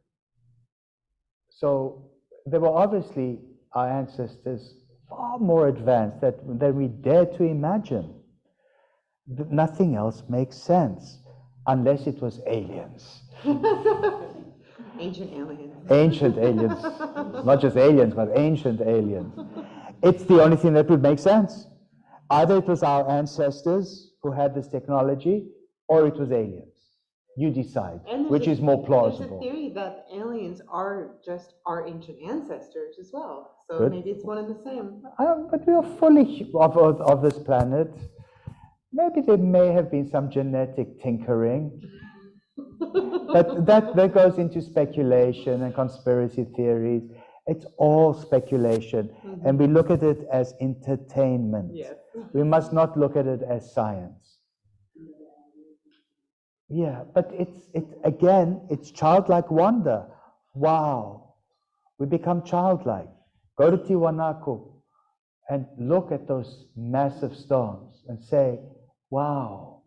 So there were obviously our ancestors far more advanced than we dare to imagine. Nothing else makes sense unless it was aliens. Ancient aliens. Ancient aliens. Not just aliens, but ancient aliens. It's the only thing that would make sense. Either it was our ancestors who had this technology, or it was aliens. You decide, which is more plausible. There's a theory that aliens are just our ancient ancestors as well. So Good. maybe it's one and the same. But we are fully of this planet. Maybe there may have been some genetic tinkering. But that goes into speculation and conspiracy theories. It's all speculation. And we look at it as entertainment. Yes. We must not look at it as science. Yeah, but it's childlike wonder. Wow. We become childlike. Go to Tiwanaku and look at those massive stones and say, wow.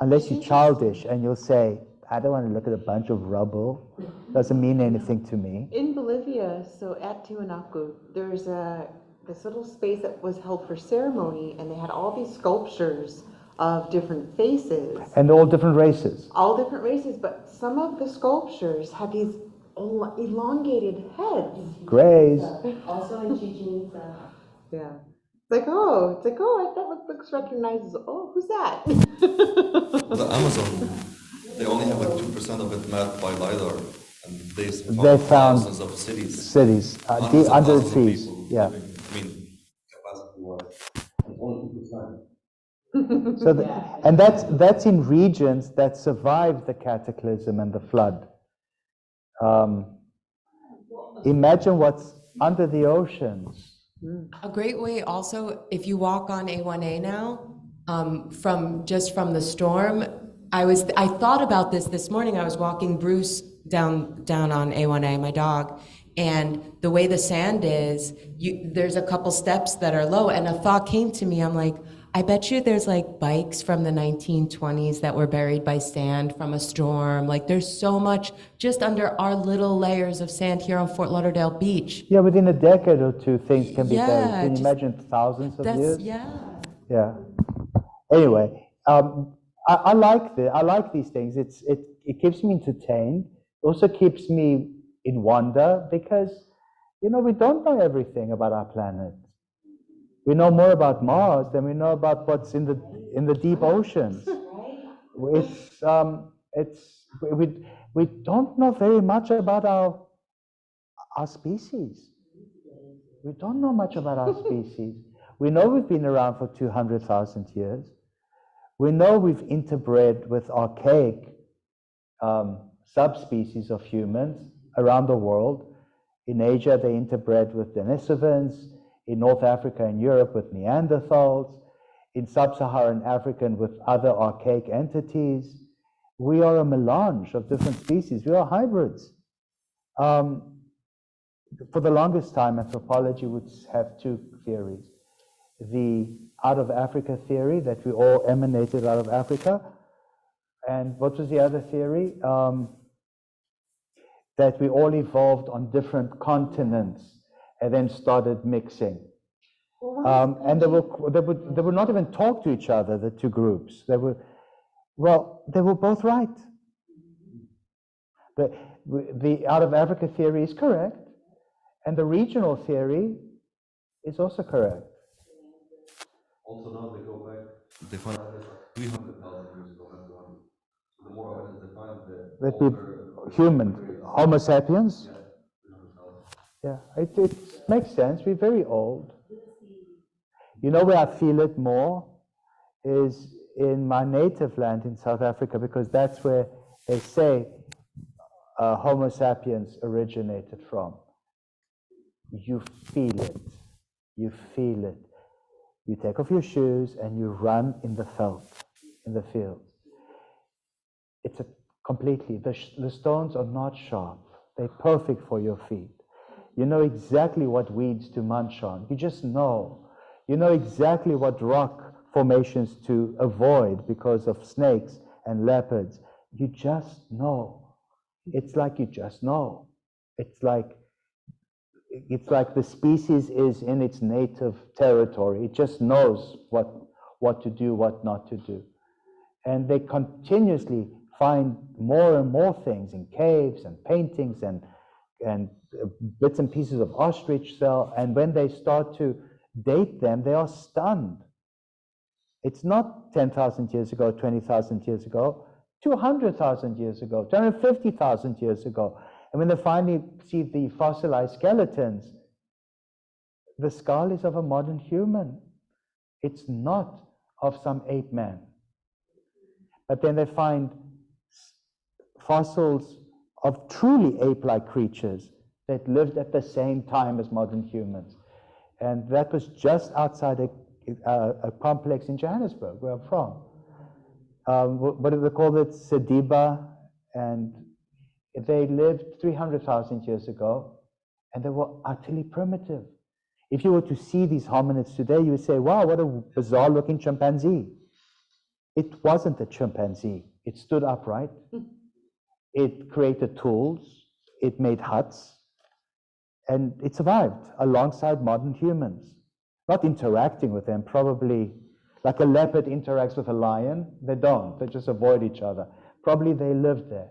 Unless you're childish and you'll say, I don't want to look at a bunch of rubble. Doesn't mean anything to me. In Bolivia, so at Tiwanaku, there's this little space that was held for ceremony, and they had all these sculptures of different faces. And all different races. All different races, but some of the sculptures have these elongated heads. Grays. Also in Chichen Itza. Yeah. It's like, oh, that looks recognizes. Oh, who's that? The Amazon, they only have like 2% of it mapped by LiDAR. And they found thousands of cities. Under the trees. Yeah. Living. I mean, capacity-wise. Only 2%. So and that's in regions that survived the cataclysm and the flood. Imagine what's under the oceans. A great way also, if you walk on A1A now, from the storm, I thought about this morning. I was walking Bruce down on A1A, my dog, and the way the sand is, there's a couple steps that are low, and a thought came to me. I'm like, I bet you there's like bikes from the 1920s that were buried by sand from a storm. Like there's so much just under our little layers of sand here on Fort Lauderdale Beach. Yeah, within a decade or two, things can be Yeah, buried. Can you imagine thousands of years? Yeah. Yeah. Anyway, I like these things. It keeps me entertained. It also keeps me in wonder because, we don't know everything about our planet. We know more about Mars than we know about what's in the deep oceans. We don't know very much about our species. We don't know much about our species. We know we've been around for 200,000 years. We know we've interbred with archaic subspecies of humans around the world. In Asia, they interbred with Denisovans. in North Africa and Europe with Neanderthals, in sub-Saharan Africa with other archaic entities. We are a melange of different species. We are hybrids. For the longest time, anthropology would have two theories. The out of Africa theory, that we all emanated out of Africa. And what was the other theory? That we all evolved on different continents and then started mixing. And they would not even talk to each other, the two groups. They were both right. The out of Africa theory is correct, and the regional theory is also correct. Also now they go back, they find out it's like 300,000 years ago, not 200. So the more evidence they find, That we human, Homo sapiens. Yeah, it makes sense. We're very old. You know where I feel it more is in my native land in South Africa, because that's where they say Homo sapiens originated from. You feel it. You feel it. You take off your shoes and you run in the veld, in the field. It's completely, the stones are not sharp. They're perfect for your feet. You know exactly what weeds to munch on. You just know. You know exactly what rock formations to avoid because of snakes and leopards. You just know. It's like you just know. It's like the species is in its native territory. It just knows what to do, what not to do. And they continuously find more and more things in caves and paintings and bits and pieces of ostrich shell. And when they start to date them, they are stunned. It's not 10,000 years ago, 20,000 years ago, 200,000 years ago, 250,000 years ago. And when they finally see the fossilized skeletons, the skull is of a modern human. It's not of some ape man. But then they find fossils of truly ape-like creatures that lived at the same time as modern humans. And that was just outside a complex in Johannesburg, where I'm from. What do they call it? Sediba. And they lived 300,000 years ago, and they were utterly primitive. If you were to see these hominids today, you would say, wow, what a bizarre-looking chimpanzee. It wasn't a chimpanzee. It stood upright. It created tools. It made huts. And it survived alongside modern humans. Not interacting with them, probably like a leopard interacts with a lion. They don't. They just avoid each other. Probably they lived there.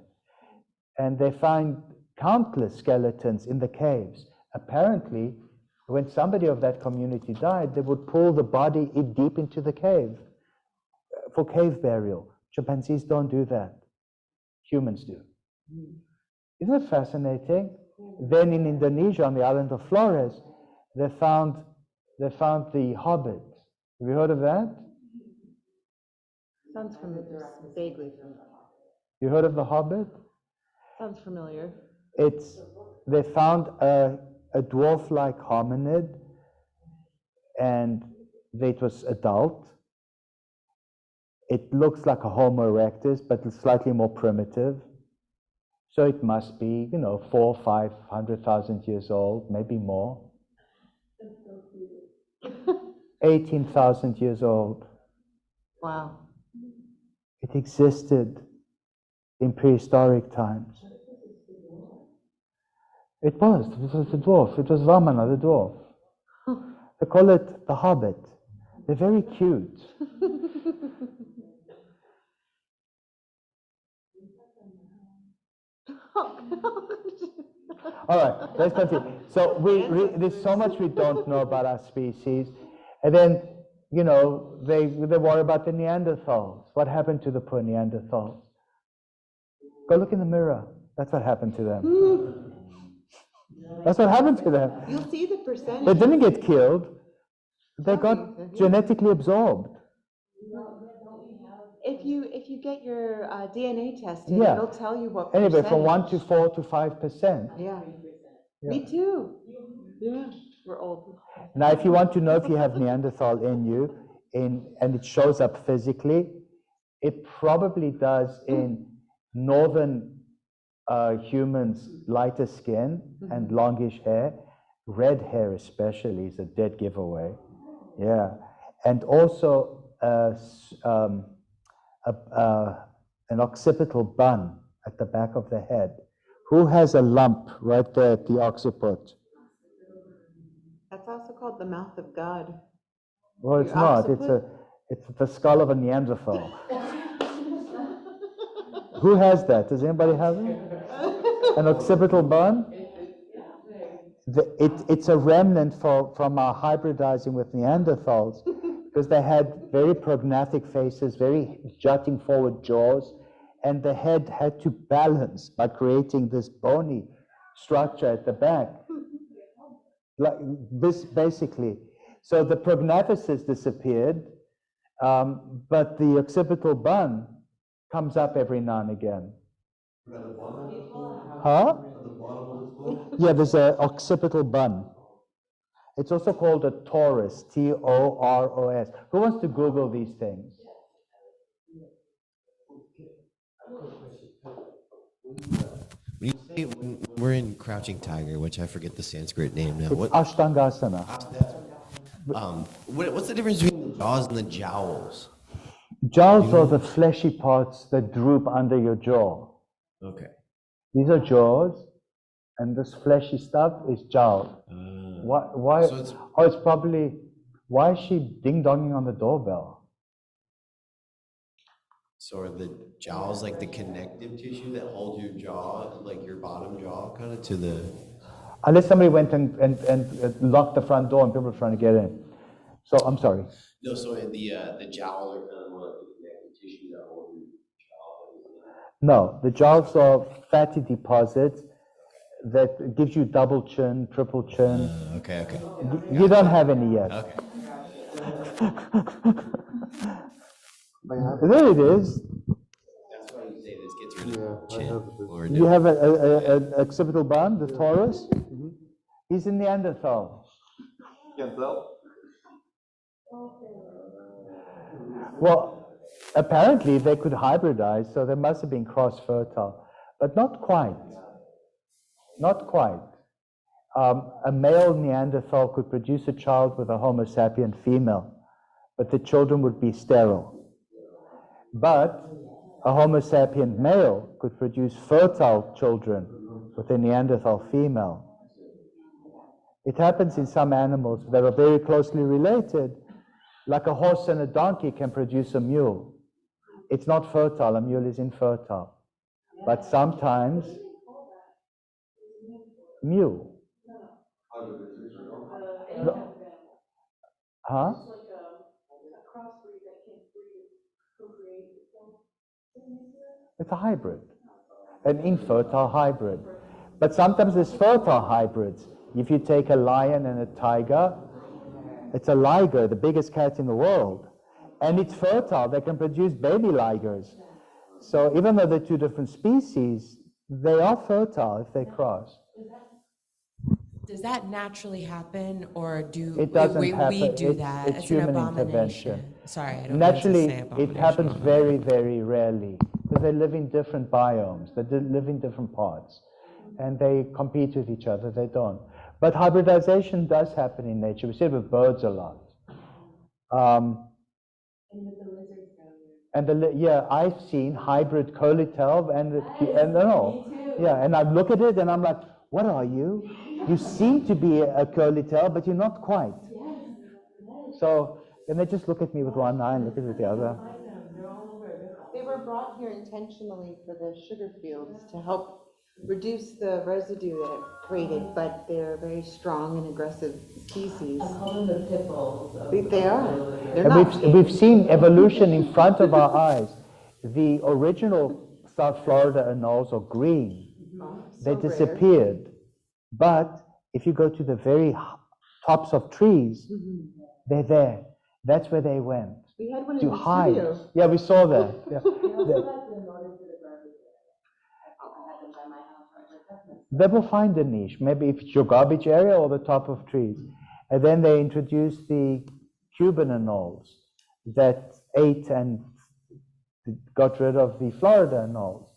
And they find countless skeletons in the caves. Apparently, when somebody of that community died, they would pull the body deep into the cave for cave burial. Chimpanzees don't do that. Humans do. Isn't it fascinating? Then in Indonesia, on the island of Flores, they found the Hobbit. Have you heard of that? Sounds familiar, vaguely familiar. You heard of the Hobbit? Sounds familiar. They found a dwarf-like hominid, and it was adult. It looks like a Homo erectus, but it's slightly more primitive. So it must be, 400,000 or 500,000 years old, maybe more. 18,000 years old. Wow. It existed in prehistoric times. It was the dwarf. It was Vamana, the dwarf. They call it the Hobbit. They're very cute. All right, let's continue. So there's so much we don't know about our species. And then, they worry about the Neanderthals. What happened to the poor Neanderthals? Go look in the mirror. That's what happened to them. That's what happened to them. You'll see the percentage. They didn't get killed. They got genetically absorbed. If you get your DNA tested, Yeah. it'll tell you what Anyway, percentage. from 1 to 4 to 5%. Yeah. Yeah. Me too. Yeah. We're old. Now, if you want to know if you have Neanderthal in you, and it shows up physically, it probably does in northern humans, lighter skin and longish hair. Red hair especially is a dead giveaway. Yeah. And also an occipital bun at the back of the head. Who has a lump right there at the occiput? That's also called the mouth of God. Well, it's Your not. occiput? It's the skull of a Neanderthal. Who has that? Does anybody have it? An occipital bun? It's a remnant from our hybridizing with Neanderthals, because they had very prognathic faces, very jutting forward jaws, and the head had to balance by creating this bony structure at the back. Like this, basically. So the prognathis disappeared, but the occipital bun comes up every now and again. Huh? Yeah, there's an occipital bun. It's also called a torus, T-O-R-O-S. Who wants to Google these things? When we're in Crouching Tiger, which I forget the Sanskrit name now. What? Ashtangasana. What's the difference between the jaws and the jowls? Jowls are the fleshy parts that droop under your jaw. Okay. These are jaws, and this fleshy stuff is jowl. Why? So it's probably. Why is she ding-donging on the doorbell? So are the jowls like the connective tissue that holds your jaw, like your bottom jaw, kind of to the... Unless somebody went and locked the front door and people were trying to get in. So, I'm sorry. No, so the jowls are kind of more like the connective tissue that holds your jaw. No, the jowls are fatty deposits that gives you double chin, triple chin. Okay. You don't have any yet. Okay. There it is. That's why you say this gets rid of chin. Or You have an occipital bun, the torus. He's a Neanderthal. Can't tell. Well, apparently they could hybridize, so they must have been cross-fertile, but not quite. Not quite. A male Neanderthal could produce a child with a Homo sapien female, but the children would be sterile. But a Homo sapien male could produce fertile children with a Neanderthal female. It happens in some animals that are very closely related, like a horse and a donkey can produce a mule. It's not fertile, a mule is infertile. But sometimes, mule. Huh? It's a hybrid, an infertile hybrid. But sometimes there's fertile hybrids. If you take a lion and a tiger, it's a liger, the biggest cat in the world. And it's fertile, they can produce baby ligers. So even though they're two different species, they are fertile if they cross. Does that naturally happen, or do It doesn't we happen. do that? It's an human abomination. intervention. Sorry, I don't Naturally, mean to say it abomination happens on very, very rarely, because they live in different biomes, they live in different parts, and they compete with each other, they don't. But hybridization does happen in nature. We see it with birds a lot. And I've seen hybrid colitail and no. Yeah, and I look at it and I'm like, what are you? You seem to be a colitail, but you're not quite. So, and they just look at me with one eye and look at it with the other. They were brought here intentionally for the sugar fields to help reduce the residue that it created, but they're very strong and aggressive species. I call them the pit bulls. They are. They're And not we've seen evolution in front of our eyes. The original South Florida anoles are green. They so rare. disappeared. But if you go to the very tops of trees, they're there. That's where they went. We had one in To the hide. studio. Yeah, we saw that. Yeah. They will find a niche, maybe if it's your garbage area or the top of trees. And then they introduced the Cuban anoles that ate and got rid of the Florida anoles.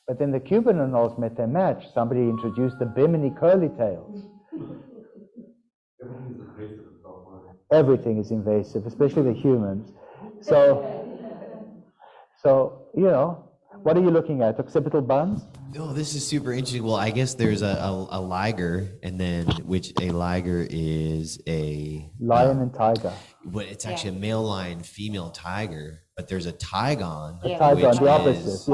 But then the Cuban anoles met their match. Somebody introduced the Bimini curly tails. Everything is invasive, especially the humans. So, you know, what are you looking at? Occipital buns? No, this is super interesting. Well, I guess there's a liger, and then which a liger is a lion and tiger. But it's actually a male lion, female tiger. But there's a tigon, the opposite, is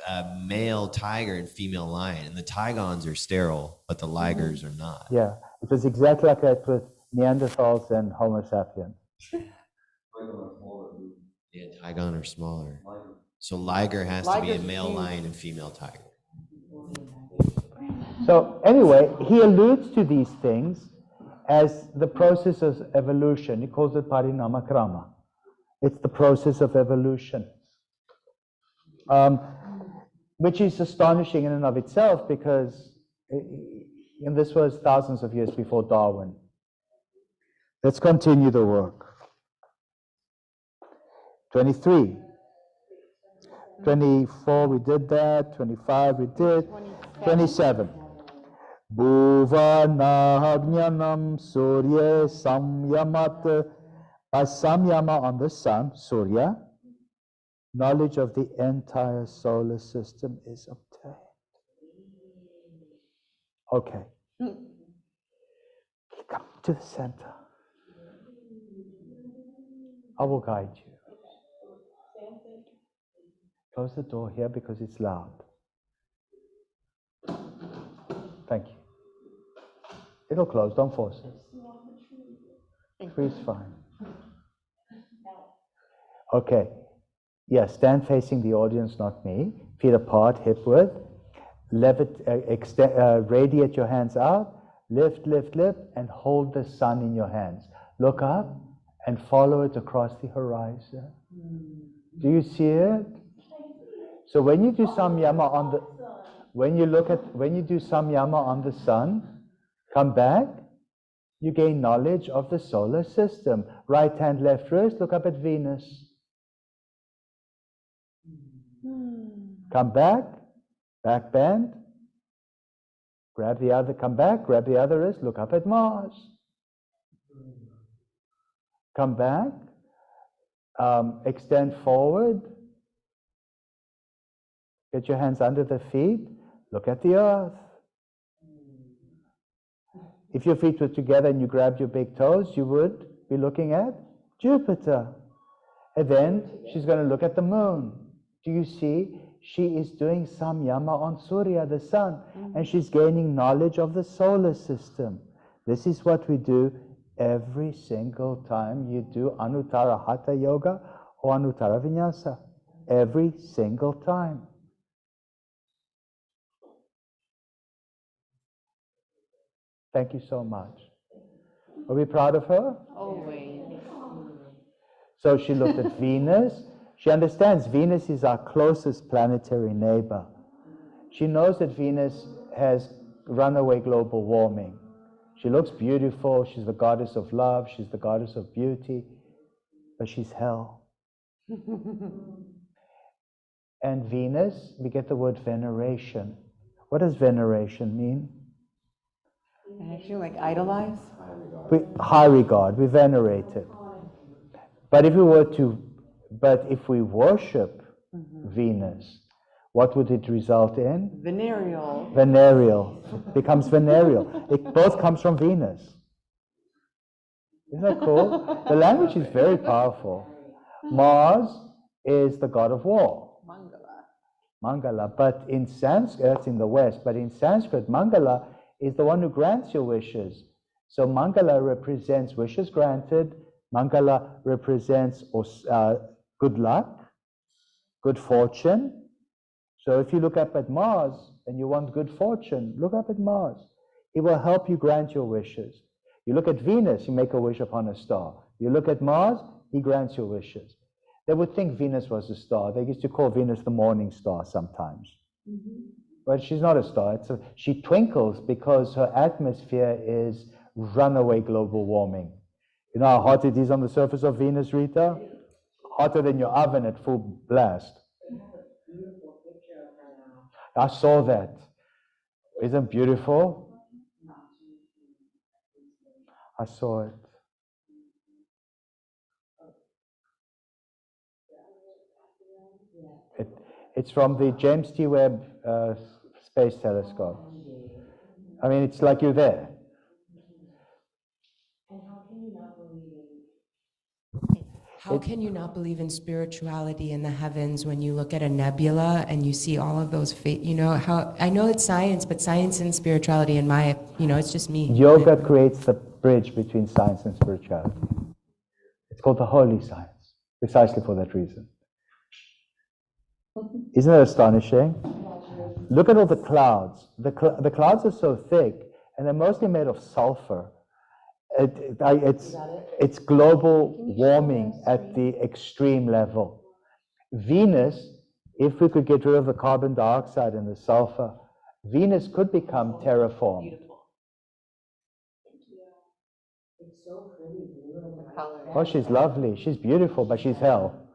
a male tiger and female lion, and the tigons are sterile, but the ligers are not. Yeah, it was exactly like that with Neanderthals and Homo sapiens. Yeah, tigon are smaller. So liger has to be a male lion and female tiger. So anyway, he alludes to these things as the process of evolution. He calls it parinamakrama. It's the process of evolution, which is astonishing in and of itself because and this was thousands of years before Darwin. Let's continue the work. 23. 24, we did that. 25, we did. 27. Bhuvanahagyanam surya samyamat. Samyama on the sun, Surya. Knowledge of the entire solar system is obtained. Okay. Come to the center. I will guide you. Close the door here because it's loud. Thank you. It'll close, don't force it. Tree's fine. Okay. Yeah, stand facing the audience, not me. Feet apart, hip width. Radiate your hands out. Lift, lift, lift, and hold the sun in your hands. Look up and follow it across the horizon. Do you see it? So when you do samyama on the, when you do samyama on the sun, come back, you gain knowledge of the solar system. Right hand, left wrist, look up at Venus. Come back, back bend, grab the other, come back, grab the other wrist, look up at Mars. Come back, extend forward, get your hands under the feet, look at the earth. If your feet were together and you grabbed your big toes, you would be looking at Jupiter. And then she's going to look at the moon. Do you see? She is doing samyama on Surya, the sun, and she's gaining knowledge of the solar system. This is what we do every single time you do Anuttara Hatha Yoga or Anuttara Vinyasa. Every single time. Thank you so much. Are we proud of her? Always. So she looked at Venus. She understands Venus is our closest planetary neighbor. She knows that Venus has runaway global warming. She looks beautiful. She's the goddess of love. She's the goddess of beauty. But she's hell. And Venus, we get the word veneration. What does veneration mean? Actually, like idolize? High regard. We venerate it. But if we worship Venus, what would it result in? Venereal. Venereal. Becomes venereal. It both comes from Venus. Isn't that cool? The language is very powerful. Mars is the god of war. Mangala. But in Sanskrit, that's in the West, but in Sanskrit, Mangala is the one who grants your wishes. So Mangala represents wishes granted. Mangala represents good luck, good fortune. So if you look up at Mars and you want good fortune, look up at Mars. It will help you grant your wishes. You look at Venus, you make a wish upon a star. You look at Mars, he grants your wishes. They would think Venus was a star. They used to call Venus the morning star sometimes. But she's not a star. She twinkles because her atmosphere is runaway global warming. You know how hot it is on the surface of Venus, Rita? Hotter than your oven at full blast. I saw that. Isn't it beautiful? I saw it. It's from the James T. Webb Space Telescope. I mean, it's like you're there. And how can you not believe in spirituality in the heavens when you look at a nebula and you see all of those I know it's science, but science and spirituality it's just me. Yoga creates the bridge between science and spirituality. It's called the holy science, precisely for that reason. Isn't that astonishing? Look at all the clouds. The clouds are so thick, and they're mostly made of sulfur. It's global warming at the extreme level. Venus, if we could get rid of the carbon dioxide and the sulfur, Venus could become terraformed. It's so pretty. Oh, she's lovely. She's beautiful, but she's hell.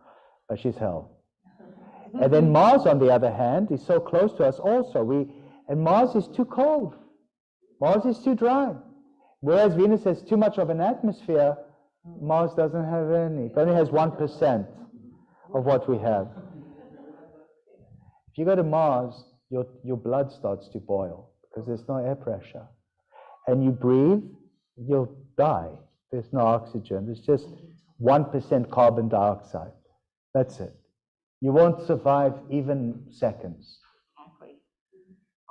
And then Mars, on the other hand, is so close to us also. And Mars is too cold. Mars is too dry. Whereas Venus has too much of an atmosphere, Mars doesn't have any. It only has 1% of what we have. If you go to Mars, your blood starts to boil because there's no air pressure. And you breathe, you'll die. There's no oxygen. There's just 1% carbon dioxide. That's it. You won't survive even seconds. Exactly.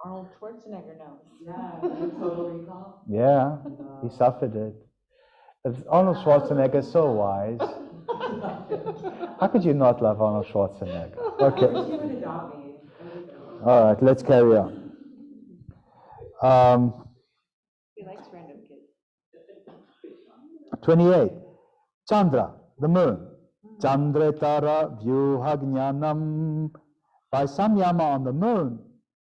Arnold Schwarzenegger knows. Yeah, Total Recall. Yeah, he suffered it. But Arnold Schwarzenegger is so wise. How could you not love Arnold Schwarzenegger? Okay. All right, let's carry on. He likes random kids. 28. Chandra, the moon. Chandratara vyuhagnyanam. By samyama on the moon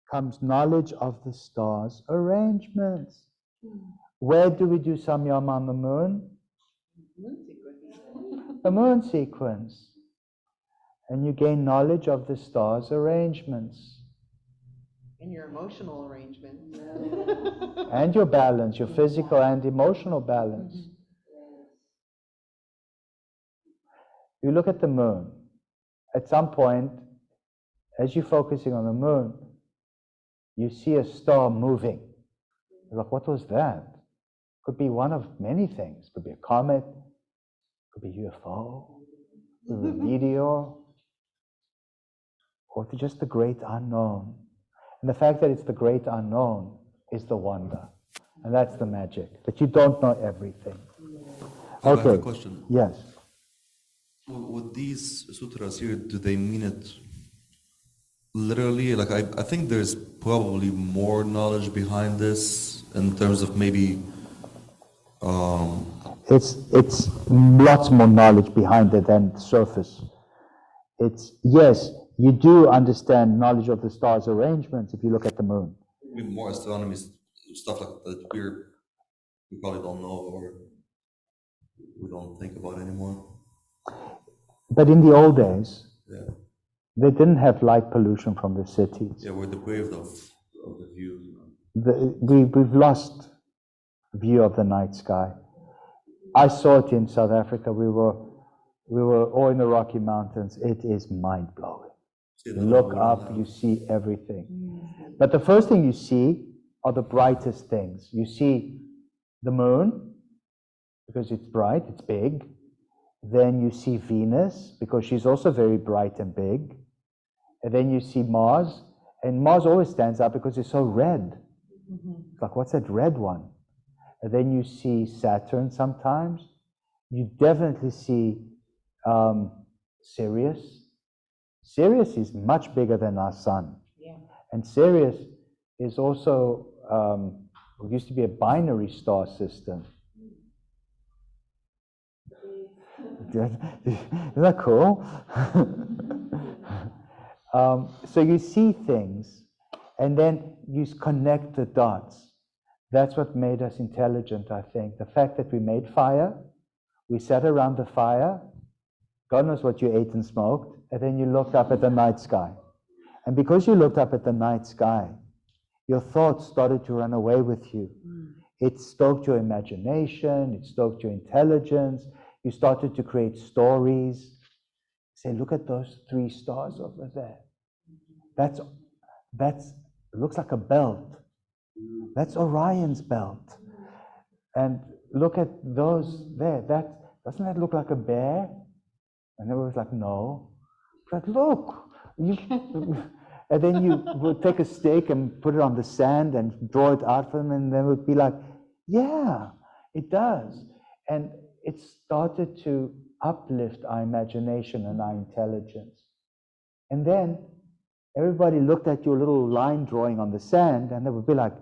comes knowledge of the stars' arrangements. Where do we do samyama on the moon? The moon sequence. And you gain knowledge of the stars' arrangements. And your emotional arrangements. And your balance, your physical and emotional balance. You look at the moon. At some point, as you're focusing on the moon, you see a star moving. You're like, what was that? Could be one of many things. Could be a comet, could be a UFO, could be a meteor, or just the great unknown. And the fact that it's the great unknown is the wonder. And that's the magic, that you don't know everything. I have a Okay. question. Yes. With these sutras here, do they mean it literally? Like, I think there's probably more knowledge behind this in terms of maybe. It's lots more knowledge behind it than surface. Yes, you do understand knowledge of the stars' arrangements if you look at the moon. Maybe more astronomy stuff like that we probably don't know or we don't think about anymore. But in the old days, Yeah. they didn't have light pollution from the cities. Yeah, we're deprived of the view. We've lost view of the night sky. I saw it in South Africa. We were all in the Rocky Mountains. It is mind-blowing. You look up, you see everything. But the first thing you see are the brightest things. You see the moon, because it's bright, it's big. Then you see Venus, because she's also very bright and big. And then you see Mars, and Mars always stands out because it's so red. It's like, what's that red one? And then you see Saturn sometimes. You definitely see Sirius. Sirius is much bigger than our sun. Yeah. And Sirius is also, used to be a binary star system. Isn't that cool? So you see things, And then you connect the dots. That's what made us intelligent, I think. The fact that we made fire, we sat around the fire, God knows what you ate and smoked, and then you looked up at the night sky. And because you looked up at the night sky, your thoughts started to run away with you. It stoked your imagination, it stoked your intelligence, you started to create stories. Say, look at those 3 stars over there. That's it looks like a belt. That's Orion's belt. And look at those there. Doesn't that look like a bear? And everyone was like, no. But look, and then you would take a stick and put it on the sand and draw it out for them, and they would be like, yeah, it does. And it started to uplift our imagination and our intelligence. And then everybody looked at your little line drawing on the sand, and they would be like,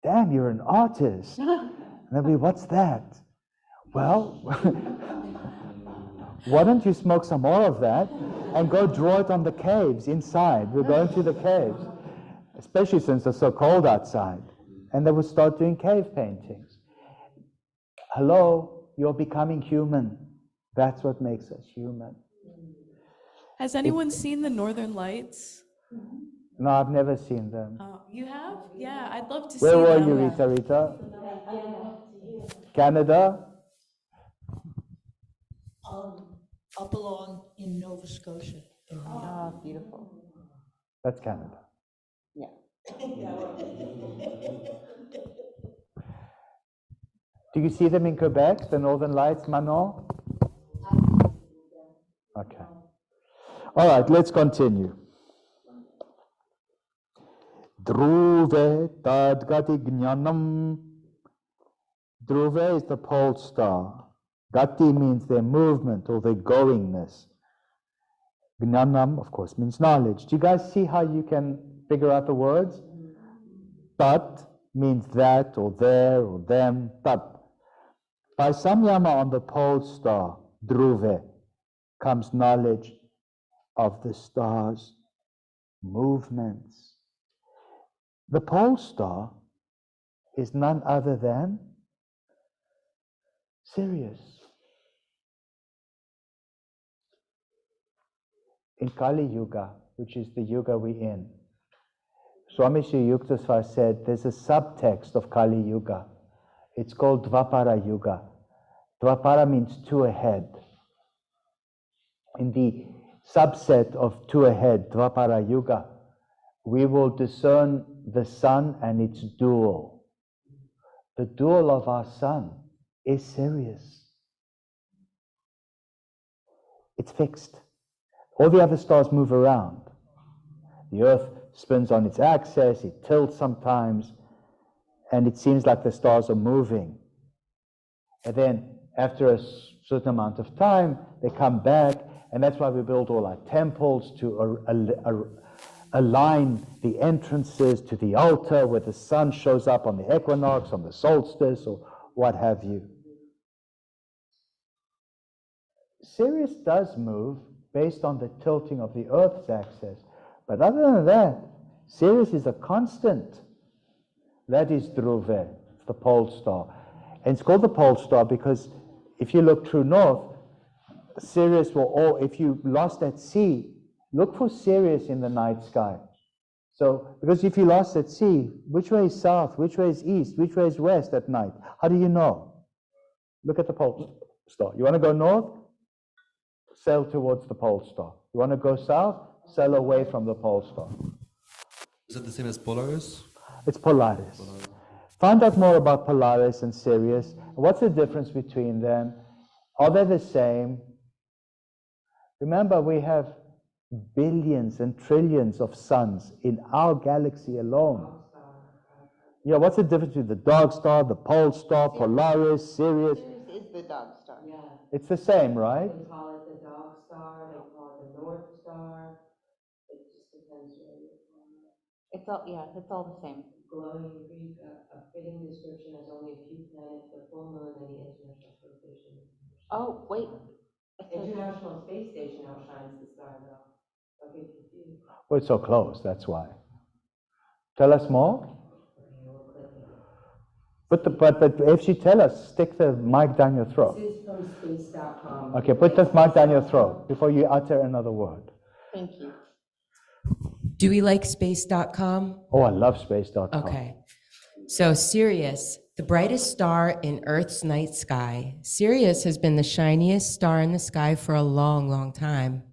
damn, you're an artist. And they'd be, what's that? Well, why don't you smoke some more of that and go draw it on the caves inside? We're going to the caves, especially since it's so cold outside. And they would start doing cave paintings. Hello, you're becoming human. That's what makes us human. Has anyone seen the Northern Lights? No, I've never seen them. Oh, you have? Yeah, I'd love to Where see were them. you, Rita? Canada? Up along in Nova Scotia. Oh, beautiful. That's Canada. Yeah. Do you see them in Quebec, the Northern Lights, Manon? Okay. All right, let's continue. Dhruve tad gati jnanam. Dhruve is the pole star. Gati means their movement or their goingness. Jnanam, of course, means knowledge. Do you guys see how you can figure out the words? Tat means that or there or them. Tat. By samyama on the pole star, Dhruve, comes knowledge of the star's movements. The pole star is none other than Sirius. In Kali Yuga, which is the Yuga we're in, Swami Sri Yukteswar said there's a subtext of Kali Yuga. It's called Dvapara Yuga. Dvapara means 2 ahead. In the subset of 2 ahead, Dvapara Yuga, we will discern the sun and its dual. The dual of our sun is Sirius. It's fixed. All the other stars move around. The Earth spins on its axis, it tilts sometimes, and it seems like the stars are moving. And then, after a certain amount of time, they come back, and that's why we build all our temples to align the entrances to the altar where the sun shows up on the equinox, on the solstice, or what have you. Sirius does move based on the tilting of the Earth's axis, but other than that, Sirius is a constant. That is Dhruve, the pole star. And it's called the pole star because if you look true north, Sirius will, if you lost at sea, look for Sirius in the night sky. So, because if you lost at sea, which way is south, which way is east, which way is west at night? How do you know? Look at the pole star. You want to go north? Sail towards the pole star. You want to go south? Sail away from the pole star. Is it the same as Polaris? It's Polaris. Find out more about Polaris and Sirius. What's the difference between them? Are they the same? Remember, we have billions and trillions of suns in our galaxy alone. Yeah, what's the difference between the dog star, the pole star, Polaris, Sirius? Sirius is the dog star. Yeah. It's the same, right? They call it the dog star, they call it the North Star. It just depends where you're from. It's all the same. Glowing Greek, a fitting description has only a few planets, the full moon, and the International Space Station. Oh, wait. International Space Station outshines the star, though. Don't get confused. Well, it's so close, that's why. Tell us more. But if she tell us, stick the mic down your throat. This is from space.com. Okay, put the mic down your throat before you utter another word. Thank you. Do we like space.com? Oh, I love space.com. Okay. So Sirius, the brightest star in Earth's night sky. Sirius has been the shiniest star in the sky for a long, long time.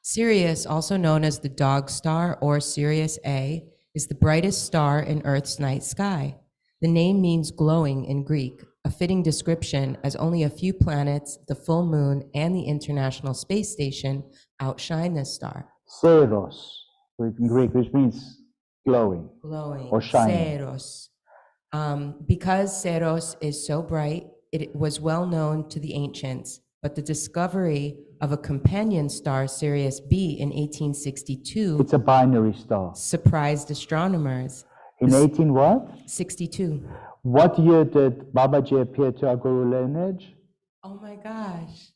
Sirius, also known as the dog star or Sirius A, is the brightest star in Earth's night sky. The name means glowing in Greek, a fitting description as only a few planets, the full moon, and the International Space Station outshine this star. Seros, in Greek, which means glowing. Glowing. Or shining. Seros. Because Ceros is so bright, it was well known to the ancients, but the discovery of a companion star, Sirius B, in 1862. It's a binary star. Surprised astronomers. In 18 what? 62. What year did Babaji appear to our Guru lineage? Oh my gosh.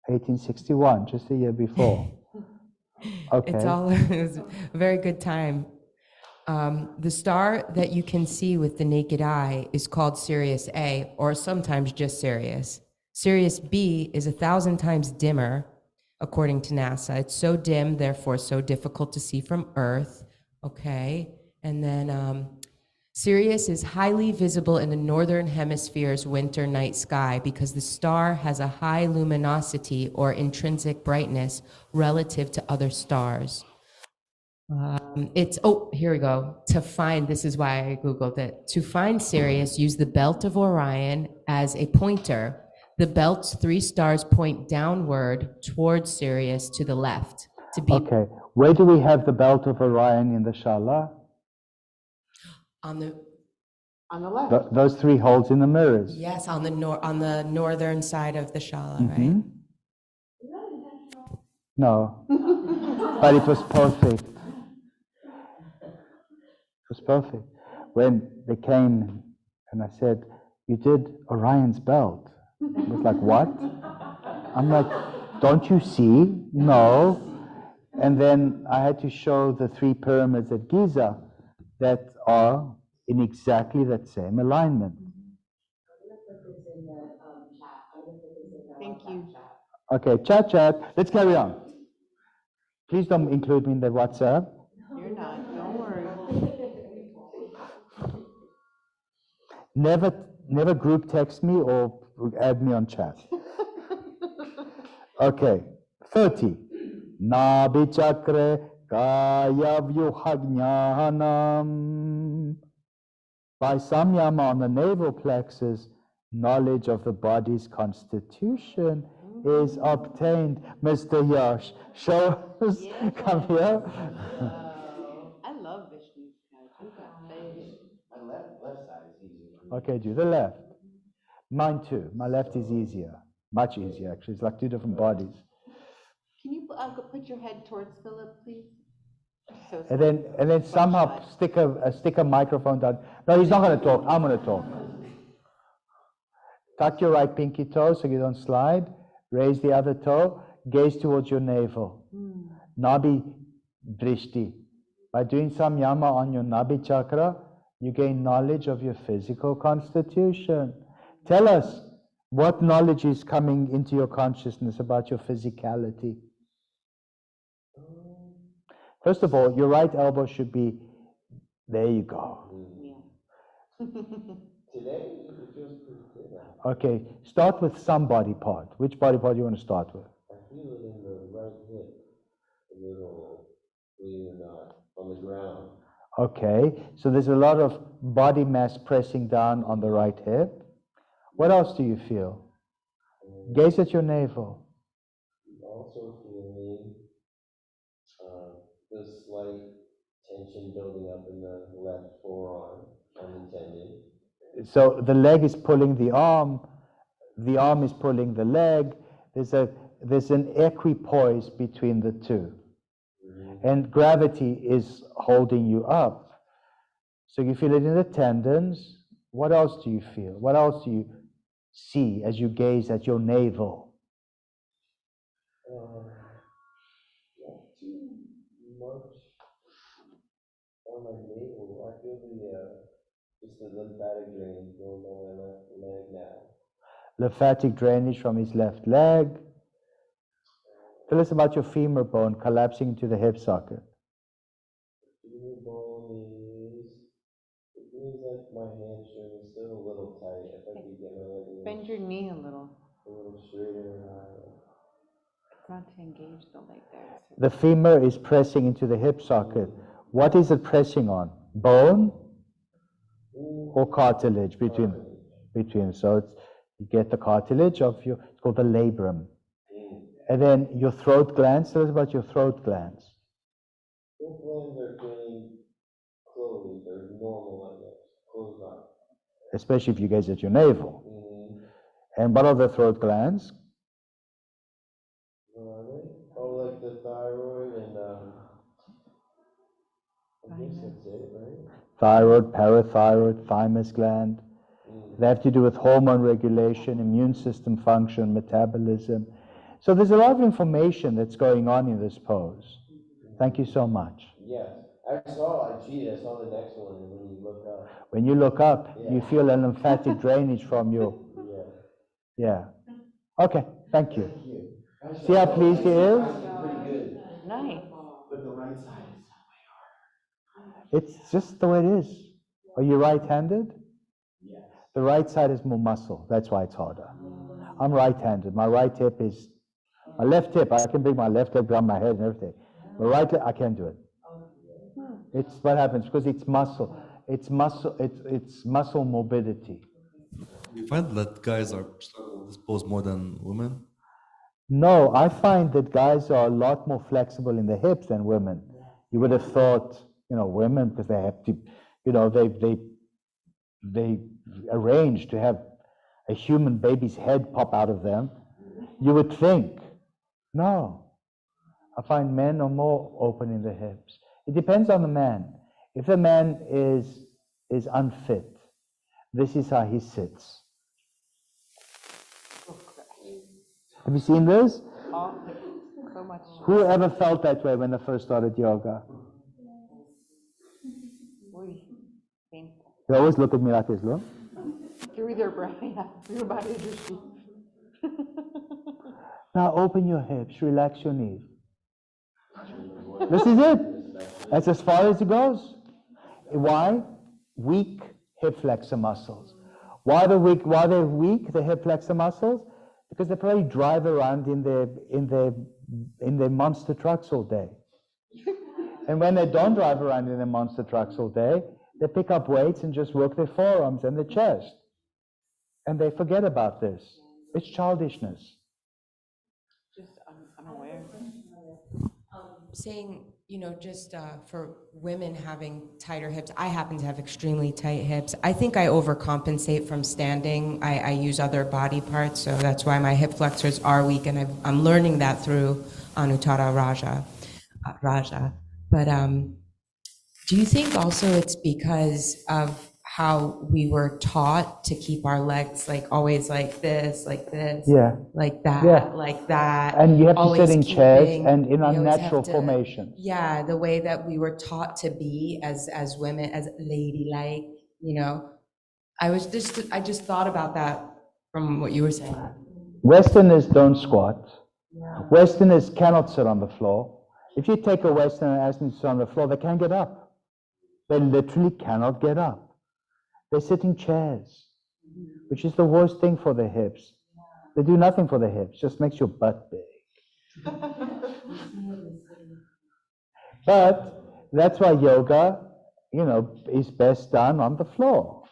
1861, just a year before. Okay. It was a very good time. The star that you can see with the naked eye is called Sirius A, or sometimes just Sirius. Sirius B is 1,000 times dimmer, according to NASA. It's so dim, therefore so difficult to see from Earth. Okay, and then Sirius is highly visible in the northern hemisphere's winter night sky because the star has a high luminosity or intrinsic brightness relative to other stars. Here we go. This is why I Googled it. To find Sirius, use the belt of Orion as a pointer. The belt's 3 stars point downward towards Sirius to the left. Okay, where do we have the belt of Orion in the Shala? On the left. Those 3 holes in the mirrors. Yes, on the northern side of the Shala, right? Is that intentional? No, but it was perfect. It was perfect. When they came and I said, "You did Orion's belt." It was like, "What?" I'm like, "Don't you see?" No. And then I had to show the 3 pyramids at Giza that are in exactly that same alignment. Thank you. Okay, chat. Let's carry on. Please don't include me in the WhatsApp. You're not, don't worry. Never group text me or add me on chat. Okay, 30. Nabhi chakra kaya vyuhajnanam. By samyama on the navel plexus, knowledge of the body's constitution is obtained. Mr. Yash, show us. Yeah. Come here. I love Vishnu's touch. My left side is easier. Okay, do the left. Mine too. My left is easier. Much easier, actually. It's like 2 different bodies. Can you put your head towards Philip, please? So And then somehow stick a microphone down. No, he's not going to talk. I'm going to talk. Tuck your right pinky toe so you don't slide. Raise the other toe. Gaze towards your navel. Nabi drishti. By doing samyama on your Nabi chakra, you gain knowledge of your physical constitution. Tell us what knowledge is coming into your consciousness about your physicality. First of all, your right elbow should be, there you go. Today, it feels pretty good. Okay, start with some body part. Which body part do you want to start with? I feel it in the right hip, a little, believe it or not, on the ground. Okay, so there's a lot of body mass pressing down on the right hip. What else do you feel? Gaze at your navel. Also feeling the slight tension building up in the left forearm on the tendon. So the leg is pulling the arm is pulling the leg. There's an equipoise between the 2. And gravity is holding you up. So you feel it in the tendons. What else do you feel? What else do you see as you gaze at your navel? Not too much On my navel, I feel just the lymphatic drainage going down my left leg now. Lymphatic drainage from his left leg. Tell us about your femur bone collapsing into the hip socket. Femur bone it feels like my hamstring is still a little tight. If I could get my leg a little, Bend your knee a little. straighter and higher. It's not to engage the leg there. The femur is pressing into the hip socket. What is it pressing on? Bone or cartilage between? So you get the cartilage of your, it's called the labrum. And then your throat glands. Tell us about your throat glands. Throat glands are feeling closed. They're normal, I guess. Closed up. Especially if you gaze at your navel. And what are the throat glands? Oh, like the thyroid and I guess that's it, right? Thyroid, parathyroid, thymus gland. They have to do with hormone regulation, immune system function, metabolism. So there's a lot of information that's going on in this pose. Thank you so much. Yes. I cheated. I saw the next one, and when you look up. When you look up, you feel a lymphatic drainage from your... Yeah. Okay, thank you. See how pleased he is? Pretty good. Nice. But the right side is It's just the way it is. Are you right-handed? Yes. The right side is more muscle. That's why it's harder. I'm right-handed. My right hip is... My left hip, I can bring my left leg down my head and everything. My right leg, I can't do it. It's what happens because it's muscle. It's muscle mobility. Do you find that guys are struggling with this pose more than women? No, I find that guys are a lot more flexible in the hips than women. You would have thought, women, because they have to, they arrange to have a human baby's head pop out of them. You would think. No. I find men are more open in the hips. It depends on the man. If the man is unfit, this is how he sits. Have you seen this? So much. Who ever felt that way when they first started yoga? Painful. They always look at me like this, look. Through their brain, through your body, your sheath. Now open your hips, relax your knees. This is it. That's as far as it goes. Why? Weak hip flexor muscles. Why they're weak, the hip flexor muscles? Because they probably drive around in their monster trucks all day. And when they don't drive around in their monster trucks all day, they pick up weights and just work their forearms and their chest. And they forget about this. It's childishness. Just unaware. Saying, just for women having tighter hips, I happen to have extremely tight hips. I think I overcompensate from standing. I use other body parts, so that's why my hip flexors are weak, and I'm learning that through Anuttara Raja. But do you think also it's because of how we were taught to keep our legs always like this, like that. And you have to sit in chairs keeping, and in unnatural formations. Yeah, the way that we were taught to be as women, as ladylike, I just thought about that from what you were saying. Westerners don't squat. Westerners cannot sit on the floor. If you take a Westerner and ask them to sit on the floor, they can't get up. They literally cannot get up. They sit in chairs, which is the worst thing for the hips. They do nothing for the hips, just makes your butt big. But that's why yoga, is best done on the floor.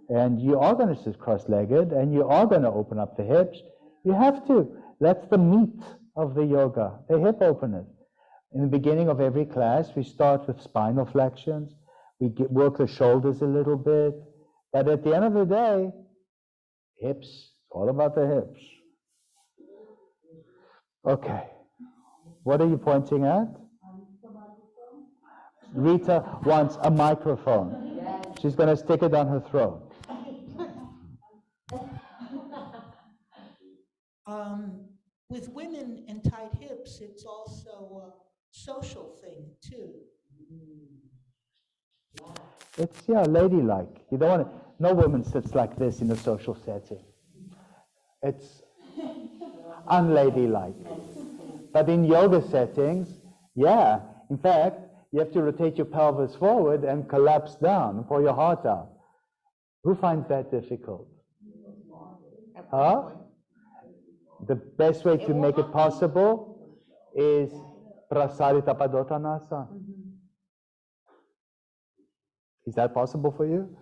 And you are going to sit cross-legged, and you are going to open up the hips. You have to. That's the meat of the yoga, the hip openers. In the beginning of every class, we start with spinal flexions. We work the shoulders a little bit. But at the end of the day, hips, it's all about the hips. Okay. What are you pointing at? Rita wants a microphone. She's going to stick it down her throat. With women and tight hips, it's also a social thing too. It's, yeah, ladylike. You don't want to, no woman sits like this in a social setting. It's unladylike. But in yoga settings, yeah. In fact, you have to rotate your pelvis forward and collapse down for your heart out. Who finds that difficult? Huh? The best way to make it possible is Prasarita Padottanasana. Is that possible for you?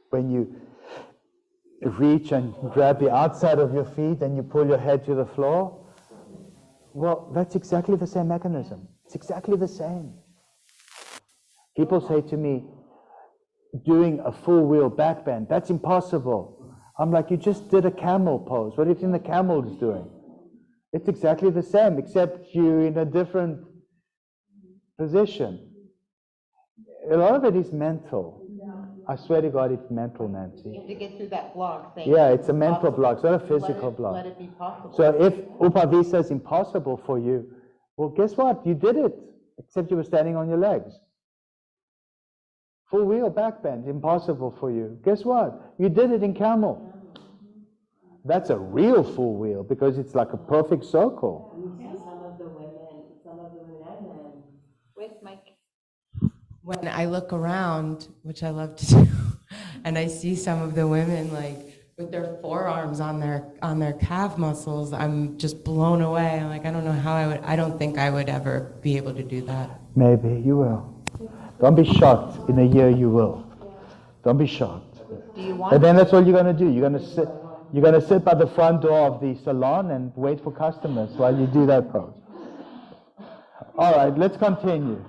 When you reach and grab the outside of your feet and you pull your head to the floor? Well, that's exactly the same mechanism. It's exactly the same. People say to me, doing a full wheel back bend, that's impossible. I'm like, you just did a camel pose. What do you think the camel is doing? It's exactly the same, except you're in a different position. A lot of it is mental. I swear to God, it's mental, Nancy. You have to get through that block. Yeah, it's a mental block, it's not a physical block. Let it be possible. So if Upavisa is impossible for you, well, guess what? You did it, except you were standing on your legs. Full wheel back bend, impossible for you. Guess what? You did it in camel. That's a real full wheel because it's like a perfect circle. We see some of the women and men. With Mike. When I look around, which I love to do, and I see some of the women like with their forearms on their calf muscles, I'm just blown away. I'm like, I don't know how I don't think I would ever be able to do that. Maybe you will. Don't be shocked. In a year you will. Don't be shocked. Do you want? And then that's all you're going to do. You're going to sit by the front door of the salon and wait for customers while you do that pose. All right, let's continue.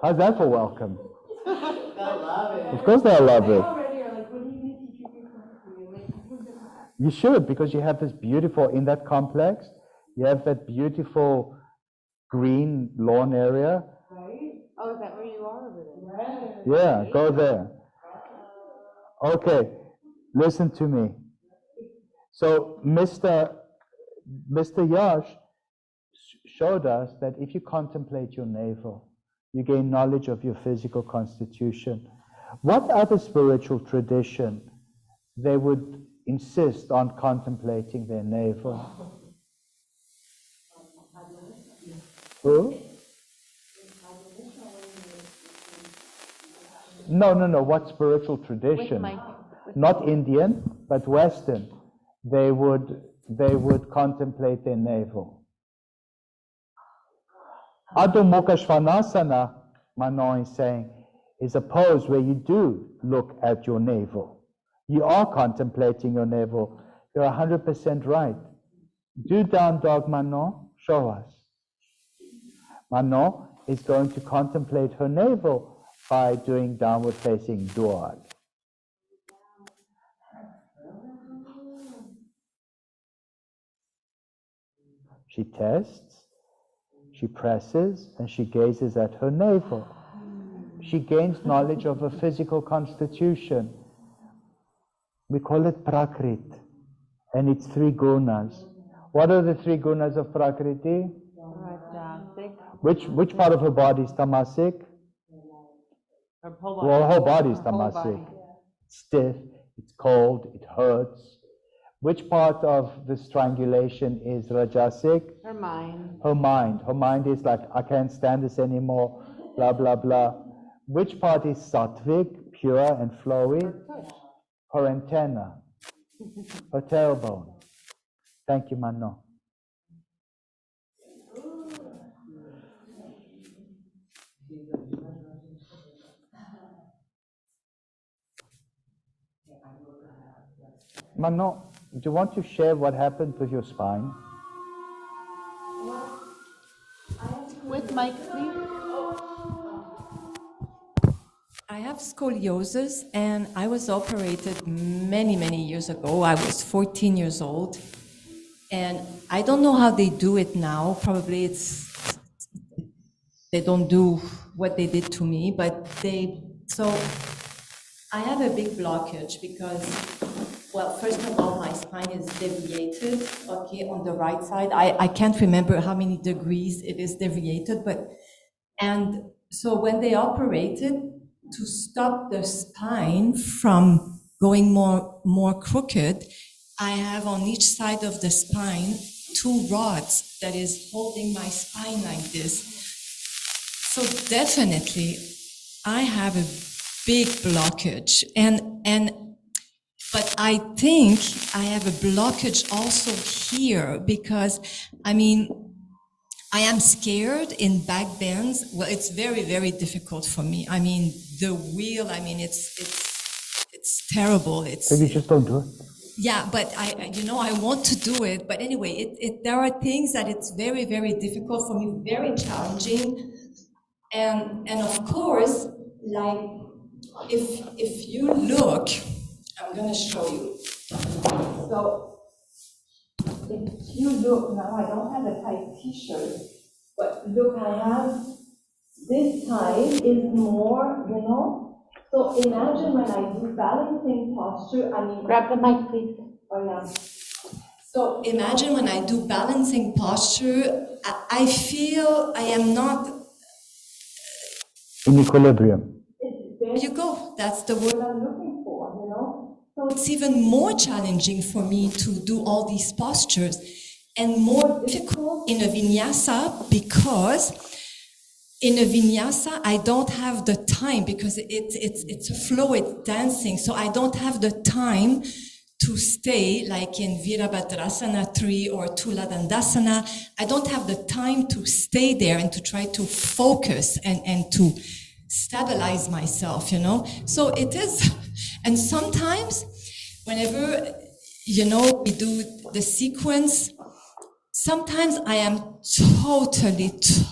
How's that for welcome? They'll love it. Of course they'll love They it. already are like, what do you need to keep your company? You should, because you have this beautiful, in that complex, you have that beautiful green lawn area. Right? Oh, is that where you are over there? Right. Yeah, go there. Okay, listen to me. So Mr. Yash showed us that if you contemplate your navel, you gain knowledge of your physical constitution. What other spiritual tradition they would insist on contemplating their navel? Who? No. What spiritual tradition? Not Indian, but Western. They would contemplate their navel. Adho Mukha Svanasana, Manon is saying, is a pose where you do look at your navel. You are contemplating your navel. You're 100% right. Do down dog, Manon. Show us. Manon is going to contemplate her navel by doing downward facing dog. She tests, she presses, and she gazes at her navel. She gains knowledge of her physical constitution. We call it Prakrit, and it's 3 gunas. What are the 3 gunas of Prakriti? Which part of her body is tamasic? Her whole body. Well, her whole body is tamasic. It's stiff, it's cold, it hurts. Which part of the strangulation is rajasic? Her mind. Her mind. Her mind is like, I can't stand this anymore, blah, blah, blah. Which part is sattvic, pure and flowy? Her antenna. Her tailbone. Thank you, Manon. Manon, do you want to share what happened with your spine? With Mike, please. I have scoliosis, and I was operated many, many years ago. I was 14 years old, and I don't know how they do it now. Probably they don't do what they did to me, but so I have a big blockage because, well, first of all, my spine is deviated, okay, on the right side. I can't remember how many degrees it is deviated, and so when they operated, to stop the spine from going more crooked, I have on each side of the spine 2 rods that is holding my spine like this. So definitely, I have a big blockage, but I think I have a blockage also here because, I mean, I am scared in back bends. Well, it's very, very difficult for me. I mean, the wheel, I mean, it's terrible. So you just don't do it. Yeah, but I want to do it. But anyway, there are things that it's very, very difficult for me, very challenging. And of course, like, if you look, I'm gonna show you. So, if you look now, I don't have a tight t-shirt, but look, I have this side is more, So imagine when I do balancing posture, I mean. Grab the mic, please. Oh, yeah. So imagine when I do balancing posture, I feel I am not. In equilibrium. There you go. That's the word I'm looking for, So it's even more challenging for me to do all these postures and more difficult in a vinyasa because in a vinyasa, I don't have the time because it's a flow, it's dancing. So I don't have the time to stay like in Virabhadrasana 3 or Tula Dandasana. I don't have the time to stay there and to try to focus and to stabilize myself, So it is, and sometimes whenever, we do the sequence, sometimes I am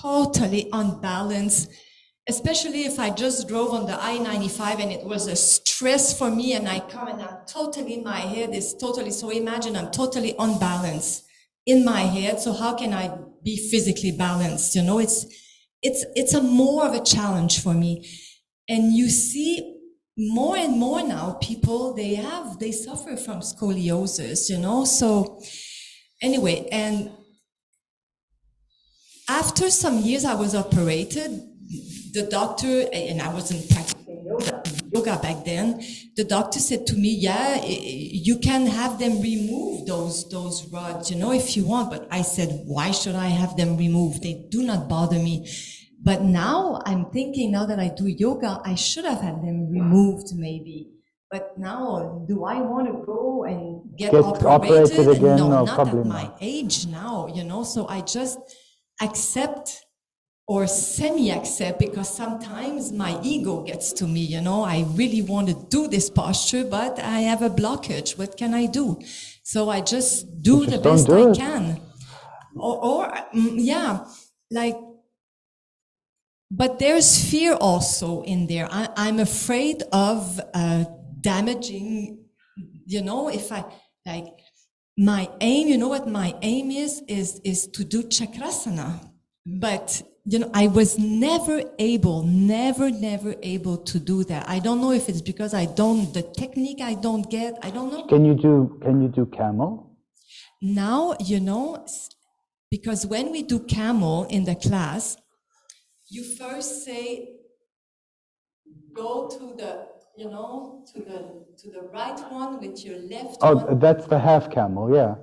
totally unbalanced, especially if I just drove on the I-95 and it was a stress for me and I come and my head is totally, so imagine I'm totally unbalanced in my head. So how can I be physically balanced? It's a more of a challenge for me. And you see more and more now people, they suffer from scoliosis, So anyway, and after some years I was operated, the doctor, and I wasn't practicing yoga back then, the doctor said to me, yeah, you can have them remove those rods, if you want. But I said, why should I have them removed? They do not bother me. But now I'm thinking, now that I do yoga, I should have had them removed maybe. But now, do I want to go and get operated again? No, No, not probably at my not. age now, So I just accept or semi-accept because sometimes my ego gets to me, I really want to do this posture, but I have a blockage. What can I do? So I just do the best I can. But there's fear also in there. I'm afraid of damaging, if I, like, my aim, what my aim is to do chakrasana. But, I was never able to do that. I don't know if it's because the technique I don't get, I don't know. Can you do camel? Now, because when we do camel in the class, you first say, go to the, to the right one with your left one. Oh, that's the half camel, yeah.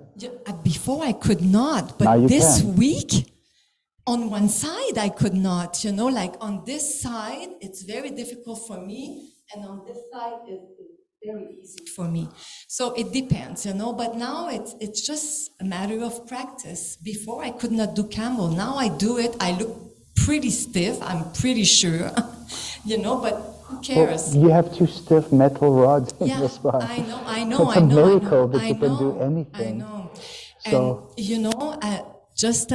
Before I could not, but this week, on one side I could not, like on this side, it's very difficult for me, and on this side, it's very easy for me. So it depends, but now it's just a matter of practice. Before I could not do camel, now I do it, I look pretty stiff, I'm pretty sure, but who cares? Well, you have 2 stiff metal rods in your spine. I know. It's a miracle that you can do anything. I know. So, and, just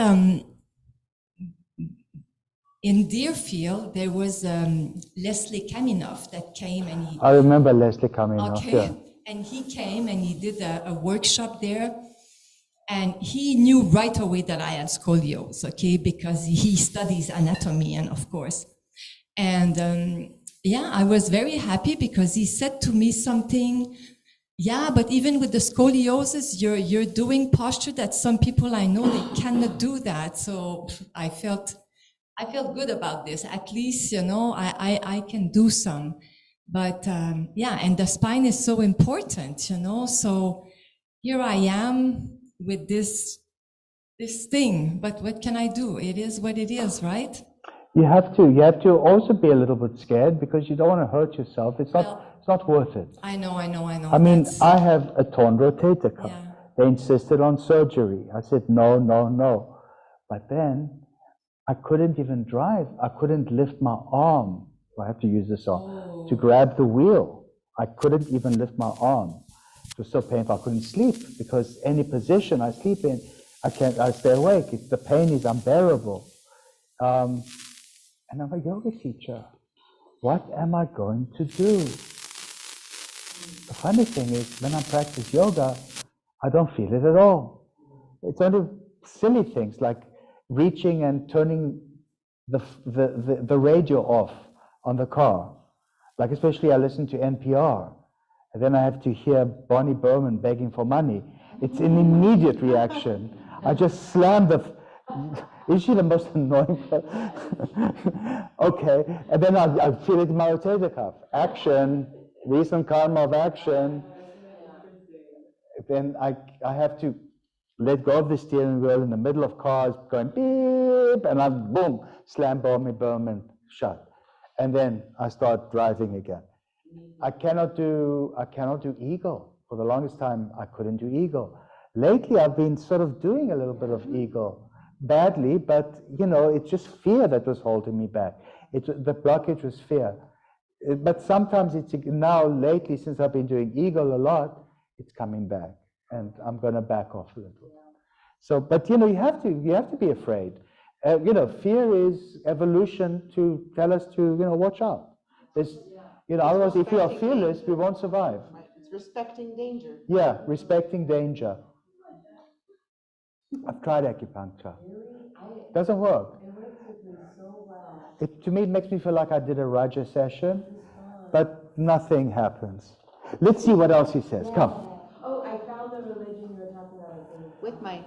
in Deerfield, there was Leslie Kaminoff that came and he... I remember Leslie Kaminoff, okay. yeah. And he came and he did a workshop there. And he knew right away that I had scoliosis, okay, because he studies anatomy, and of course. And I was very happy because he said to me something, but even with the scoliosis, you're doing posture that some people I know, they cannot do that. So I felt I feel good about this. At least, you know, I can do some. But yeah, and the spine is so important, you know. So here I am with this thing. But what can I do? It is what it is, right? You have to also be a little bit scared because you don't want to hurt yourself. It's not worth it. I know. I mean, I have a torn rotator cuff. Yeah. They insisted on surgery. I said, no, no, no. But then I couldn't even drive. I couldn't lift my arm. I have to use this arm to grab the wheel. I couldn't even lift my arm. It was so painful. I couldn't sleep because any position I sleep in, I stay awake. The pain is unbearable. And I'm a yoga teacher. What am I going to do? The funny thing is, when I practice yoga, I don't feel it at all. It's only silly things like reaching and turning the radio off on the car. Like especially I listen to NPR, and then I have to hear Bonnie Berman begging for money. It's an immediate reaction. I just slam is she the most annoying person? Okay, and then I feel it in my rotator cuff. Action, recent karma of action. Then I have to let go of the steering wheel in the middle of cars going beep, and I boom, slam Bonnie Berman shut. And then I start driving again. I cannot do eagle. For the longest time, I couldn't do eagle. Lately, I've been sort of doing a little bit of eagle. Badly, but you know, it's just fear that was holding me back. The blockage was fear. But sometimes now lately, since I've been doing eagle a lot, it's coming back, and I'm going to back off a little. So, but you know, you have to be afraid. You know, fear is evolution to tell us to, you know, watch out. There's, you know, otherwise, if you are fearless, we won't survive. It's respecting danger. Yeah, respecting danger. I've tried acupuncture. Doesn't work. To me, it makes me feel like I did a Raja session, but nothing happens. Let's see what else he says. Come. Oh, I found the religion you were talking about. With Mike.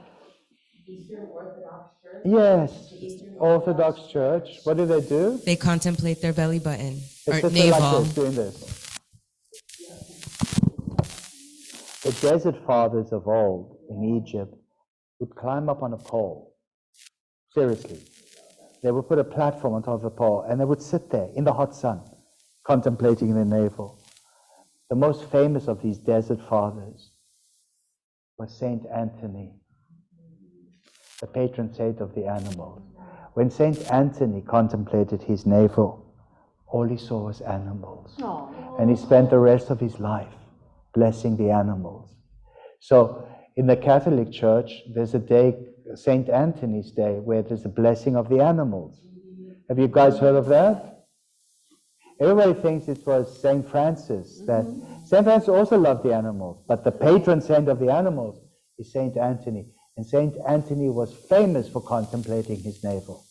Eastern Orthodox Church. Yes, Orthodox Church. What do? They contemplate their belly button or It's navel. like this, doing this. The desert fathers of old in Egypt would climb up on a pole. Seriously. They would put a platform on top of the pole and they would sit there in the hot sun, contemplating their navel. The most famous of these desert fathers was Saint Anthony, the patron saint of the animals. When Saint Anthony contemplated his navel, all he saw was animals. Aww. And he spent the rest of his life blessing the animals. So in the Catholic Church, there's a day, St. Anthony's Day, where there's a blessing of the animals. Have you guys heard of that? Everybody thinks it was St. Francis. That St. Francis also loved the animals, but the patron saint of the animals is St. Anthony. And St. Anthony was famous for contemplating his navel.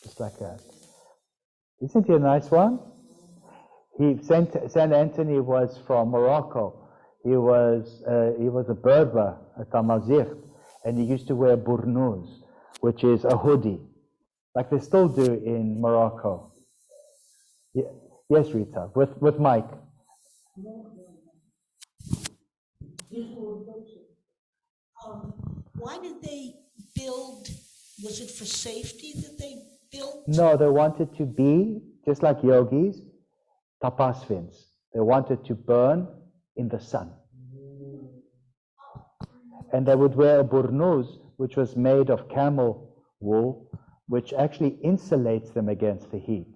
Just like that. Isn't he a nice one? Saint Anthony was from Morocco. He was a Berber, a Tamazight, and he used to wear burnous, which is a hoodie, like they still do in Morocco. Yeah. Yes, Rita, with Mike. Why did they build? Was it for safety that they built? No, they wanted to be, just like yogis, tapasvins. They wanted to burn in the sun. And they would wear a burnous, which was made of camel wool, which actually insulates them against the heat.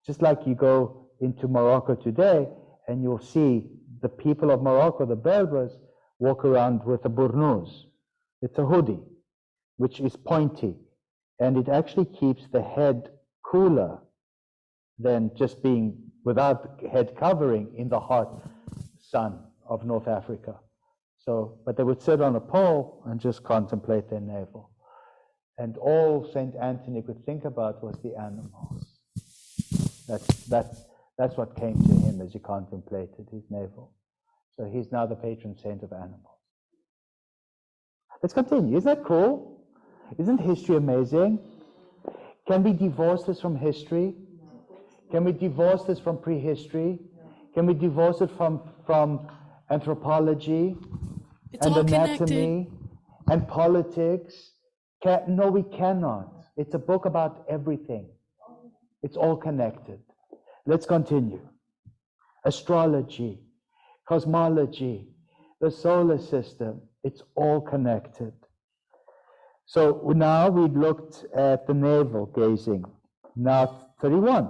Just like you go into Morocco today, and you'll see the people of Morocco, the Berbers, walk around with a burnous. It's a hoodie, which is pointy, and it actually keeps the head cooler than just being without head covering in the hot sun of North Africa. So, but they would sit on a pole and just contemplate their navel. And all St. Anthony could think about was the animals. That's what came to him as he contemplated his navel. So he's now the patron saint of animals. Let's continue. Isn't that cool? Isn't history amazing? Can we divorce this from history? Can we divorce this from prehistory? Can we divorce it from anthropology and anatomy and politics? No, we cannot. It's a book about everything. It's all connected. Let's continue. Astrology, cosmology, the solar system, it's all connected. So now we looked at the navel gazing. Now 31.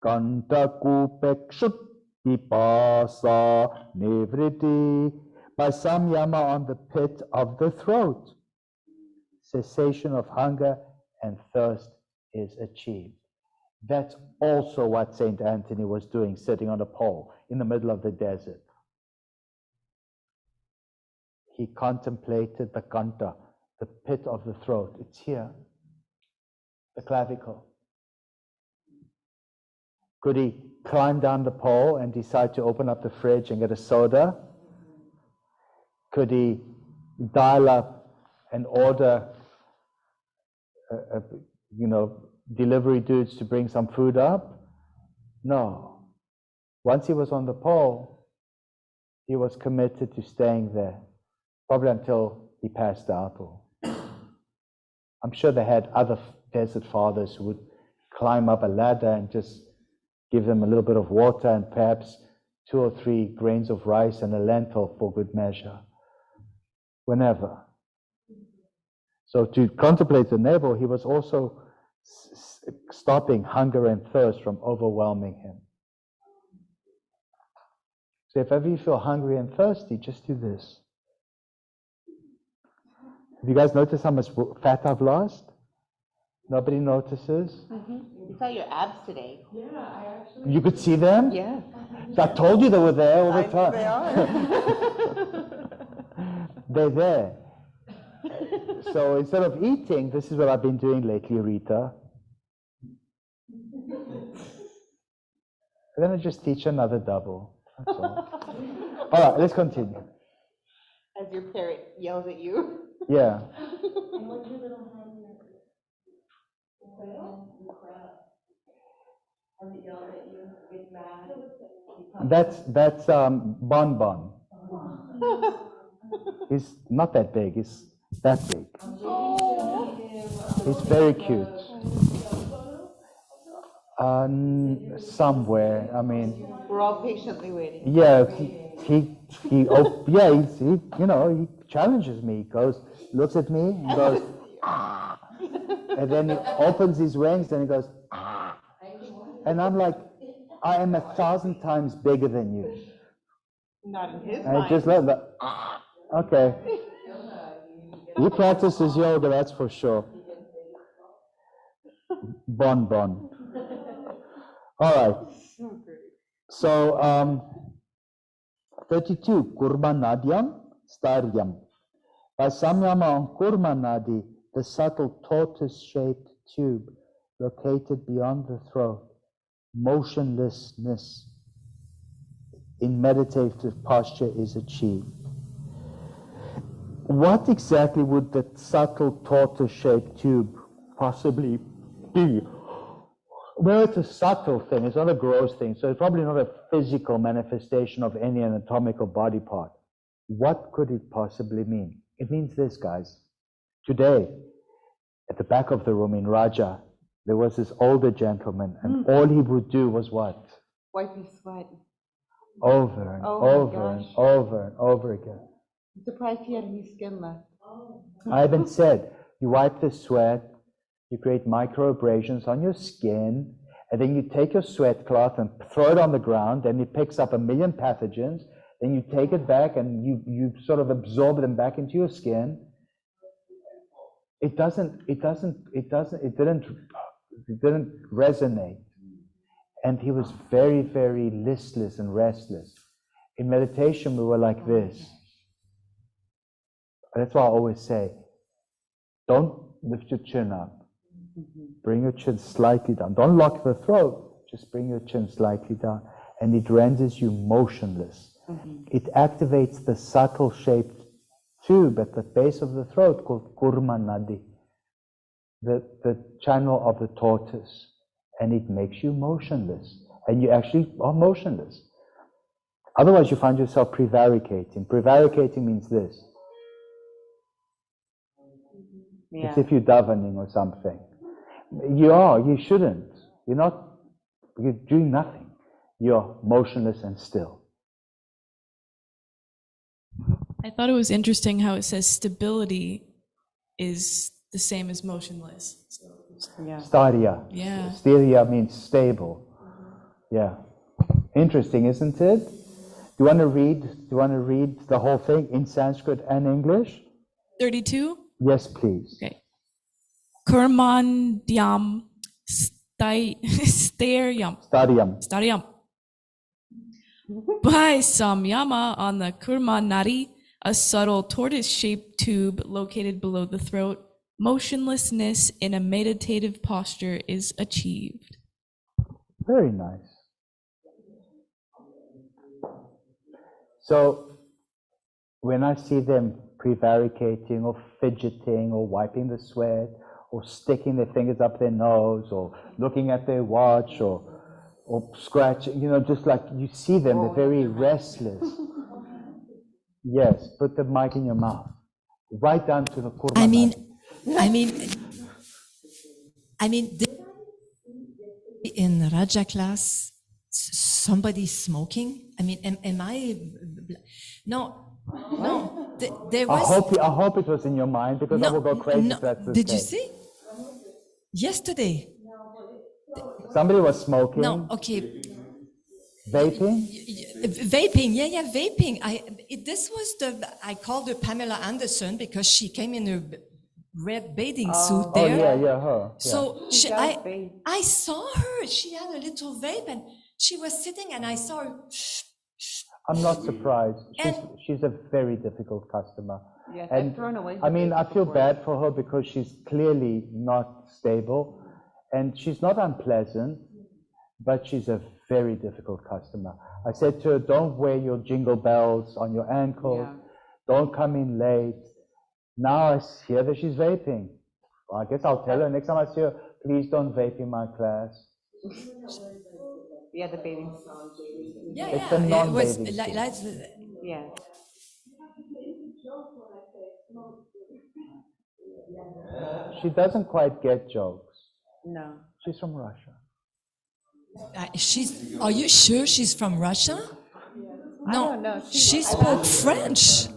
Kantakupekshut pipasa nivriti. By samyama on the pit of the throat. Cessation of hunger and thirst is achieved. That's also what St. Anthony was doing, sitting on a pole in the middle of the desert. He contemplated the kanta, the pit of the throat. It's here, the clavicle. Could he climb down the pole and decide to open up the fridge and get a soda? Could he dial up and order, delivery dudes to bring some food up? No. Once he was on the pole, he was committed to staying there, probably until he passed out. I'm sure they had other desert fathers who would climb up a ladder and just give them a little bit of water and perhaps 2 or 3 grains of rice and a lentil for good measure. Whenever. So to contemplate the navel, he was also stopping hunger and thirst from overwhelming him. So if ever you feel hungry and thirsty, just do this. Have you guys noticed how much fat I've lost? Nobody notices? You saw your abs today. Yeah, I actually. You could see them? Yeah. I told you they were there all the time. They are. They're there. So instead of eating, this is what I've been doing lately, Rita. I'm going to just teach another double. That's all. All right, let's continue. As your parrot yells at you. Yeah. And what's your little hand in the cradle? Has it yelled at you? Get mad? That's Bon Bon. He's not that big. He's that big. He's very cute. Somewhere. I mean. We're all patiently waiting. Yeah. He challenges me. He goes, looks at me, and goes, ah. And then he opens his wings and he goes, ah. And I'm like, I am 1,000 times bigger than you. Not in his And I mind. just love that. Okay. He practices yoga, that's for sure. Bon Bon. All right. So, 32. Kurma Nadyam Staryam. By samyama on Kurma Nadi, the subtle tortoise-shaped tube located beyond the throat, motionlessness in meditative posture is achieved. What exactly would that subtle tortoise-shaped tube possibly be? Well, it's a subtle thing. It's not a gross thing. So it's probably not a physical manifestation of any anatomical body part. What could it possibly mean? It means this, guys. Today, at the back of the room in Raja, there was this older gentleman, and all he would do was what? Wipe his sweat. Over and over and over and over again. I'm surprised he had any skin left. I even said, you wipe the sweat, you create microabrasions on your skin, and then you take your sweat cloth and throw it on the ground, and it picks up 1 million pathogens. Then you take it back and you sort of absorb them back into your skin. It didn't resonate. And he was very, very listless and restless. In meditation, we were like this. That's why I always say, don't lift your chin up. Bring your chin slightly down. Don't lock the throat. Just bring your chin slightly down. And it renders you motionless. It activates the subtle shaped tube at the base of the throat called Kurma Nadi. the channel of the tortoise, and it makes you motionless, and you actually are motionless. Otherwise, you find yourself prevaricating. Prevaricating means this. Yeah. It's if you're davening or something. You shouldn't. You're doing nothing. You're motionless and still. I thought it was interesting how it says stability is the same as motionless. Yeah. Stadia. Yeah. Stadia means stable. Yeah. Interesting, isn't it? Do you want to read the whole thing in Sanskrit and English? 32? Yes, please. Okay. Kurmandyam stariam. Stariam. By samyama on the kurma nadi, a subtle tortoise-shaped tube located below the throat, motionlessness in a meditative posture is achieved. Very nice. So, when I see them prevaricating or fidgeting or wiping the sweat or sticking their fingers up their nose or looking at their watch or scratching, just like you see them, they're very restless. Yes, put the mic in your mouth. Right down to the kurma. I mean, in Raja class, somebody smoking? I mean, am I? No. There was. I hope it was in your mind because I will go crazy if that's the Did you case. see? Yesterday. Somebody was smoking. No, okay. Vaping? Vaping, yeah, vaping. This was I called her Pamela Anderson because she came in her red bathing suit there. Oh, yeah, her. So I saw her. She had a little vape and she was sitting and I saw her. I'm not surprised. She's a very difficult customer. Yes, and I've thrown away. I feel bad for her because she's clearly not stable and she's not unpleasant, but she's a very difficult customer. I said to her, don't wear your jingle bells on your ankles. Yeah. Don't come in late. Now I hear that she's vaping. Well, I guess I'll tell her next time I see her, please don't vape in my class. Yeah, the bathing. It's a non-bathing. Yeah. She doesn't quite get jokes. No. She's from Russia. Are you sure she's from Russia? I don't know. She spoke French.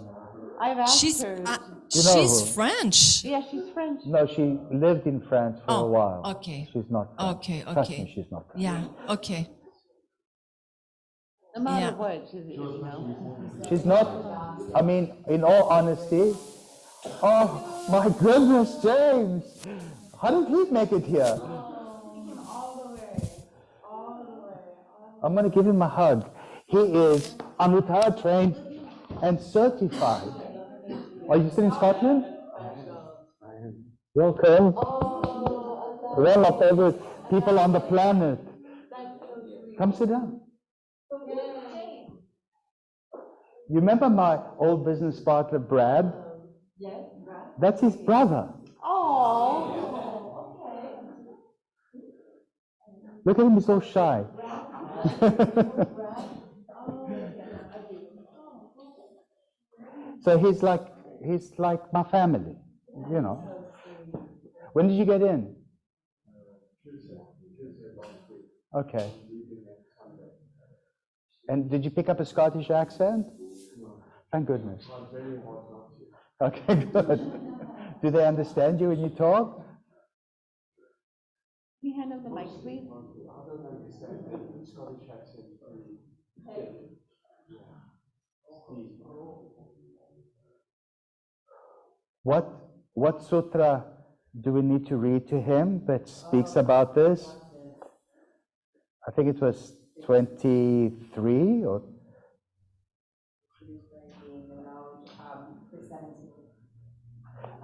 I've asked her. She's French. Yeah, she's French. No, she lived in France for a while. Okay. She's not French. Okay. Trust me, she's not French. Yeah, okay. No matter what, she's not, I mean, in all honesty, oh my goodness, James, how did he make it here? I'm going to give him a hug. He is Anuttara trained and certified. Are you still in Scotland? Welcome. One of my favorite people on the planet. Come sit down. You remember my old business partner, Brad? Yes, Brad. That's his brother. Oh, okay. Look at him, he's so shy. So he's like my family, you know. When did you get in? Okay. And did you pick up a Scottish accent? Thank goodness. Okay, good. Do they understand you when you talk? Can you hand him the mic, please? What sutra do we need to read to him that speaks about this? I think it was 23 or...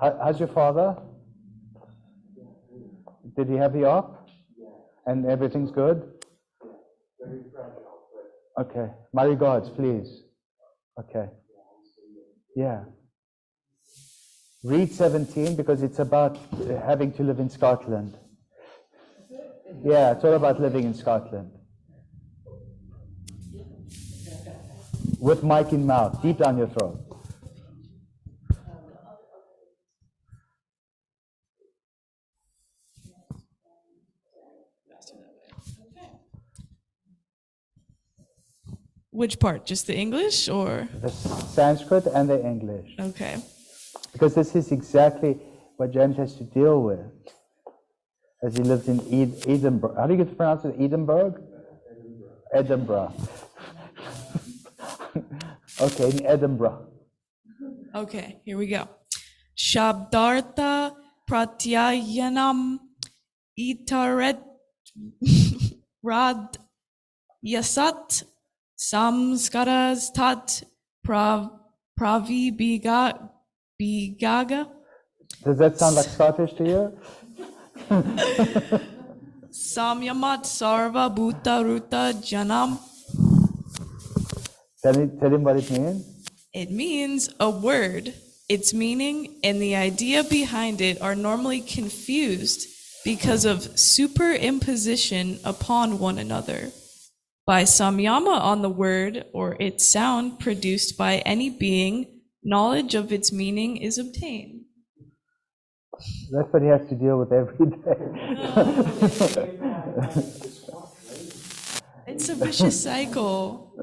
How's your father? Did he have the op? And everything's good? Very fragile. Okay. My regards, please. Okay. Yeah. Read 17 because it's about having to live in Scotland. Yeah, it's all about living in Scotland. With mic in mouth, deep down your throat. Which part? Just the English or? The Sanskrit and the English. Okay. Because this is exactly what James has to deal with as he lives in Edinburgh. How do you get to pronounce it? Edinburgh? Edinburgh. Okay, in Edinburgh. Okay, here we go. Shabdartha pratyayanam itaret rad yasat samskaras tat pravibigaga. Does that sound like Scottish to you? Samyamat sarva bhuta ruta janam. Tell him what it means. It means a word. Its meaning and the idea behind it are normally confused because of superimposition upon one another. By samyama on the word or its sound produced by any being, knowledge of its meaning is obtained. That's what he has to deal with every day. It's a vicious cycle.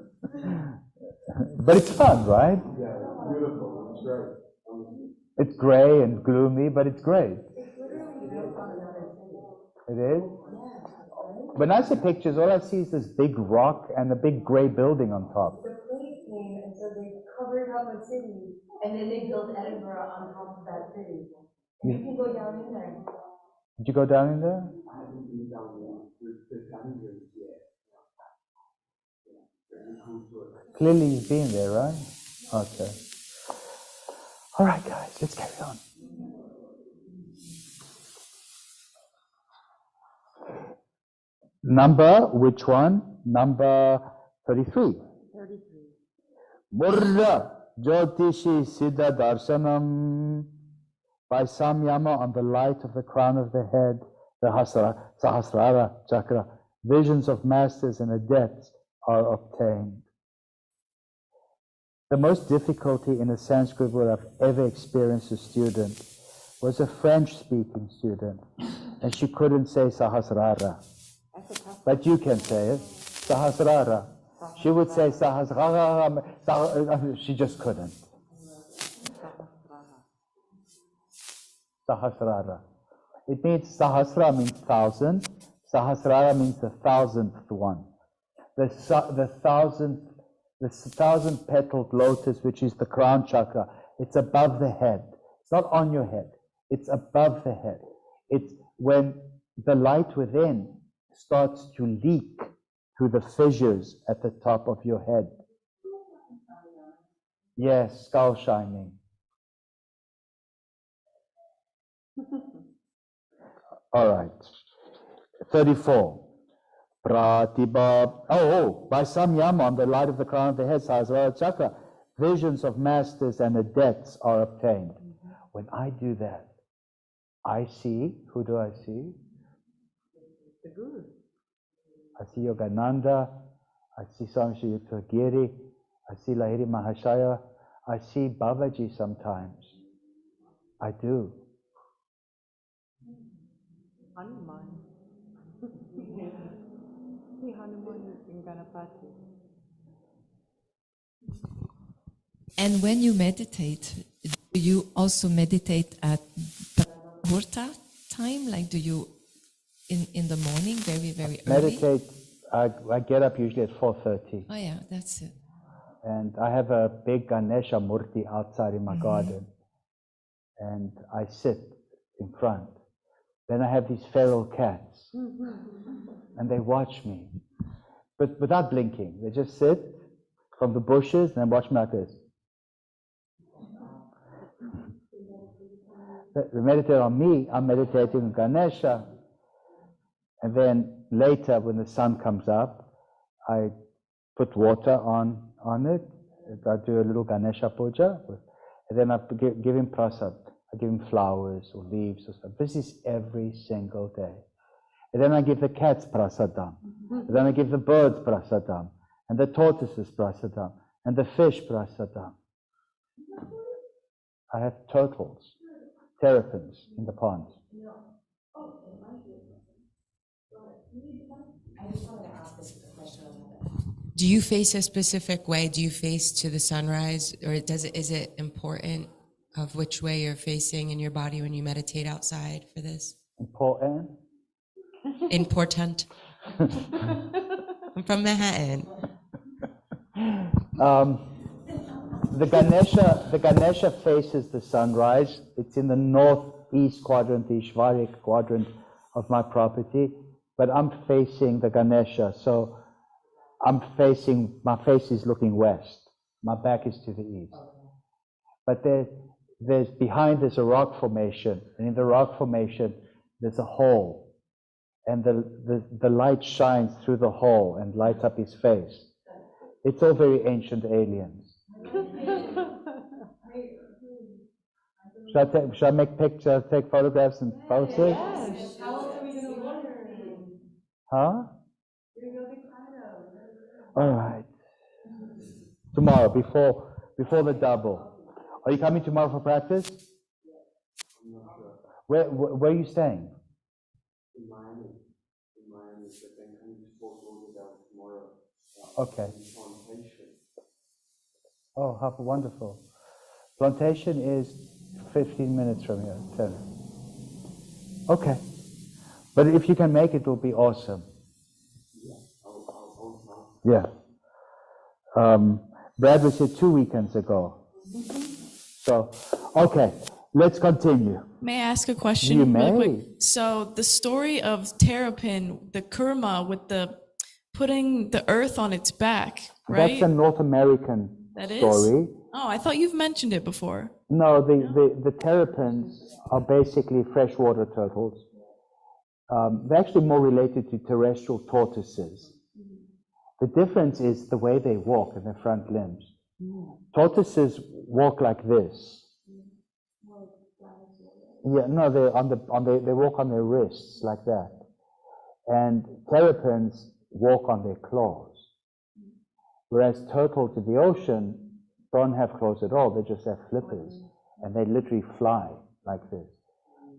But it's fun, right? Yeah, beautiful. It's great. It's gray and gloomy, but it's great. It is? When I see pictures, all I see is this big rock and a big gray building on top. The plague came, and so they covered up a city, and then they built Edinburgh on top of that city. And you can go down in there. Did you go down in there? I haven't been down there. The dungeons yet. Clearly you've been there, right? Okay. All right, guys, let's carry on. Number, which one? Number 33. 33. Murra Jyotishi Siddha Darshanam. By samyama on the light of the crown of the head, the Sahasrara chakra, visions of masters and adepts are obtained. The most difficulty in the Sanskrit world I've ever experienced a student was a French-speaking student, and she couldn't say Sahasrara. But you can say it, Sahasrara. She would say Sahasrara, she just couldn't. Sahasrara. It means Sahasra means thousand, Sahasrara means the thousandth one. The thousand petaled lotus, which is the crown chakra, it's above the head. It's not on your head. It's above the head. It's when the light within starts to leak through the fissures at the top of your head. Yes, skull shining. All right. 34. Pratibha. By samyama on the light of the crown of the head, Sahasrara chakra, visions of masters and adepts are obtained. When I do that, I see, who do I see? The Guru. I see Yogananda, I see Swami Shri Giri, I see Lahiri Mahashaya, I see Babaji sometimes. I do. Hanuman. See Hanuman in Ganapati. And when you meditate, do you also meditate at Murta time? Like, do you in the morning, very, very early? Meditate, I get up usually at 4:30. Oh yeah, that's it. And I have a big Ganesha Murti outside in my garden. And I sit in front. Then I have these feral cats. And they watch me. But without blinking. They just sit from the bushes and watch me like this. They meditate on me, I'm meditating on Ganesha. And then later, when the sun comes up, I put water on it. I do a little Ganesha puja. And then I give him prasad. I give him flowers or leaves or stuff. This is every single day. And then I give the cats prasadam. And then I give the birds prasadam. And the tortoises prasadam. And the fish prasadam. I have turtles, terrapins in the pond. I just wanted to ask this question a little bit. Do you face a specific way? Do you face to the sunrise, or is it important of which way you're facing in your body when you meditate outside for this? Important? Important. I'm from Manhattan. The Ganesha faces the sunrise. It's in the northeast quadrant, the Ishvaric quadrant of my property, but I'm facing the Ganesha, so my face is looking west. My back is to the east. But there's a rock formation, and in the rock formation, there's a hole, and the light shines through the hole and lights up his face. It's all very ancient aliens. Should I make pictures, take photographs and post it? Yes. How else are we going to learn? Huh? You're going to be proud of. All right. Tomorrow, before the double. Are you coming tomorrow for practice? Where are you staying? In Miami. But then coming to Fort Lauderdale tomorrow. Okay. Plantation. Oh, how wonderful. Plantation is 15 minutes from here, 10. Okay. But if you can make it, it'll be awesome. Yeah, I'll Yeah. Brad was here 2 weekends ago. So, okay, let's continue. May I ask a question? You may. Really quick? So the story of Terrapin, the kurma with the putting the earth on its back, right? That's a North American That is? story. Oh, I thought you've mentioned it before. No, the terrapins are basically freshwater turtles. They're actually more related to terrestrial tortoises. The difference is the way they walk in their front limbs. Tortoises walk like this. Yeah, no, they walk on their wrists like that. And terrapins walk on their claws. Whereas turtles in the ocean don't have claws at all, they just have flippers. And they literally fly like this.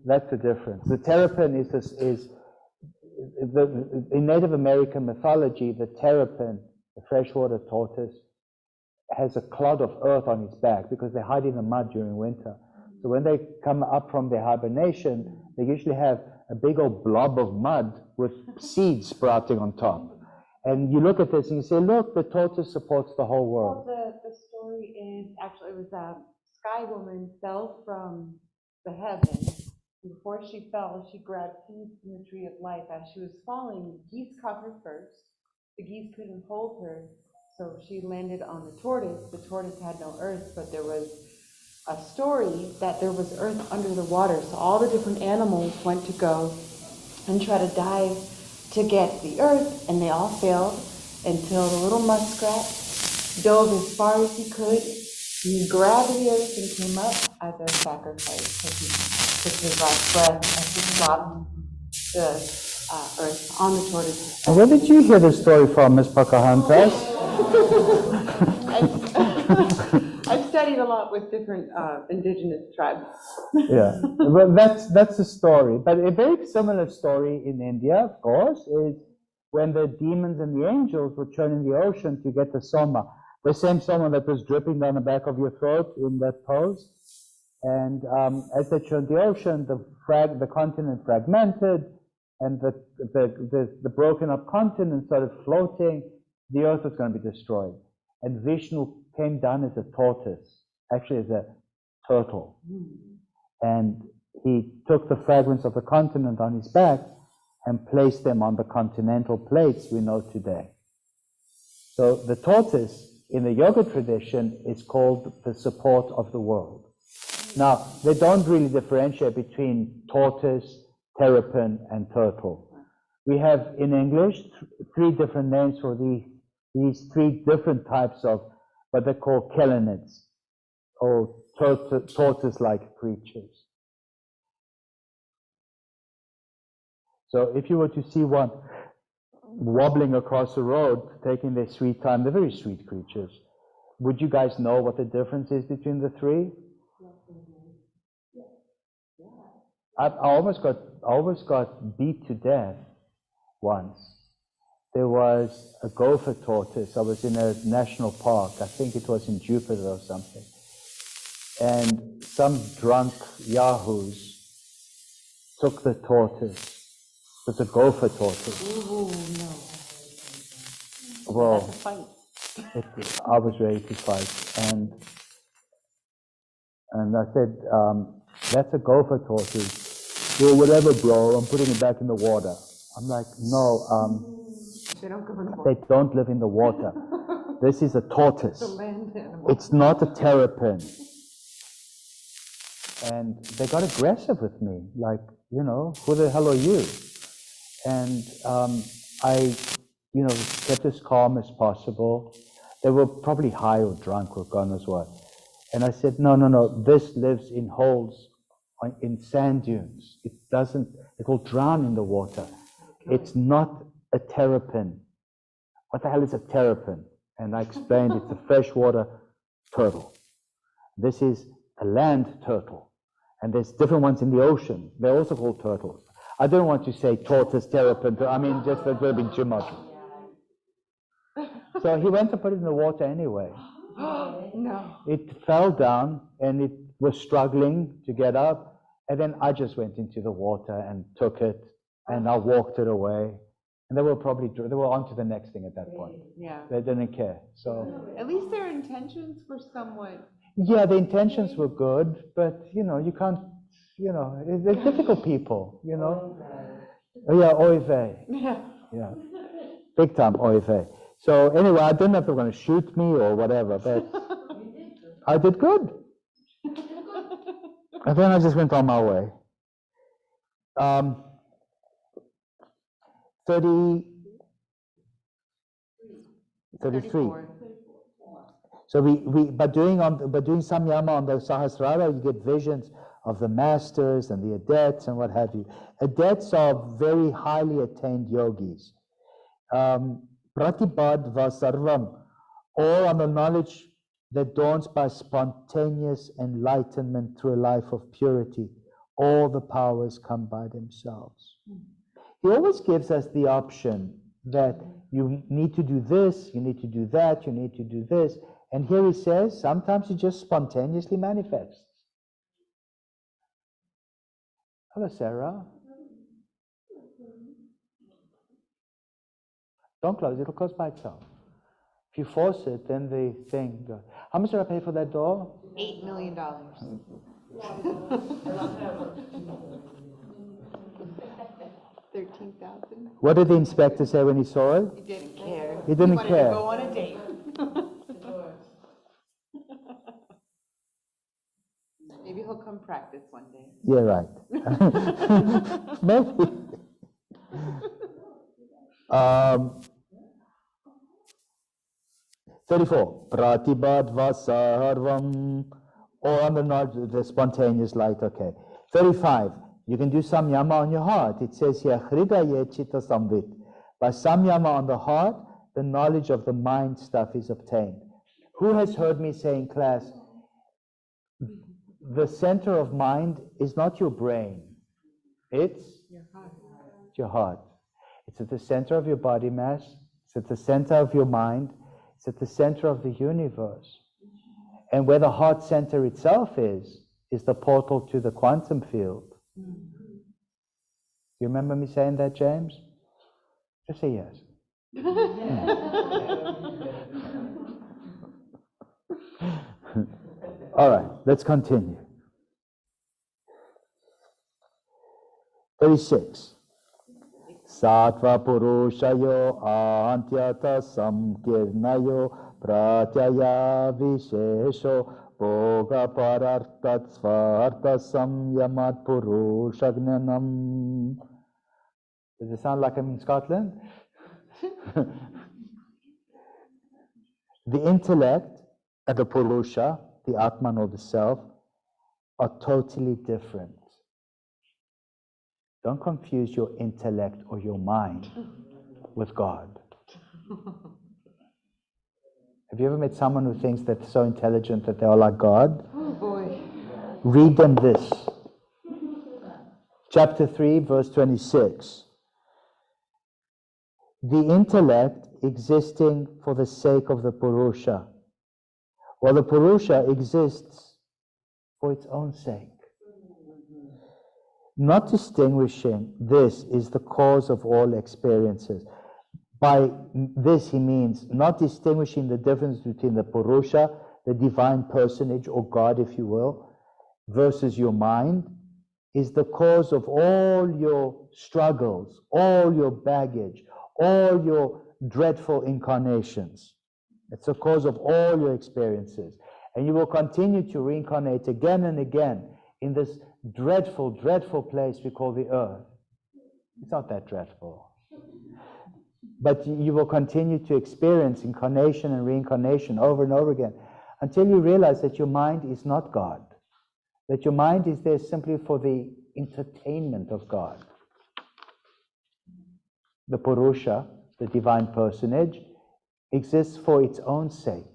That's the difference. The terrapin in Native American mythology, the terrapin, the freshwater tortoise, has a clod of earth on its back because they hide in the mud during winter. So when they come up from their hibernation, they usually have a big old blob of mud with seeds sprouting on top. And you look at this and you say, look, the tortoise supports the whole world. Well, the story is, actually, it was a sky woman fell from the heavens. Before she fell, she grabbed seeds from the tree of life. As she was falling, geese caught her first. The geese couldn't hold her, so she landed on the tortoise. The tortoise had no earth, but there was a story that there was earth under the water. So all the different animals went to go and try to dive to get the earth, and they all failed until the little muskrat dove as far as he could. He grabbed the earth and came up as a sacrifice. As he took his last breath, as he dropped the earth on the tortoise. And where did you hear the story from, Miss Pocahontas? I've studied a lot with different indigenous tribes. Yeah, well, that's the story. But a very similar story in India, of course, is when the demons and the angels were thrown in the ocean to get the soma. The same soma that was dripping down the back of your throat in that pose. And as they churned the ocean, the continent fragmented, and the broken up continent started floating. The earth was going to be destroyed. And Vishnu came down as a tortoise, actually as a turtle. And he took the fragments of the continent on his back and placed them on the continental plates we know today. So the tortoise in the yoga tradition is called the support of the world. Now, they don't really differentiate between tortoise, terrapin, and turtle. We have in English three different names for these three different types of what they call chelonids, or tortoise-like creatures. So if you were to see one wobbling across the road, taking their sweet time, they're very sweet creatures. Would you guys know what the difference is between the three? I almost got beat to death once. There was a gopher tortoise. I was in a national park. I think it was in Jupiter or something. And some drunk yahoos took the tortoise. It was a gopher tortoise. Ooh, no. Well, That's a fight. I was ready to fight. And I said, that's a gopher tortoise. Well, whatever, bro, I'm putting it back in the water. I'm like, no, They don't go in the they water. don't live in the water. This is a tortoise. It's a land animal. It's not a terrapin. And they got aggressive with me, like, you know, who the hell are you? And I, you know, kept as calm as possible. They were probably high or drunk or God knows what. And I said, no, this lives in holes in sand dunes. It will drown in the water. It's not a terrapin. What the hell is a terrapin? And I explained it's a freshwater turtle. This is a land turtle. And there's different ones in the ocean. They're also called turtles. I don't want to say tortoise, terrapin. I mean, just that would have been too much. So he went to put it in the water anyway. No. It fell down and it was struggling to get up. And then I just went into the water and took it and I walked it away. And they were on to the next thing at that point. Yeah. They didn't care. So At least their intentions were somewhat. yeah, the intentions were good, but you know, you can't, you know, they're difficult people, you know. Oh, yeah, oy vey. Yeah. Big time oy vey. So anyway, I didn't know if they were going to shoot me or whatever, but I did good. And then I just went on my way. 33. So by doing samyama on the Sahasrara, you get visions of the masters and the adepts and what have you. Adepts are very highly attained yogis. Pratibad vasarvam, all on the knowledge that dawns by spontaneous enlightenment through a life of purity. All the powers come by themselves. He always gives us the option that you need to do this, you need to do that, you need to do this. And here he says, sometimes it just spontaneously manifests. Hello, Sarah. Don't close, it'll close by itself. If you force it, then the thing goes. How much did I pay for that door? $8 million. $13,000. What did the inspector say when he saw it? He didn't care. He didn't wanted care. to go on a date. Maybe he'll come practice one day. Yeah, right. Maybe. 34. Pratibad vasarvam, or on the spontaneous light, okay. 35. You can do samyama on your heart. It says here, hridaye chitta samvit. By samyama on the heart, the knowledge of the mind stuff is obtained. Who has heard me say in class, the center of mind is not your brain. It's your heart. It's at the center of your body mass. It's at the center of your mind. It's at the center of the universe. And where the heart center itself is the portal to the quantum field. You remember me saying that, James? Just say yes. All right, let's continue. 36. Sattva purushayo antyata samkirnayo pratyaya vishesho bhoga parartat svarta samyamat purushagnanam. Does it sound like I'm in Scotland? The intellect and the purusha, the Atman or the self, are totally different. Don't confuse your intellect or your mind with God. Have you ever met someone who thinks that they're so intelligent that they are like God? Oh boy. Read them this. Chapter 3, verse 26. The intellect existing for the sake of the Purusha. Well, the Purusha exists for its own sake. Not distinguishing, this is the cause of all experiences. By this he means not distinguishing the difference between the Purusha, the divine personage or God, if you will, versus your mind, is the cause of all your struggles, all your baggage, all your dreadful incarnations. It's the cause of all your experiences. And you will continue to reincarnate again and again in this dreadful, dreadful place we call the earth. It's not that dreadful. But you will continue to experience incarnation and reincarnation over and over again until you realize that your mind is not God. That your mind is there simply for the entertainment of God. The Purusha, the divine personage, exists for its own sake.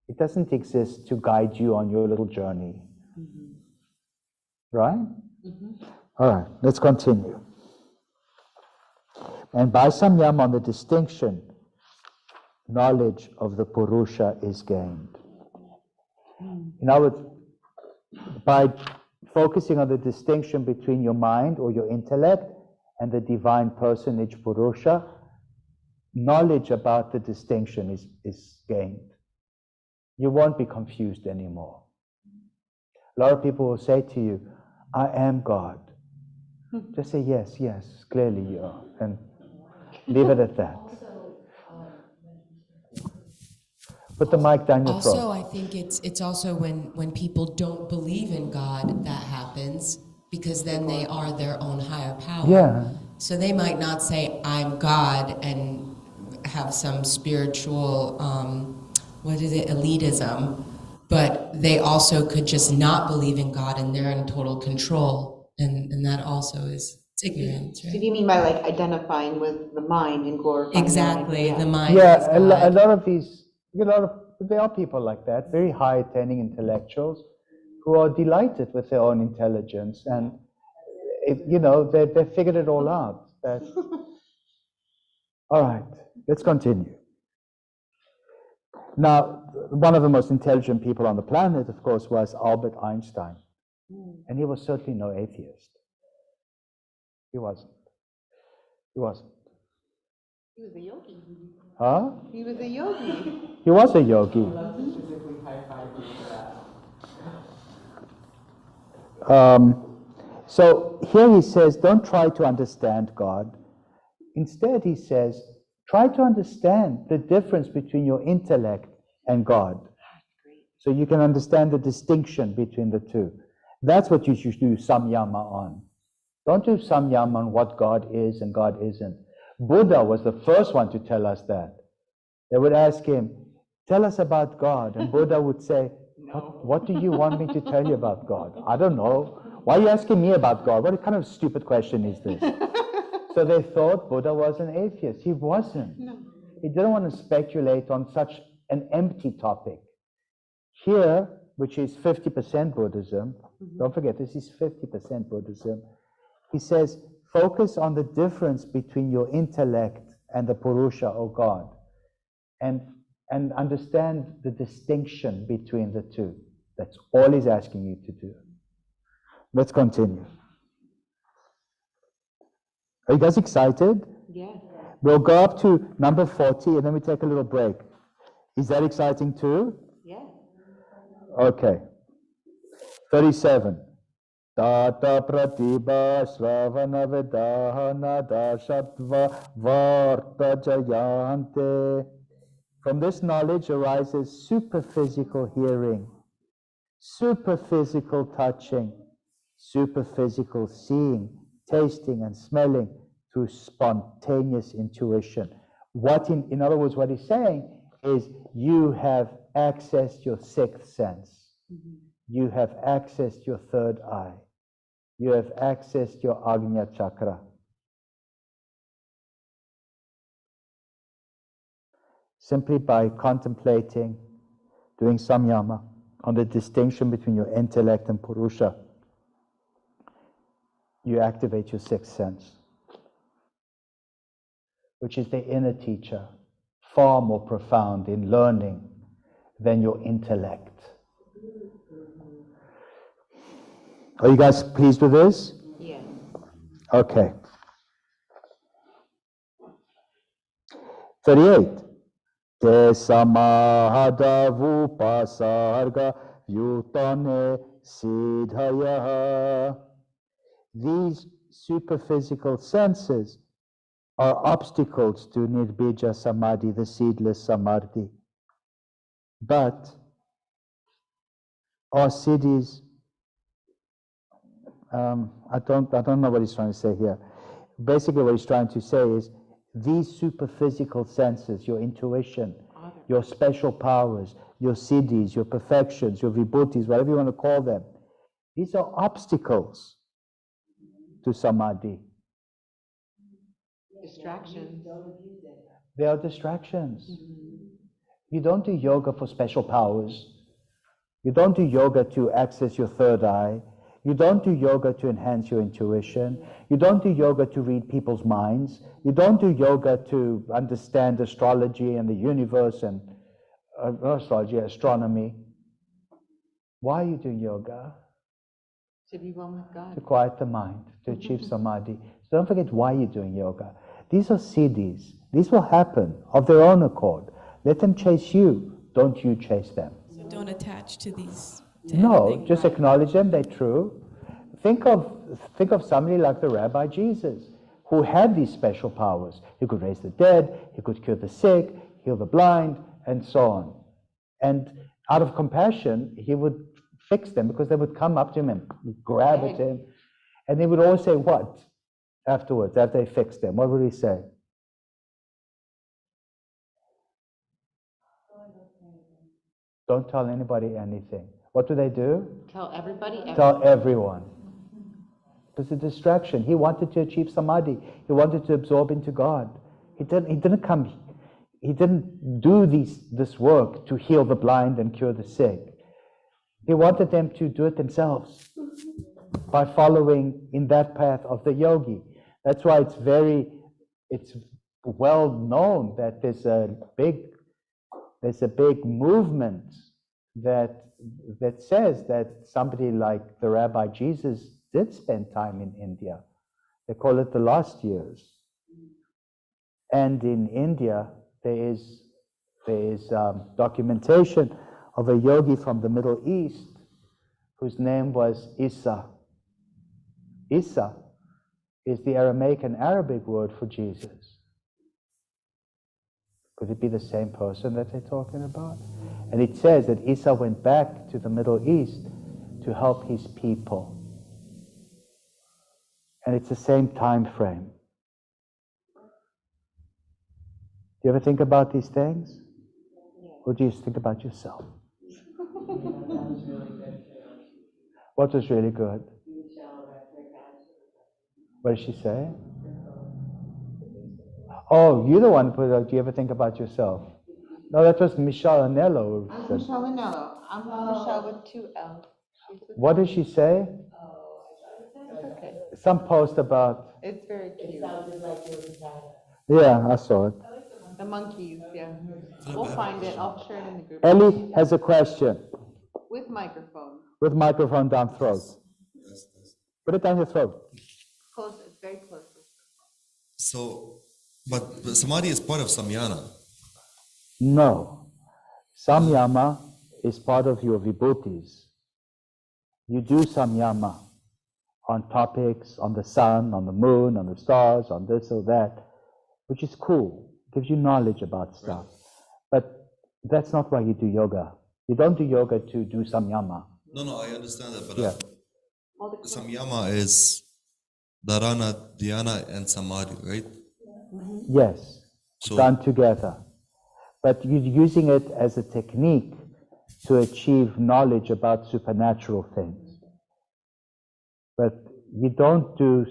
It doesn't exist to guide you on your little journey. Mm-hmm. Right? Mm-hmm. All right, let's continue. And by samyam, on the distinction, knowledge of the Purusha is gained. In other words, by focusing on the distinction between your mind or your intellect and the divine personage Purusha, knowledge about the distinction is gained. You won't be confused anymore. A lot of people will say to you, I am God. Just say yes, yes, clearly you are. And leave it at that. Put the mic down your throat. Also, I think it's also when people don't believe in God that happens, because then they are their own higher power. Yeah. So they might not say, I'm God, and have some spiritual, elitism, but they also could just not believe in God and they're in total control. And that also is ignorance, right? So do you mean by like identifying with the mind and glorifying Exactly, the mind? the mind is Yeah, a God. lot of these, there are people like that, very high attaining intellectuals who are delighted with their own intelligence, and they figured it all out. All right, let's continue. Now, one of the most intelligent people on the planet, of course, was Albert Einstein, and he was certainly no atheist. He wasn't. He was a yogi. Huh? He was a yogi. He was a yogi. So here he says, don't try to understand God. Instead, he says, try to understand the difference between your intellect and God. So you can understand the distinction between the two. That's what you should do samyama on. Don't do samyama on what God is and God isn't. Buddha was the first one to tell us that. They would ask him, tell us about God. And Buddha would say, what do you want me to tell you about God? I don't know. Why are you asking me about God? What kind of stupid question is this? So they thought Buddha was an atheist. He wasn't. No. He didn't want to speculate on such an empty topic. Here, which is 50% Buddhism, don't forget this is 50% Buddhism, he says, focus on the difference between your intellect and the Purusha, or God, and understand the distinction between the two. That's all he's asking you to do. Let's continue. Are you guys excited? Yeah. We'll go up to number 40 and then we take a little break. Is that exciting too? Yeah. Okay. 37. Tata pratibha sravana vedahana dashatva varta jayante. From this knowledge arises superphysical hearing, superphysical touching, superphysical seeing, tasting and smelling through spontaneous intuition. In other words, what he's saying is you have accessed your sixth sense. Mm-hmm. You have accessed your third eye. you have accessed your Agnya chakra. Simply by contemplating, doing samyama on the distinction between your intellect and Purusha, you activate your sixth sense, which is the inner teacher, far more profound in learning than your intellect. Are you guys pleased with this? Yes. Okay. 38. Te samahadavupasarga vyutane siddhaya. These superphysical senses are obstacles to nirbija samadhi, the seedless samadhi. But our siddhis, I don't know what he's trying to say here. Basically what he's trying to say is these superphysical senses, your intuition, your special powers, your siddhis, your perfections, your vibhutis, whatever you want to call them, these are obstacles to samadhi. Distractions. They are distractions. You don't do yoga for special powers. You don't do yoga to access your third eye. You don't do yoga to enhance your intuition. You don't do yoga to read people's minds. You don't do yoga to understand astrology and the universe and astronomy. Why are you doing yoga? To be one with God. To quiet the mind, to achieve samadhi. So don't forget why you're doing yoga. These are siddhis. These will happen of their own accord. Let them chase you. Don't you chase them. So don't attach to these. No, just acknowledge them, they're true. Think of somebody like the Rabbi Jesus, who had these special powers. He could raise the dead, he could cure the sick, heal the blind, and so on. And out of compassion, he would fix them because they would come up to him and grab at him. And they would always say, what? Afterwards, after they fixed them, what would he say? Don't tell anybody anything. What do they do? Tell everybody. Tell everyone. It was a distraction. He wanted to achieve samadhi. He wanted to absorb into God. He didn't do this work to heal the blind and cure the sick. He wanted them to do it themselves by following in that path of the yogi. That's why it's well known that there's a big movement that says that somebody like the Rabbi Jesus did spend time in India. They call it the lost years. And in India, there is documentation of a yogi from the Middle East whose name was Isa. Isa is the Aramaic and Arabic word for Jesus. Could it be the same person that they're talking about? And it says that Isa went back to the Middle East to help his people. And it's the same time frame. Do you ever think about these things? Or do you just think about yourself? What was really good? What did she say? Oh, you're the one who put out, do you ever think about yourself? No, that was Michelle Anello. I'm Michelle Anello. I'm Michelle with 2 L's. What did she say? It's okay. Some post about... It's very cute. It sounded like you were Yeah, I saw it. the monkeys, yeah. We'll find it. I'll share it in the group. Ellie has a question. With microphone. With microphone down throat. Yes. Put it down your throat. Close, it's very close. So, but samadhi is part of samyana. No. Samyama is part of your vibhutis. You do samyama on topics, on the sun, on the moon, on the stars, on this or that, which is cool. Gives you knowledge about stuff. But that's not why you do yoga. You don't do yoga to do samyama. No, I understand that, but Yeah. samyama is dharana, dhyana, and samadhi, right? Yes, So, done together. But you're using it as a technique to achieve knowledge about supernatural things. But You don't do,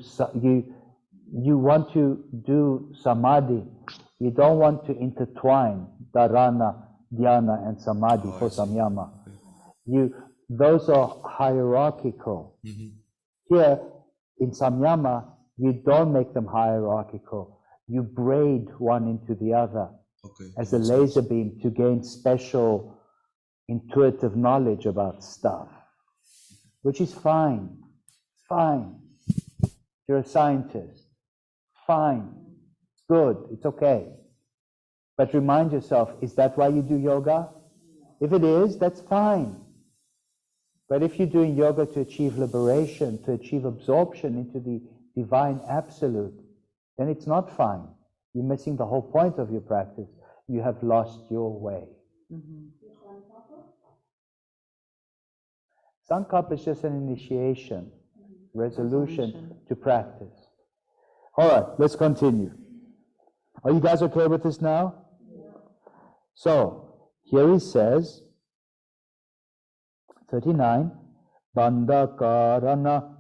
you want to do samadhi. You don't want to intertwine dharana, dhyana, and samadhi for samyama. Those are hierarchical. Here, in samyama, you don't make them hierarchical. You braid one into the other as a laser beam to gain special intuitive knowledge about stuff, which is fine. Fine. You're a scientist. Fine. Good. It's okay. But remind yourself, is that why you do yoga? If it is, that's fine. But if you're doing yoga to achieve liberation, to achieve absorption into the divine absolute, then it's not fine. You're missing the whole point of your practice. You have lost your way. Sankalpa is just an initiation, resolution to practice. All right, let's continue. Are you guys okay with this now? So, here he says, 39, Bandhakarana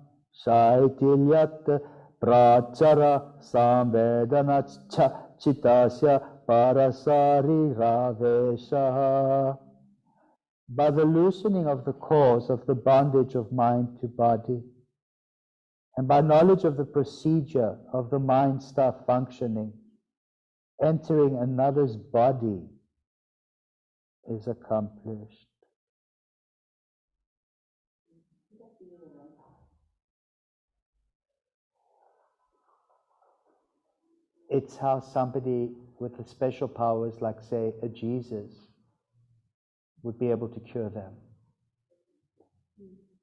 Shaitilyat Prachara Samvedana Chitasya Parasari Ravesha. By the loosening of the cause of the bondage of mind to body, and by knowledge of the procedure of the mind stuff functioning, entering another's body is accomplished. It's how somebody with the special powers, like say a Jesus, would be able to cure them.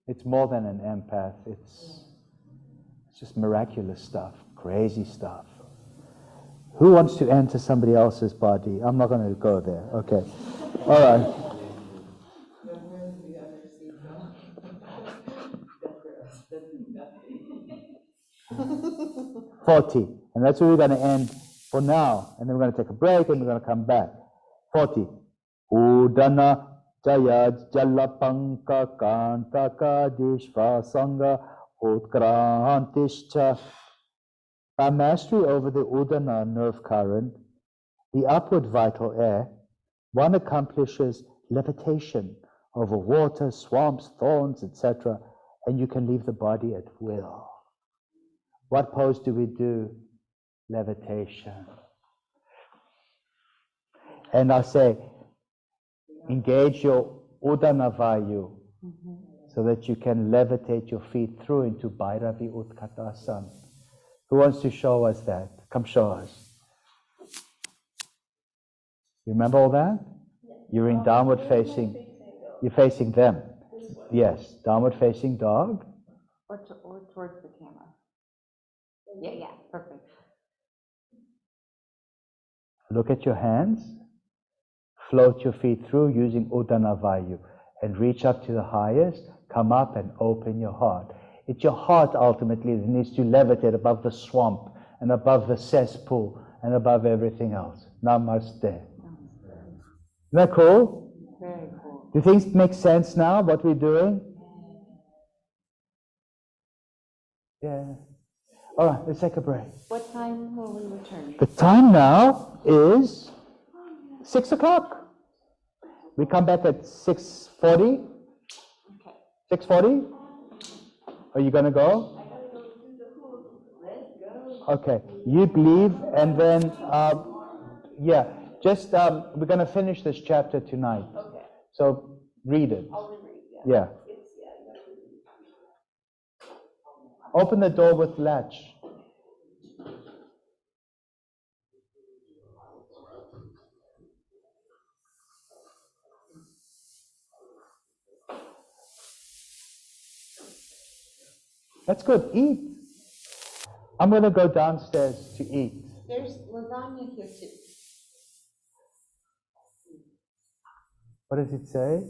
It's more than an empath. It's just miraculous stuff, crazy stuff. Who wants to enter somebody else's body? I'm not going to go there. Okay. All right. 40. And that's where we're going to end for now. And then we're going to take a break and we're going to come back. 40. Udana Jaya Jalapanka Kantaka Dishvasanga Utkrantischa. By mastery over the Udana nerve current, the upward vital air, one accomplishes levitation over water, swamps, thorns, etc., and you can leave the body at will. What pose do we do? Levitation. And I say, engage your Udana Vayu so that you can levitate your feet through into Bhairavi Utkatasana. Who wants to show us that? Come show us. You remember all that? You're in downward facing. You're facing them. Yes, downward facing dog. Or towards the camera. Yeah, perfect. Look at your hands. Float your feet through using Udana Vayu and reach up to the highest. Come up and open your heart. It's your heart ultimately that needs to levitate above the swamp and above the cesspool and above everything else. Namaste. Isn't that cool? Very cool. Do things make sense now, what we're doing? Yeah. All right, let's take a break. What time will we return? The time now is 6 o'clock. We come back at 6:40. Okay. 6:40? Are you going to go? Okay, you leave and then, we're going to finish this chapter tonight. Okay. So read it. I'll reread, Yeah. Open the door with latch. That's good. Eat. I'm going to go downstairs to eat. There's lasagna here too. What does it say?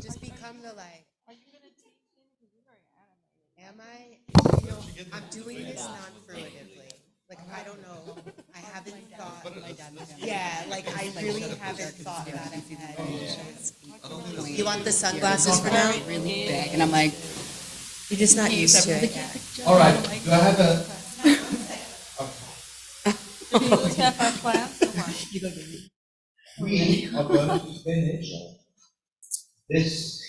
Just become the light. Am I? You know, I'm doing this non-fruitively. Like, I don't know. I haven't thought. Yeah, like, I really haven't thought that ahead. You want the sunglasses for now? Really big, and I'm like, You're just not used to it. All right, do I have a? Did you lose half our class? We are going to finish this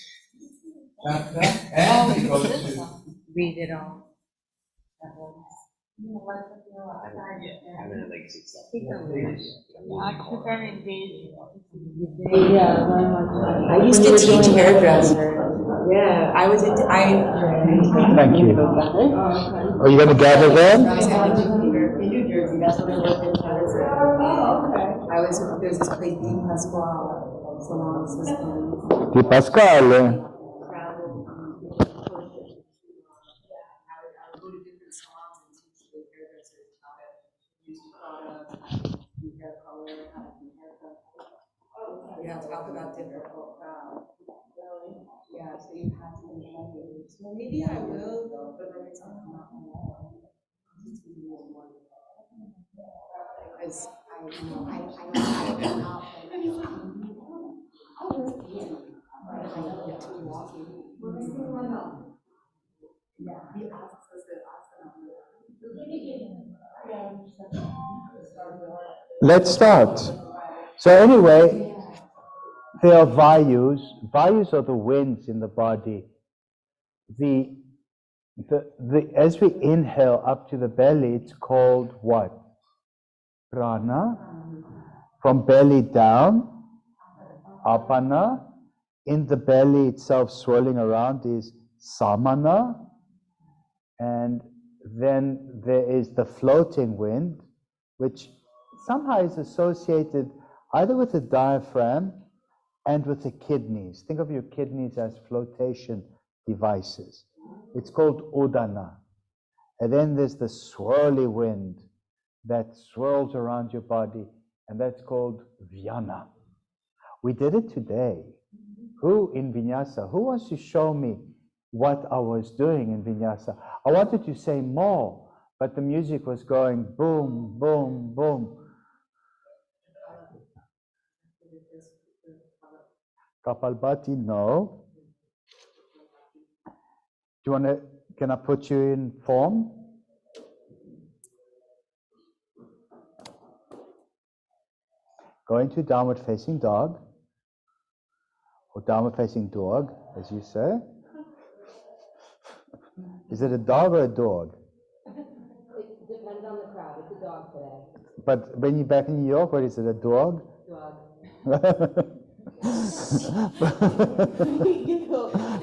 chapter and we're going to read it all. I'm in like 6 Actually, very engaging. I used to teach hairdresser. Yeah, I was. Thank you. Are you going to gather them? In New Jersey, that's when I worked in hairdresser. There's this place, Di Pasquale, salons, Di Pasquale. Yeah, talk about difficult yeah, so you have to be happy. Well, maybe I will, but then it's not more. Because I don't Let's start. So anyway, there are vayus. Vayus are the winds in the body. As we inhale up to the belly, it's called what? Prana. From belly down, apana. In the belly itself, swirling around, is samana. And then there is the floating wind, which somehow is associated either with the diaphragm and with the kidneys. Think of your kidneys as flotation devices. It's called udana. And then there's the swirly wind that swirls around your body, and that's called vyana. We did it today. Who in vinyasa? Who wants to show me what I was doing in vinyasa? I wanted to say more, but the music was going boom, boom, boom. Kapalbhati, no. Do you want to, can I put you in form? Go into downward facing dog, or downward facing dog, as you say. Is it a dog or a dog? It depends on the crowd. It's a dog today. But when you're back in New York, what is it, a dog? Dog.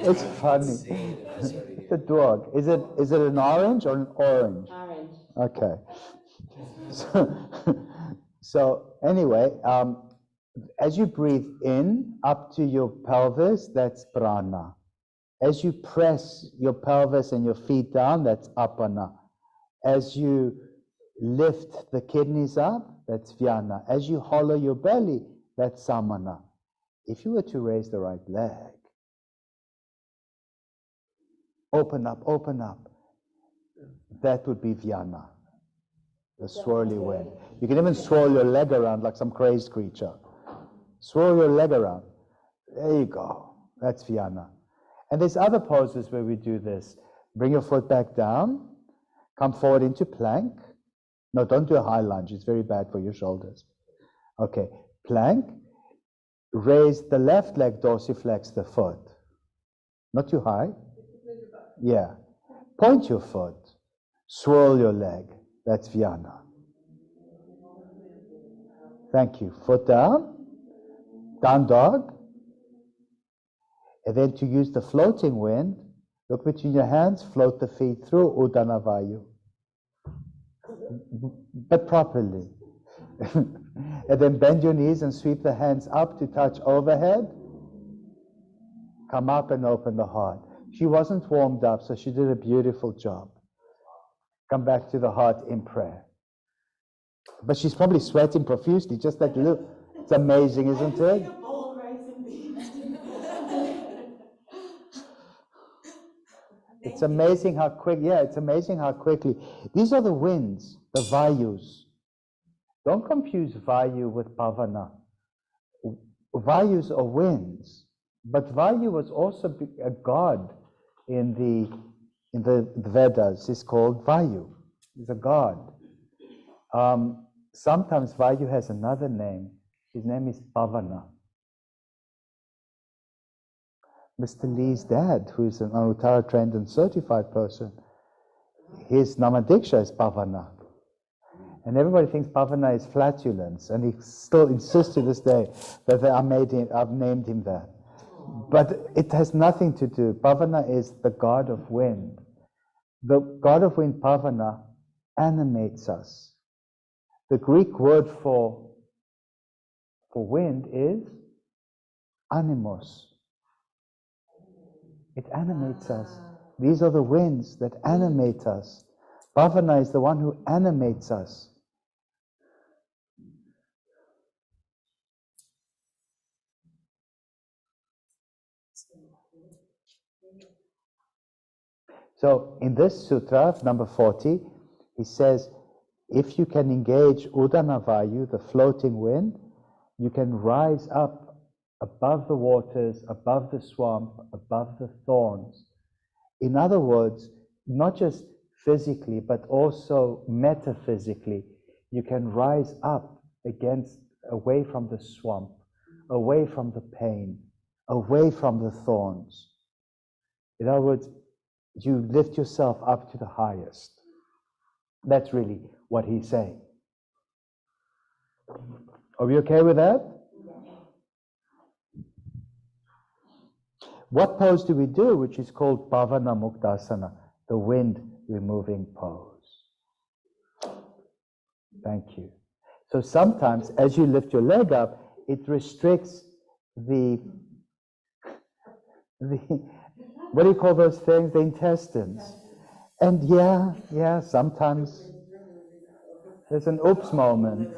It's funny. It's a dog. Is it an orange or an orange? Orange. Okay. So anyway, as you breathe in up to your pelvis, that's prana. As you press your pelvis and your feet down, that's apana. As you lift the kidneys up, that's vyana. As you hollow your belly, that's samana. If you were to raise the right leg, open up, that would be vyana, the swirly wind. You can even swirl your leg around like some crazed creature. Swirl your leg around. There you go. That's vyana. And there's other poses where we do this. Bring your foot back down. Come forward into plank. No, don't do a high lunge. It's very bad for your shoulders. Okay, plank. Raise the left leg, dorsiflex the foot. Not too high. Yeah. Point your foot. Swirl your leg. That's vyana. Thank you. Foot down. Down dog. And then to use the floating wind, look between your hands, float the feet through Udana Vayu. But properly. And then bend your knees and sweep the hands up to touch overhead. Come up and open the heart. She wasn't warmed up, so she did a beautiful job. Come back to the heart in prayer. But she's probably sweating profusely, just like, look, it's amazing, isn't it? It's amazing how quick, yeah, it's amazing how quickly. These are the winds, the Vayus. Don't confuse Vayu with Pavana. Vayus are winds, but Vayu was also a god in the Vedas. It's called Vayu. He's a god. Sometimes Vayu has another name. His name is Pavana. Mr. Lee's dad, who is an Anuttara trained and certified person, his Namadiksha is Pavana. And everybody thinks Pavana is flatulence, and he still insists to this day that I've named him that. But it has nothing to do. Pavana is the god of wind. The god of wind, Pavana, animates us. The Greek word for wind is animos. It animates us. These are the winds that animate us. Pavana is the one who animates us. So in this sutra, number 40, he says, if you can engage Udanavayu, the floating wind, you can rise up above the waters, above the swamp, above the thorns. In other words, not just physically, but also metaphysically, you can rise up away from the swamp, away from the pain, away from the thorns. In other words, you lift yourself up to the highest. That's really what he's saying. Are we okay with that? What pose do we do, which is called Pavana Muktasana, the wind removing pose? Thank you. So sometimes, as you lift your leg up, it restricts the what do you call those things? The intestines. And yeah, sometimes there's an oops moment.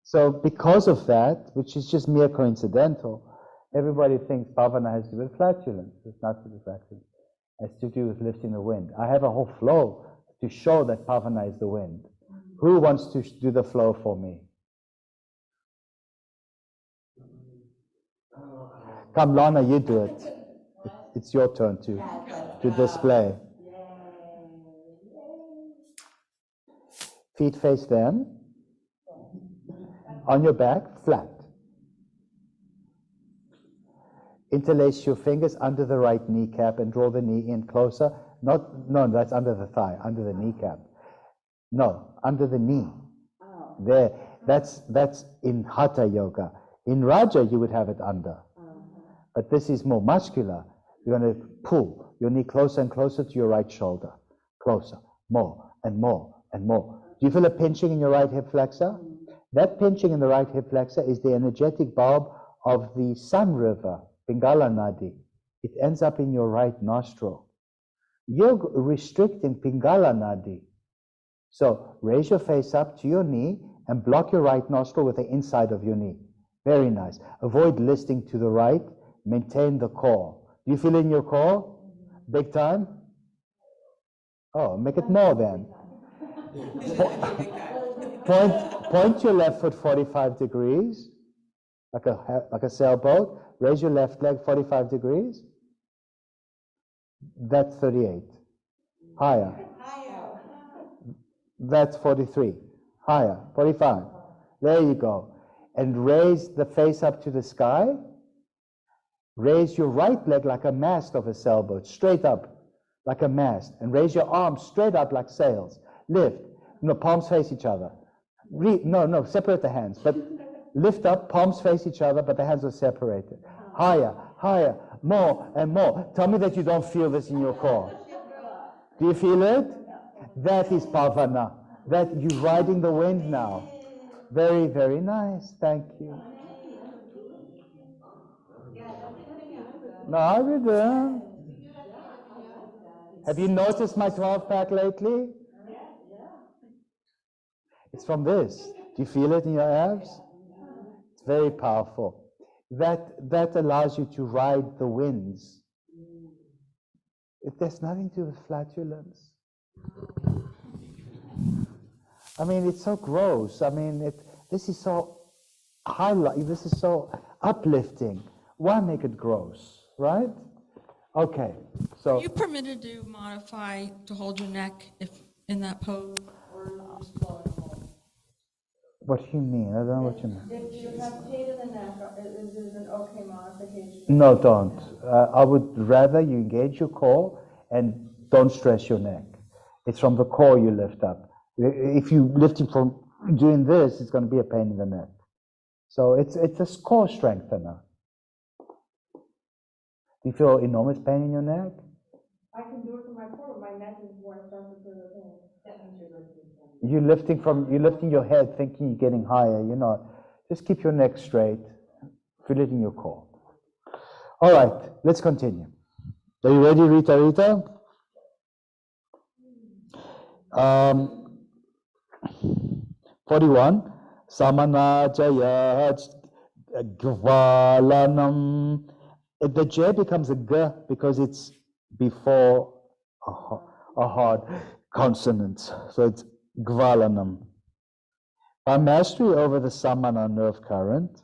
So because of that, which is just mere coincidental, everybody thinks Pavana has to do with flatulence. It's not to do with flatulence. It has to do with lifting the wind. I have a whole flow to show that Pavana is the wind. Who wants to do the flow for me? Come, Lana, you do it. It's your turn to display. Feet face them. On your back, flat. Interlace your fingers under the right kneecap and draw the knee in closer. No, that's under the thigh, under the kneecap. No, under the knee. There. That's in Hatha Yoga. In Raja, you would have it under. But this is more muscular. You're going to pull your knee closer and closer to your right shoulder. Closer, more and more and more. Do you feel a pinching in your right hip flexor? That pinching in the right hip flexor is the energetic bulb of the Sun River, Pingala Nadi. It ends up in your right nostril. You're restricting Pingala Nadi. So raise your face up to your knee and block your right nostril with the inside of your knee. Very nice. Avoid listing to the right. Maintain the core. Do you feel it in your core? Big time? Oh, make it more then. Point your left foot 45 degrees, like a sailboat. Raise your left leg 45 degrees. That's 38. Higher. That's 43. Higher. 45. There you go. And raise the face up to the sky. Raise your right leg like a mast of a sailboat, straight up like a mast. And raise your arms straight up like sails. Lift. No, palms face each other. No, separate the hands. But lift up, palms face each other, but the hands are separated. Higher, higher, more and more. Tell me that you don't feel this in your core. Do you feel it? That is Pavana. That you're riding the wind now. Very, very nice. Thank you. No, how are you doing? Have you noticed my 12-pack lately? It's from this. Do you feel it in your abs? It's very powerful. That allows you to ride the winds. There's nothing to do with flatulence. I mean, it's so gross. I mean, this is so this is so uplifting. Why make it gross, right? Okay, so. Are you permitted to modify, to hold your neck if in that pose? What do you mean? I don't know what you mean. If you have pain in the neck, is it an okay modification? No, don't. I would rather you engage your core and don't stress your neck. It's from the core you lift up. If you lift it from doing this, it's going to be a pain in the neck. So it's a core strengthener. Do you feel enormous pain in your neck? I can do it for my core, but my neck is more sensitive to the pain. That means you're lifting. You're lifting your head thinking you're getting higher. You're not. Just keep your neck straight. Feel it in your core. All right, let's continue. Are you ready, Rita? 41. Samana Jaya Gvalanam. The J becomes a G because it's before a hard consonant. So it's Gvalanam. By mastery over the Samana nerve current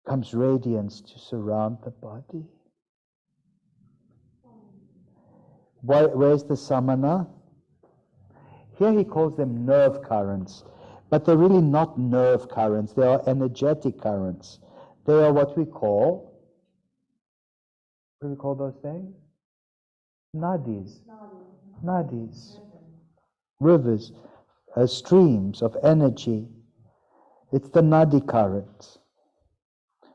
comes radiance to surround the body. Where's the Samana? Here he calls them nerve currents, but they're really not nerve currents. They are energetic currents. They are what do we call those things? Nadis. Rivers, streams of energy. It's the nadi currents,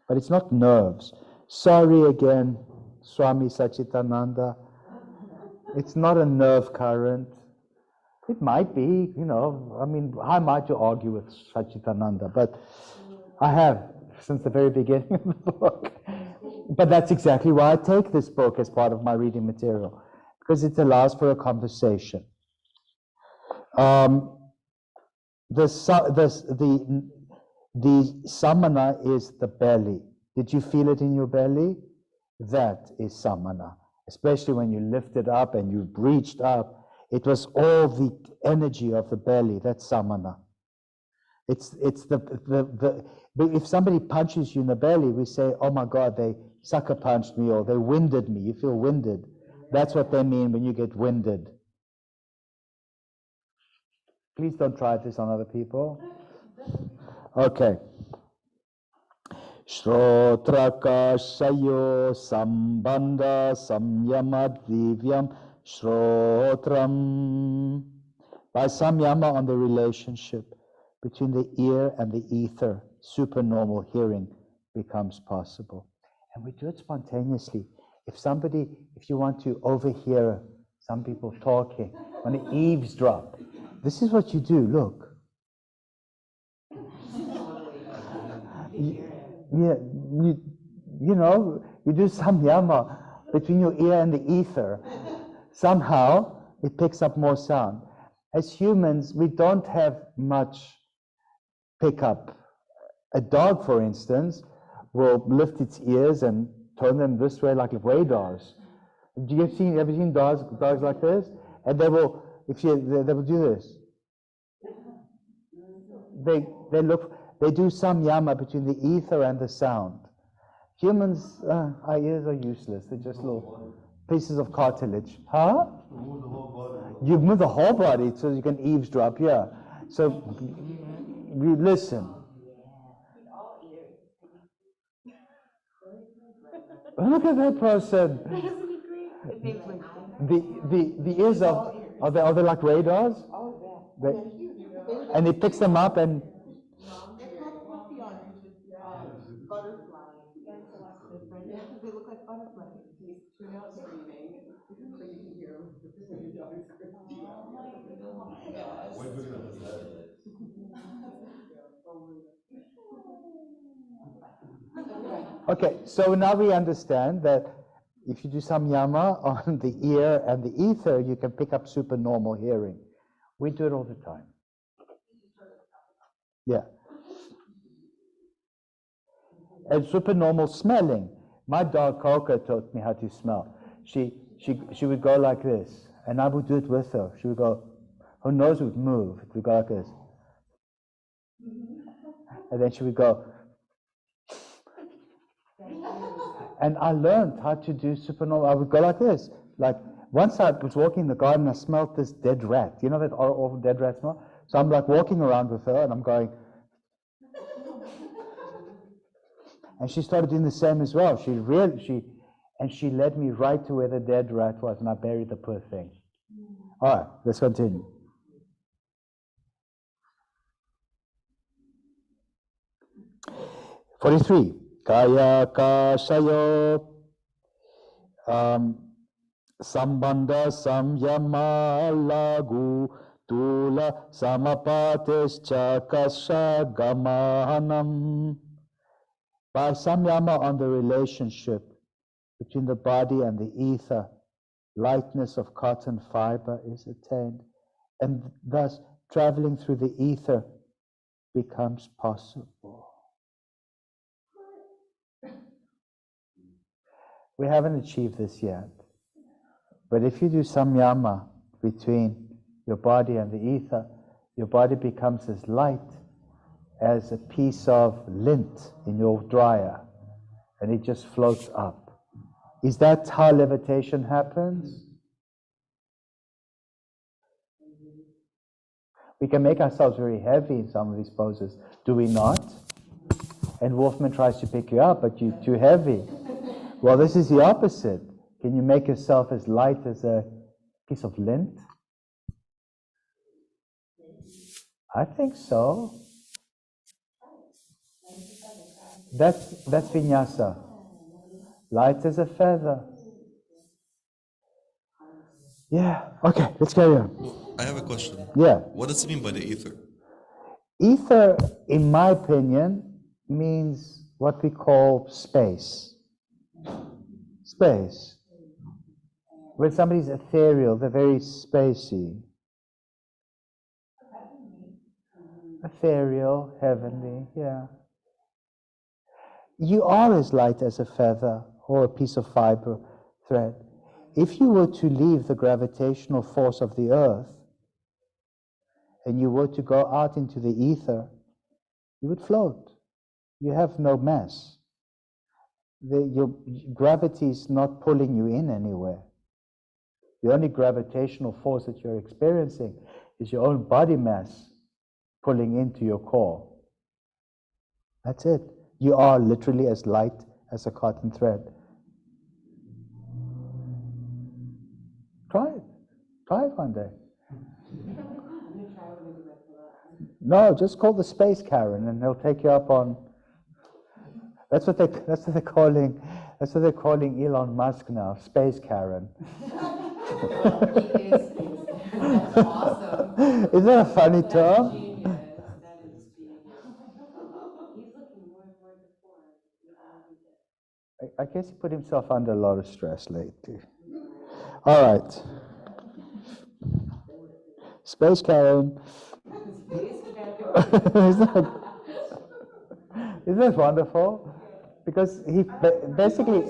but it's not nerves. Sorry again, Swami Sachitananda. It's not a nerve current. It might be, I mean, how might you argue with Sachitananda? But I have since the very beginning of the book. But that's exactly why I take this book as part of my reading material, because it allows for a conversation. The samana is the belly. Did you feel it in your belly? That is samana. Especially when you lift it up and you reached up. It was all the energy of the belly. That's samana. It's but if somebody punches you in the belly, we say, oh my God, they sucker punched me or they winded me. You feel winded. That's what they mean when you get winded. Please don't try this on other people. Okay. Shrotrakasayo sambandha samyama divyam Shrotram. By samyama on the relationship between the ear and the ether, supernormal hearing becomes possible. And we do it spontaneously. If you want to overhear some people talking, want to eavesdrop, this is what you do, look. You do samyama between your ear and the ether. Somehow, it picks up more sound. As humans, we don't have much pickup. A dog, for instance, will lift its ears and turn them this way like radars. Have you ever seen dogs like this? And they will do this. They do samyama between the ether and the sound. Humans, our ears are useless. They're just little pieces of cartilage. Huh? You move the whole body so you can eavesdrop, yeah. So, we listen. Look at that person. The ears are they like radars? And it picks them up and. They're called copions. Butterflies. They look like butterflies. You tune out screaming, so you can hear them. Okay, so now we understand that if you do samyama on the ear and the ether, you can pick up supernormal hearing. We do it all the time. Yeah. And supernormal smelling. My dog Coco taught me how to smell. She would go like this, and I would do it with her. She would go, her nose would move. It would go like this. And then she would go. And I learned how to do supernormal. I would go like this. Like, once I was walking in the garden, I smelled this dead rat. You know that awful dead rat smell? So I'm like walking around with her, and I'm going. And she started doing the same as well. She led me right to where the dead rat was, and I buried the poor thing. All right, let's continue. "43. Kaya kasayo sambandha samyama lagu tula samapatischa kasagamanam." By samyama, on the relationship between the body and the ether, lightness of cotton fiber is attained, and thus traveling through the ether becomes possible. We haven't achieved this yet, but if you do samyama between your body and the ether, your body becomes as light as a piece of lint in your dryer, and it just floats up. Is that how levitation happens? We can make ourselves very heavy in some of these poses, do we not? And Wolfman tries to pick you up, but you're too heavy. Well, this is the opposite. Can you make yourself as light as a piece of lint? I think so. That's vinyasa. Light as a feather. Yeah. Okay, let's carry on. I have a question. Yeah. What does it mean by the ether? Ether, in my opinion, means what we call space. Space. When somebody's ethereal, they're very spacey. Ethereal, heavenly, yeah. You are as light as a feather or a piece of fiber thread. If you were to leave the gravitational force of the earth and you were to go out into the ether, you would float. You have no mass. Your gravity is not pulling you in anywhere. The only gravitational force that you're experiencing is your own body mass pulling into your core. That's it. You are literally as light as a cotton thread. Try it. Try it one day. No, just call the Space Karen, and they'll take you up on. That's what they're calling Elon Musk now, Space Karen. That's awesome. Isn't that a funny term? I guess he put himself under a lot of stress lately. All right. Space Karen. Isn't that wonderful? Because he basically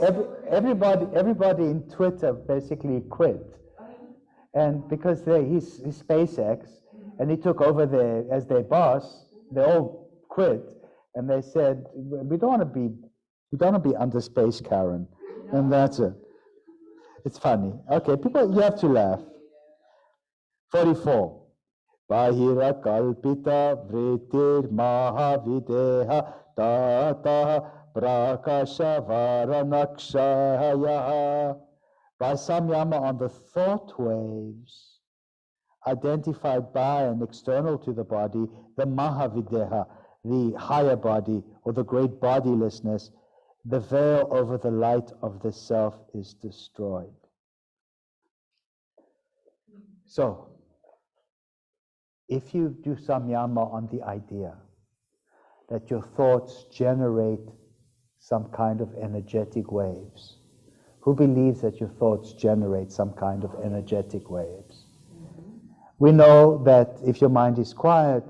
everybody in Twitter basically quit, and because he's SpaceX and he took over as their boss, they all quit, and they said we don't want to be under Space Karen, and that's it. It's funny. Okay, people, you have to laugh. 44. Bahira kalpita vritir mahavideha tata prakasha varanakshaya. By samyama, on the thought waves identified by and external to the body, the mahavideha, the higher body or the great bodilessness, the veil over the light of the self is destroyed. So, if you do samyama on the idea that your thoughts generate some kind of energetic waves, who believes that your thoughts generate some kind of energetic waves? We know that if your mind is quiet,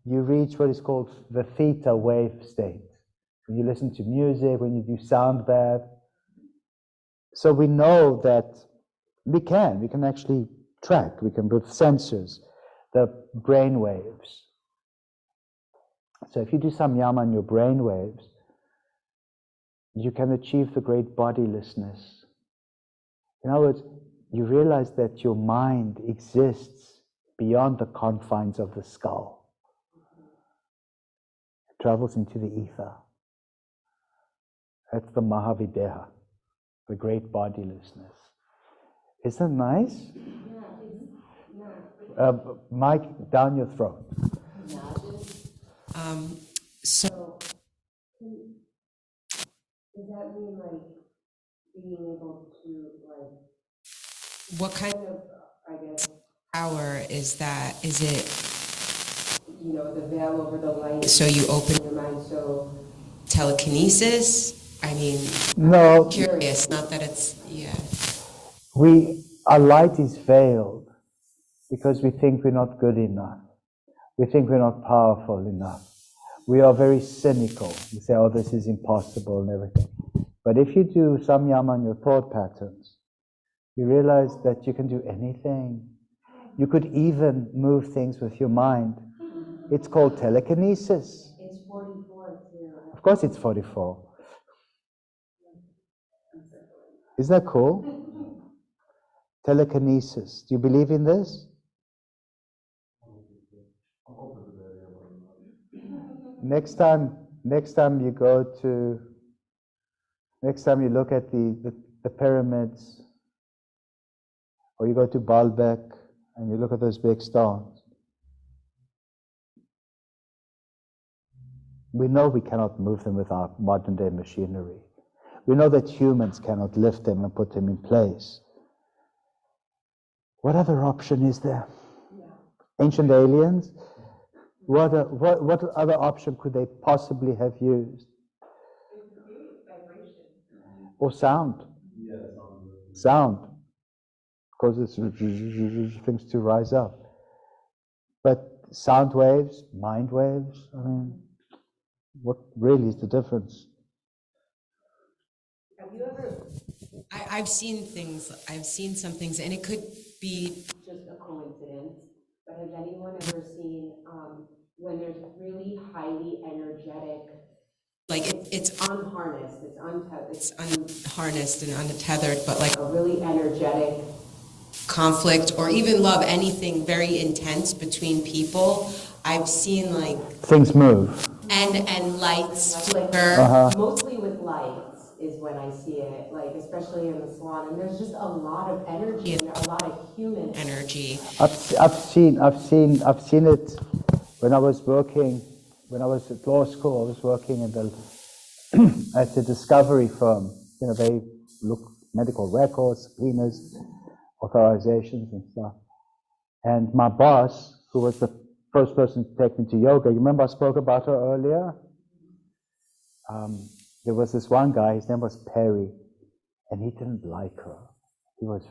you reach what is called the theta wave state. When you listen to music, when you do sound bath, So we know that we can actually track, we can with sensors, the brain waves. So if you do some yama on your brain waves, you can achieve the great bodilessness. In other words, you realize that your mind exists beyond the confines of the skull. It travels into the ether. That's the Mahavideha, the great bodilessness. Isn't that nice? Mike, down your throat. So, does that mean like being able to like, what kind of, I guess, power is that? Is it, you know, the veil over the light, so you open your mind, so telekinesis? I mean, no. I'm curious, not that it's, yeah. Our light is veiled because we think we're not good enough. We think we're not powerful enough. We are very cynical. We say, oh, this is impossible and everything. But if you do samyama on your thought patterns, you realize that you can do anything. You could even move things with your mind. It's called telekinesis. It's 44 too. Of course it's 44. Is that cool? Telekinesis. Do you believe in this? Next time you look at the pyramids, or you go to Baalbek and you look at those big stones, we know we cannot move them with our modern day machinery. We know that humans cannot lift them and put them in place. What other option is there? Ancient aliens? What other option could they possibly have used? Or sound? Sound causes things to rise up. But sound waves, mind waves, I mean, what really is the difference? Have you ever, I've seen some things, and it could be just a coincidence, but has anyone ever seen when there's really highly energetic, like it's unharnessed, it's unharnessed and untethered, but like a really energetic conflict or even love, anything very intense between people, I've seen like things move. And lights flicker, mostly with lights is when I see it, like especially in the salon, and there's just a lot of energy and a lot of human energy. I've seen it when I was at law school. I was working at a discovery firm. You know, they look medical records, subpoenas, authorizations and stuff. And my boss, who was the first person to take me to yoga, you remember I spoke about her earlier? There was this one guy, his name was Perry, and he didn't like her. He was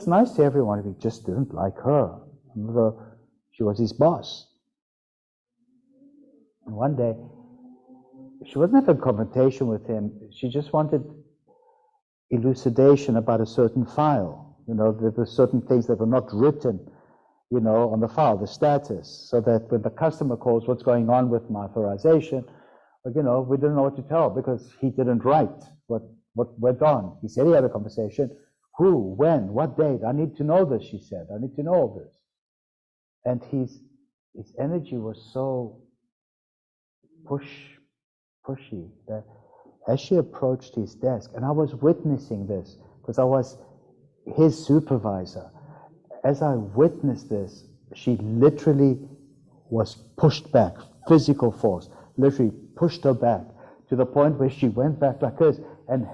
nice to everyone, he just didn't like her. She was his boss. And one day, she wasn't having a confrontation with him, she just wanted elucidation about a certain file. You know, there were certain things that were not written, you know, on the file, the status, so that when the customer calls, what's going on with my authorization, but, you know, we didn't know what to tell because he didn't write what went on. He said he had a conversation. Who, when, what date? I need to know this, she said. I need to know all this. And his energy was so pushy that as she approached his desk, and I was witnessing this because I was his supervisor, as I witnessed this, she literally was pushed back, physical force, literally pushed her back to the point where she went back like this and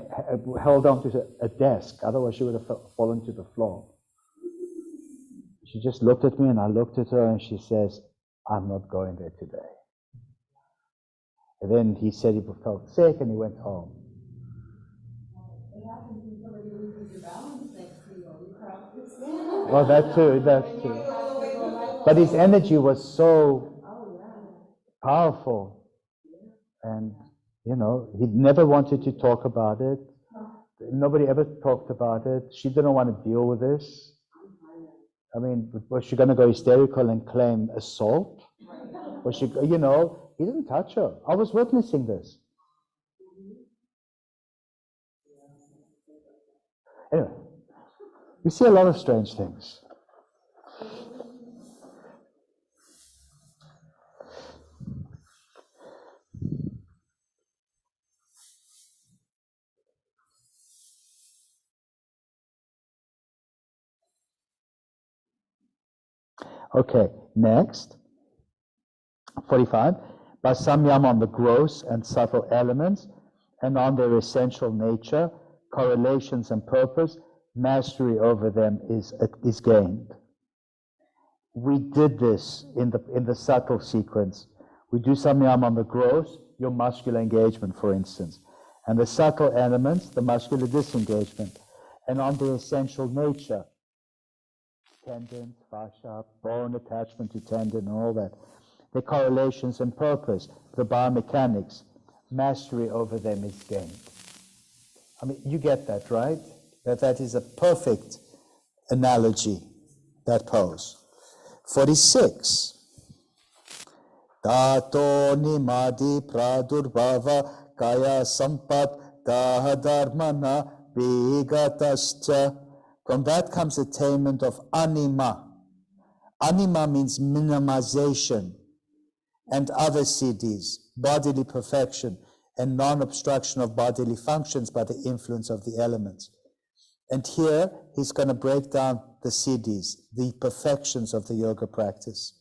held on to a desk, otherwise she would have fallen to the floor. She just looked at me and I looked at her and she says, I'm not going there today. And then he said he felt sick and he went home. Oh, that too. But his energy was so powerful. And, you know, he never wanted to talk about it. Nobody ever talked about it. She didn't want to deal with this. I mean, was she going to go hysterical and claim assault? Was she, he didn't touch her. I was witnessing this. Anyway, we see a lot of strange things. Okay, next. 45. By samyam on the gross and subtle elements and on their essential nature, correlations and purpose, mastery over them is gained. We did this in the subtle sequence. We do samyam on the gross, your muscular engagement, for instance, and the subtle elements, the muscular disengagement, and on their essential nature, tendons, fascia, bone attachment to tendon, and all that. The correlations and purpose, the biomechanics, mastery over them is gained. I mean, you get that, right? That is a perfect analogy, that pose. 46. Tato nimadi pradurbhava kaya sampat dahadharmana vigatascha. From that comes attainment of anima. Anima means minimization, and other siddhis, bodily perfection, and non-obstruction of bodily functions by the influence of the elements. And here, he's going to break down the siddhis, the perfections of the yoga practice.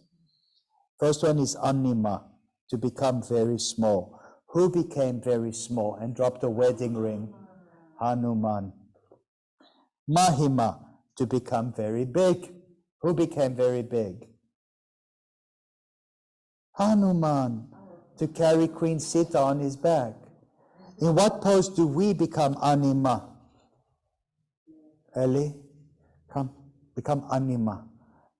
First one is anima, to become very small. Who became very small and dropped a wedding ring? Hanuman. Mahima, to become very big. Who became very big? Hanuman, to carry Queen Sita on his back. In what pose do we become anima? Ellie, come, become anima.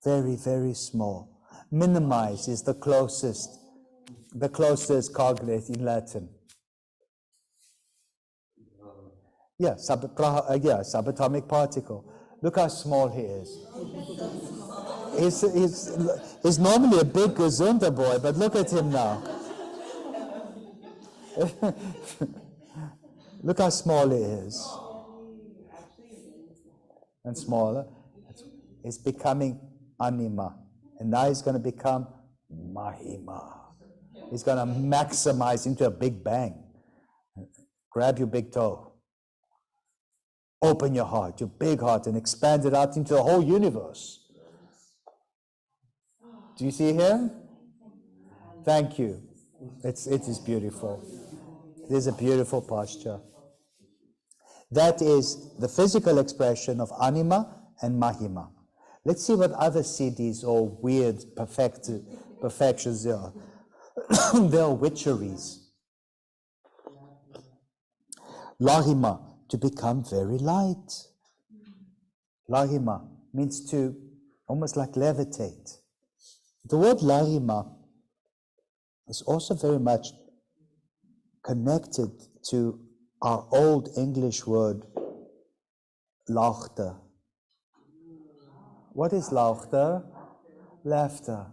Very, very small. Minimize is the closest cognate in Latin. Yeah, subatomic particle. Look how small he is. He's normally a big Gesunda boy, but look at him now. Look how small he is. And smaller. It's becoming anima. And now he's going to become mahima. He's going to maximize into a big bang. Grab your big toe. Open your heart, your big heart, and expand it out into the whole universe. Do you see him? Thank you. It is beautiful. It is a beautiful posture. That is the physical expression of anima and mahima. Let's see what other siddhis or weird perfections there are. There are witcheries. Lahima, to become very light. Lahima means to almost like levitate. The word lahima is also very much connected to our old English word laughter. What is laughter? Laughter.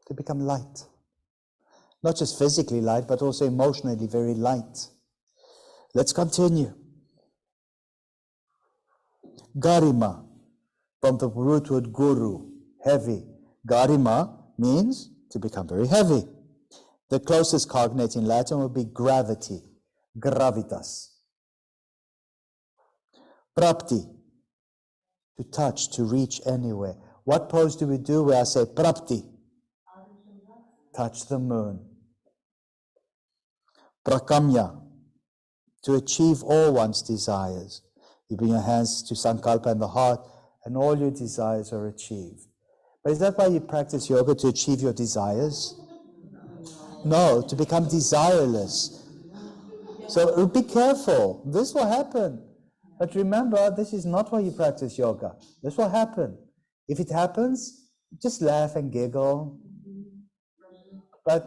To become light. Not just physically light, but also emotionally very light. Let's continue. Garima, from the root word guru, heavy. Garima means to become very heavy. The closest cognate in Latin would be gravity, gravitas. Prapti, to touch, to reach anywhere. What pose do we do where I say prapti? Touch the moon. Prakamya, to achieve all one's desires. You bring your hands to Sankalpa in the heart, and all your desires are achieved. But is that why you practice yoga, to achieve your desires? No, to become desireless. So be careful. This will happen. But remember, this is not why you practice yoga. This will happen. If it happens, just laugh and giggle. But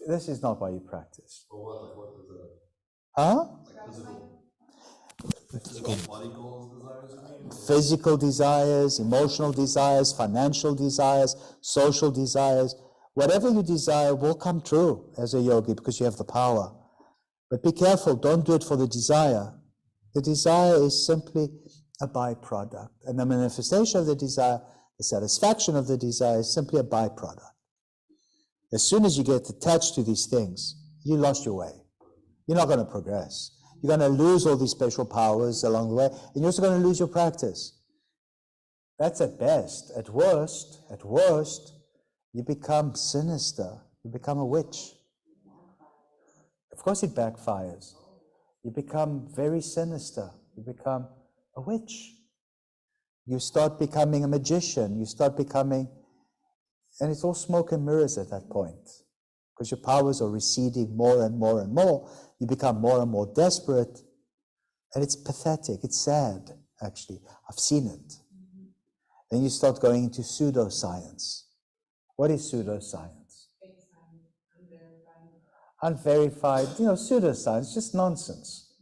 this is not why you practice. Huh? Physical body goals, desires, you mean? Physical desires, emotional desires, financial desires, social desires. Whatever you desire will come true as a yogi because you have the power. But be careful, don't do it for the desire. The desire is simply a byproduct. And the manifestation of the desire, the satisfaction of the desire is simply a byproduct. As soon as you get attached to these things, you lost your way. You're not going to progress. You're going to lose all these special powers along the way, and you're also going to lose your practice. That's at best. At worst, you become sinister. You become a witch. Of course it backfires. You become very sinister. You become a witch. You start becoming a magician. You start becoming, and it's all smoke and mirrors at that point. Because your powers are receding more and more and more. You become more and more desperate. And it's pathetic. It's sad, actually. I've seen it. Then you start going into pseudoscience. What is pseudoscience? Unverified, pseudoscience, just nonsense.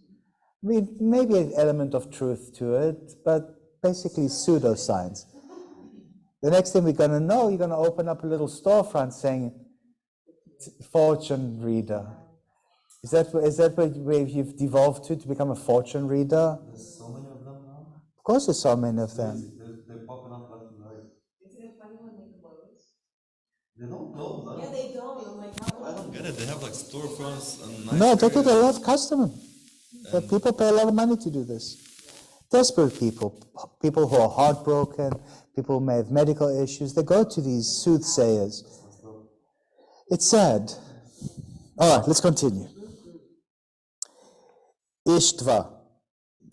I mean, maybe an element of truth to it, but basically pseudoscience. The next thing we're going to know, you're going to open up a little storefront saying, fortune reader. Is that where you've devolved to become a fortune reader? There's so many of them now. Of course there's so many of them. They're popping up left and right. Isn't it funny when they close? They don't close. Yeah, they don't. I'm like, how? I don't get it. They have like storefronts and nice No, they get a areas. lot of customer. The people pay a lot of money to do this. Desperate people who are heartbroken, people who may have medical issues, they go to these soothsayers. It's sad. All right, let's continue. Ishtva,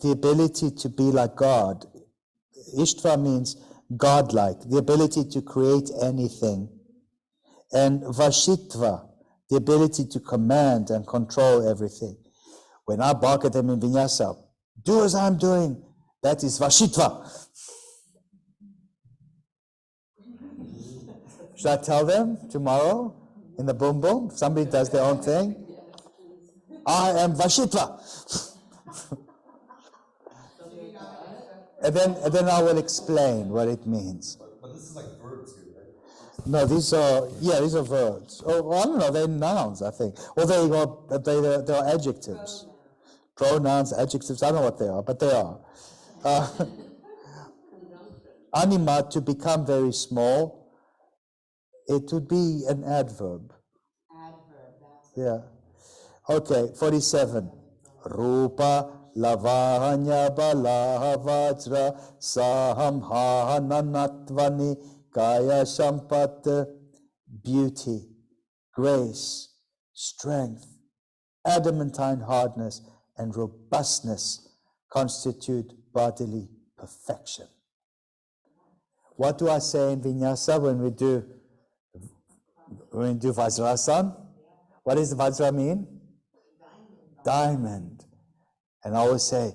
the ability to be like God. Ishtva means godlike, the ability to create anything. And Vashitva, the ability to command and control everything. When I bark at them in Vinyasa, do as I'm doing, that is Vashitva. Should I tell them tomorrow in the boom boom? If somebody does their own thing. I am Vashitva. and then I will explain what it means. But this is like verbs here, right? No, these are verbs. Oh, I don't know, they're nouns, I think. Or they are adjectives. Pronouns, adjectives, I don't know what they are, but they are. Anima, to become very small, it would be an adverb. Yeah. Okay, 47. Rupa lavanya balaha vajra saham nanatvani kaya sampat. Beauty, grace, strength, adamantine hardness, and robustness constitute bodily perfection. What do I say in Vinyasa when we do Vajrasan? What does Vajra mean? Diamond. And I always say,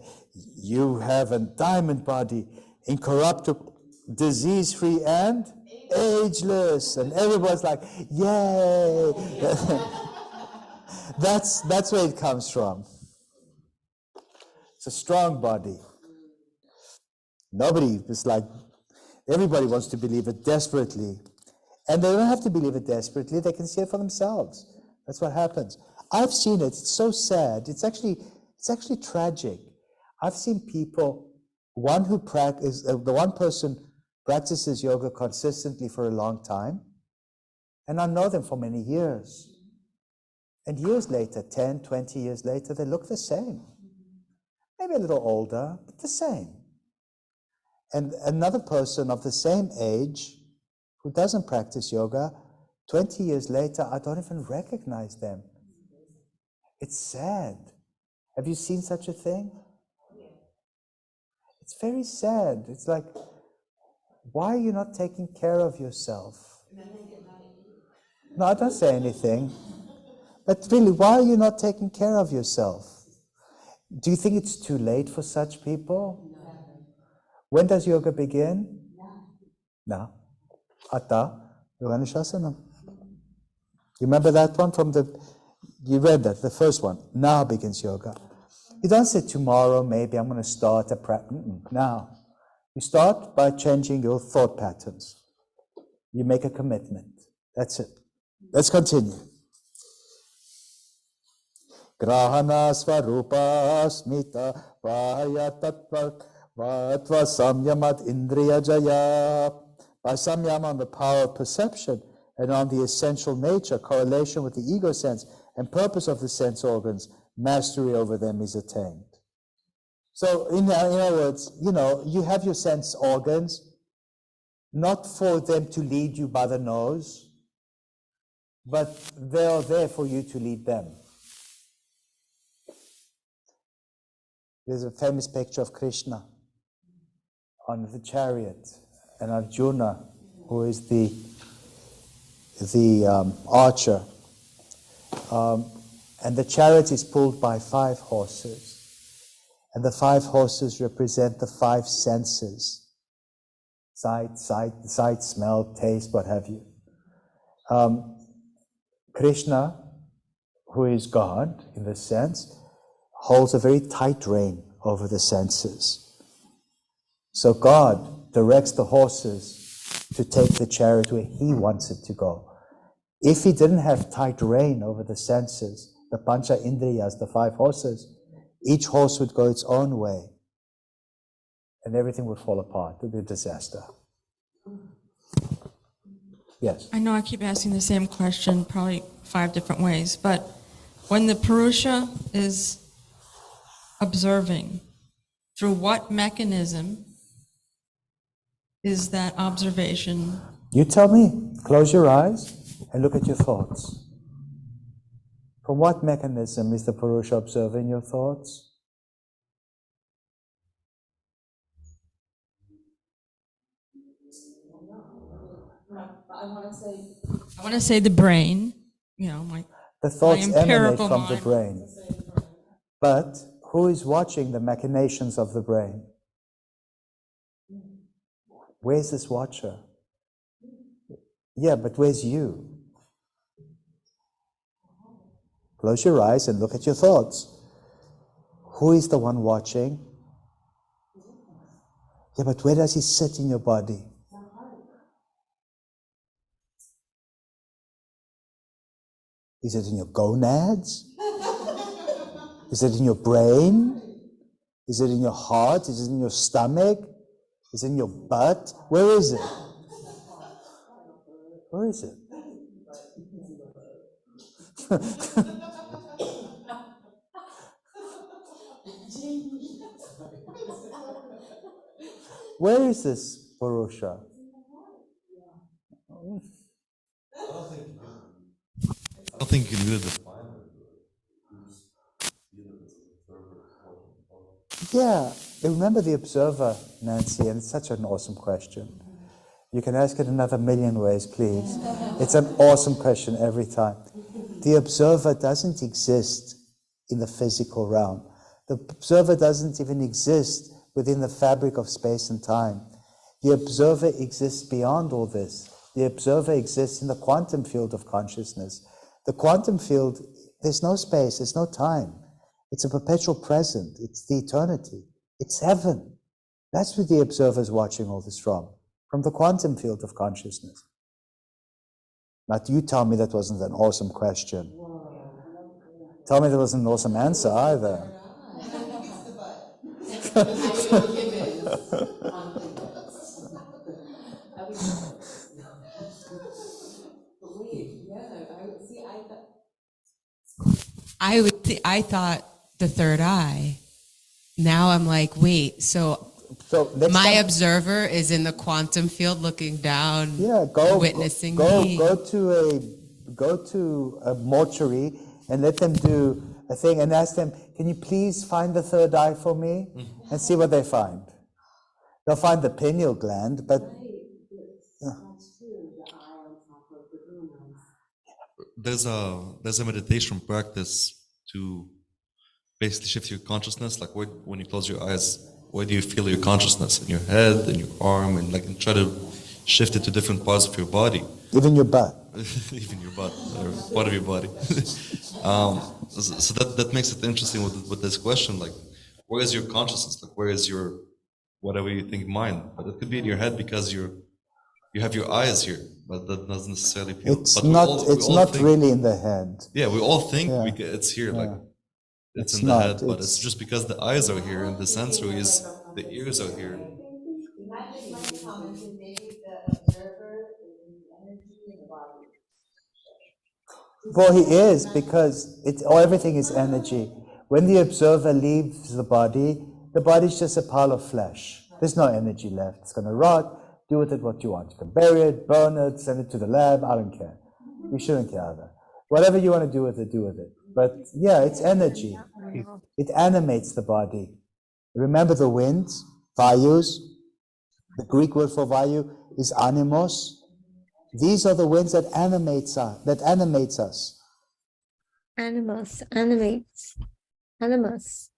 you have a diamond body, incorruptible, disease-free, and ageless. And everybody's like, yay! That's where it comes from. It's a strong body. Everybody wants to believe it desperately. And they don't have to believe it desperately, they can see it for themselves. That's what happens. I've seen it, it's so sad. It's actually tragic. I've seen people, the one person practices yoga consistently for a long time, and I know them for many years. And years later, 10, 20 years later, they look the same. Maybe a little older, but the same. And another person of the same age who doesn't practice yoga, 20 years later, I don't even recognize them. It's sad. Have you seen such a thing? It's very sad. It's like, why are you not taking care of yourself? No, I don't say anything. But really, why are you not taking care of yourself? Do you think it's too late for such people? When does yoga begin? Now. Atta Yoganishasana. You remember that one from the You read that, the first one. Now begins yoga. You don't say tomorrow, maybe I'm going to start a practice. Now. You start by changing your thought patterns. You make a commitment. That's it. Let's continue. Grahana svarupa smita vahaya tatva samyamat indriya jaya. By samyama on the power of perception and on the essential nature, correlation with the ego sense and purpose of the sense organs, mastery over them is attained. So in other words, you have your sense organs, not for them to lead you by the nose, but they are there for you to lead them. There's a famous picture of Krishna on the chariot, and Arjuna, who is the archer, and the chariot is pulled by 5 horses, and the 5 horses represent the 5 senses: sight, smell, taste, what have you. Krishna, who is God in this sense, holds a very tight rein over the senses. So God directs the horses to take the chariot where He wants it to go. If He didn't have tight rein over the senses, the pancha indriyas, the 5 horses, each horse would go its own way, and everything would fall apart. It would be a disaster. Yes? I know I keep asking the same question, probably 5 different ways, but when the Purusha is observing, through what mechanism is that observation? You tell me. Close your eyes and look at your thoughts. From what mechanism is the Purusha observing your thoughts? I want to say the brain, the thoughts my emanate empirical from the mind. brain. But who is watching the machinations of the brain? Where's this watcher? Yeah, but where's you? Close your eyes and look at your thoughts. Who is the one watching? Yeah, but where does he sit in your body? Is it in your gonads? Is it in your brain? Is it in your heart? Is it in your stomach? Is it in your butt? Where is it? Where is it? Where is this Purusha? I don't think you can really define it. You just feel it as an observer. Yeah, remember the observer, Nancy, and it's such an awesome question. You can ask it another million ways, please. It's an awesome question every time. The observer doesn't exist in the physical realm. The observer doesn't even exist within the fabric of space and time. The observer exists beyond all this. The observer exists in the quantum field of consciousness. The quantum field, there's no space, there's no time. It's a perpetual present. It's the eternity. It's heaven. That's where the observer is watching all this from the quantum field of consciousness. Now, you tell me that wasn't an awesome question. Tell me that wasn't an awesome answer either. I thought the third eye. Now I'm like, wait, so my observer is in the quantum field looking down, witnessing me. Go to a mortuary and let them do a thing and ask them, can you please find the third eye for me? And see what they find. They'll find the pineal gland, but There's a meditation practice to basically shift your consciousness. Like when you close your eyes, where do you feel your consciousness? In your head, in your arm, and try to shift it to different parts of your body. Even your butt. even your butt, or part of your body. So that makes it interesting with this question, like, where is your consciousness? Like, where is your whatever you think mind? But it could be in your head because you have your eyes here, but that doesn't necessarily feel. It's but not. we It's all not think, really in the head. Yeah, we all think Yeah. it's here, like it's It's in the not, head, but it's- it's just because the eyes are here and the sensories, the ears are here. Imagine commented maybe the observer is the energy in the body. Well, he is, because everything is energy. When the observer leaves the body's just a pile of flesh. There's no energy left. It's going to rot. Do with it what you want. You can bury it, burn it, send it to the lab. I don't care. You shouldn't care either. Whatever you want to do with it, do with it. But yeah, it's energy. It animates the body. Remember the winds, vayus. The Greek word for vayu is animos. These are the winds that animates us. Animus, animates, animus.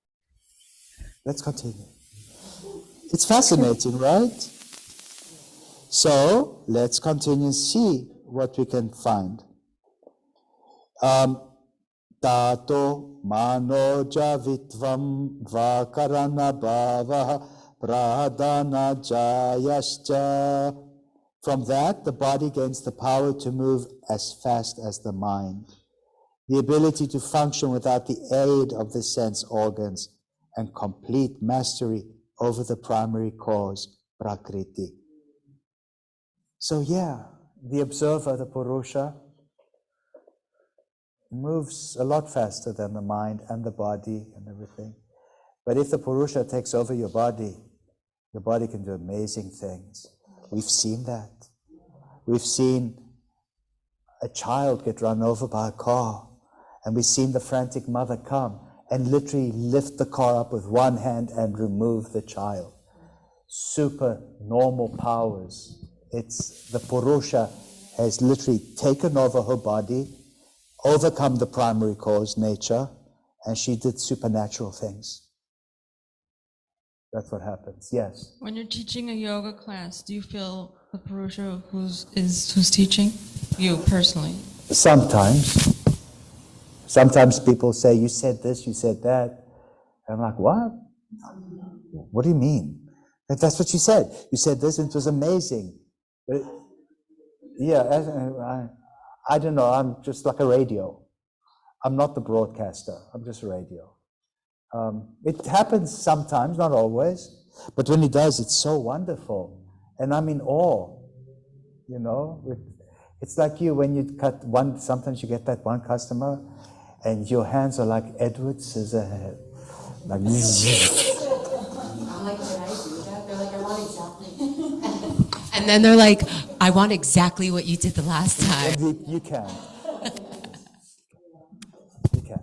Let's continue. It's fascinating, right? So let's continue and see what we can find. Tato manoja vitvam vakarana bhava pradana jayascha. From that, the body gains the power to move as fast as the mind, the ability to function without the aid of the sense organs, and complete mastery over the primary cause, prakriti. So yeah, the observer, the purusha, moves a lot faster than the mind and the body and everything. But if the purusha takes over your body can do amazing things. We've seen that. We've seen a child get run over by a car, and we've seen the frantic mother come and literally lift the car up with one hand and remove the child. Super normal powers. It's the purusha has literally taken over her body, overcome the primary cause, nature, and she did supernatural things. That's what happens. Yes. When you're teaching a yoga class, do you feel the purusha who's teaching? You personally? Sometimes. Sometimes people say, you said this, you said that. And I'm like, what? What do you mean? That's what you said. You said this and it was amazing. But I don't know. I'm just like a radio. I'm not the broadcaster. I'm just a radio. It happens sometimes, not always. But when it does, it's so wonderful. And I'm in awe. You know, it's like you when you cut one, sometimes you get that one customer and your hands are like Edward Scissorhands. Like, I'm like, did I do that? They're like, I want exactly. And then they're like, I want exactly what you did the last time. You can. You can.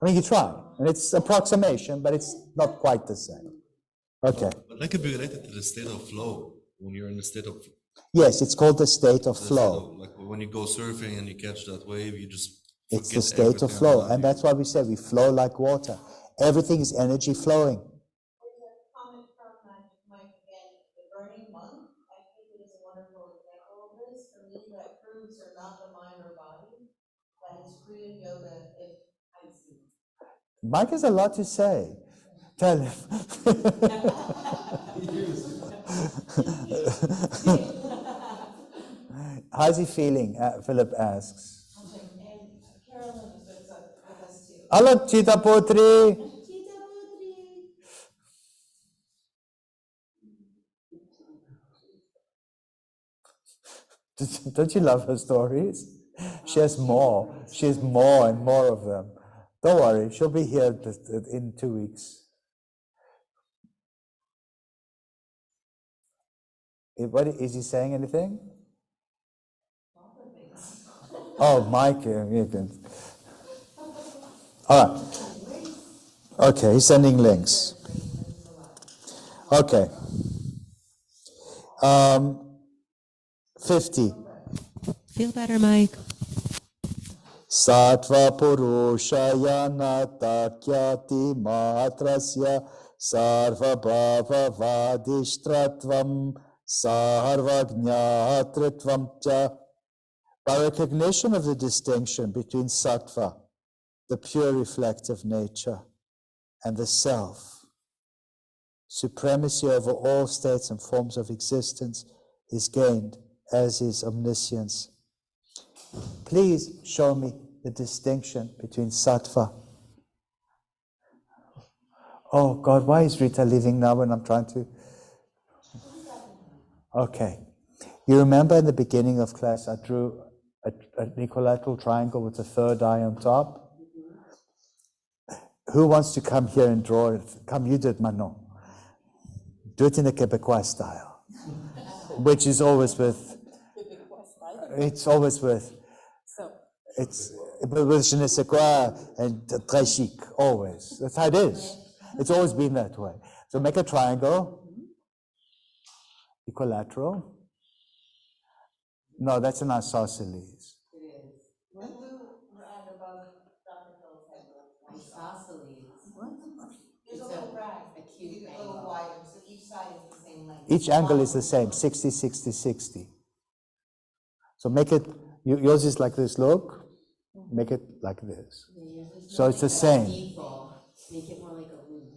I mean, you try. And it's approximation, but it's not quite the same. Okay. But that could be related to the state of flow. When you're in the state of Yes, it's called the state of flow. like when you go surfing and you catch that wave, you just It's forget the state of everything flow. about And you. that's why we say we flow like water. Everything is energy flowing. Comment from Mike again, the burning monk. I think it is a wonderful example of this. For me, that fruits are not the mind or body. That is Kriya Yoga if I see. Mike has a lot to say. Tell him. How's he feeling? Philip asks. And Carolyn is with us too. Hello, Chita Potri. Don't you love her stories? She has more. She has more and more of them. Don't worry, she'll be here in 2 weeks. What is he saying? Anything? Oh, Mike. You can. All right. Okay, he's sending links. Okay. 50. Feel better, Mike. Sattva purushayana takyati matrasya sarva bhava vadishtratvam sarva gnatritvam cha. By recognition of the distinction between sattva, the pure reflective nature, and the self, supremacy over all states and forms of existence is gained, as is omniscience. Please show me the distinction between sattva. Oh God, why is Rita leaving now when I'm trying to? Okay. You remember in the beginning of class I drew an equilateral triangle with a third eye on top? Who wants to come here and draw it? Come, you do it, Manon. Do it in the Quebecois style, which is always with, it's always with, it's with je ne sais quoi and très chic, always. That's how it is. It's always been that way. So make a triangle, equilateral. No, that's an isosceles. There's a little rag, a little wider, so each side is the same length. Each angle is the same, 60, 60, 60. So make it, yours is like this, look. Make it like this. So it's the same. Make it more like a loop.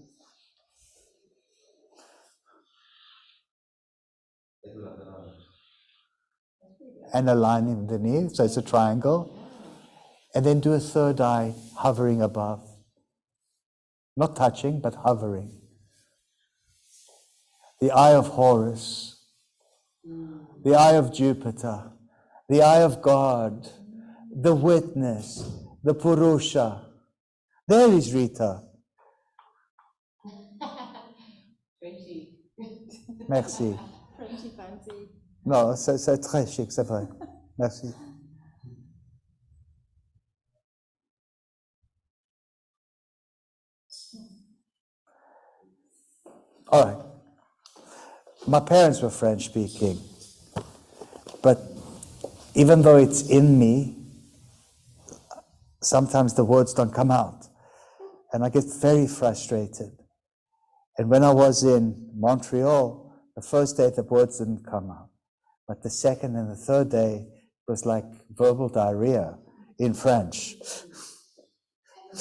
And a line underneath, so it's a triangle. And then do a third eye hovering above. Not touching, but hovering. The eye of Horus, the eye of Jupiter, the eye of God, the witness, the Purusha. There is Rita. Merci. Frenchy fancy. Non, c'est très chic, c'est vrai. Merci. All right. My parents were French speaking, but even though it's in me, sometimes the words don't come out, and I get very frustrated. And when I was in Montreal, the first day the words didn't come out, but the second and the third day was like verbal diarrhea in French.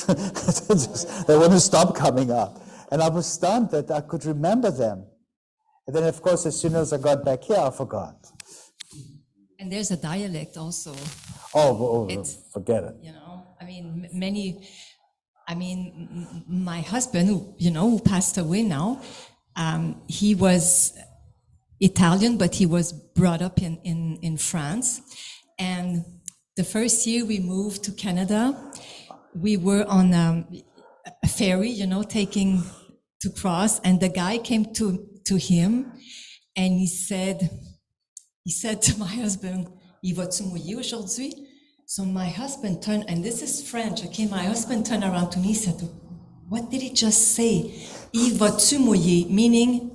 They wouldn't stop coming out. And I was stunned that I could remember them. And then, of course, as soon as I got back here, I forgot. And there's a dialect also. Forget it. You know, I mean, my husband, who passed away now, he was Italian, but he was brought up in France. And the first year we moved to Canada, we were on a ferry, taking to cross, and the guy came to him, and he said to my husband, "Il va-tu mouiller aujourd'hui?" So my husband turned, and this is French, okay? My husband turned around to me, and said, "What did he just say? Il va-tu mouiller?" Meaning,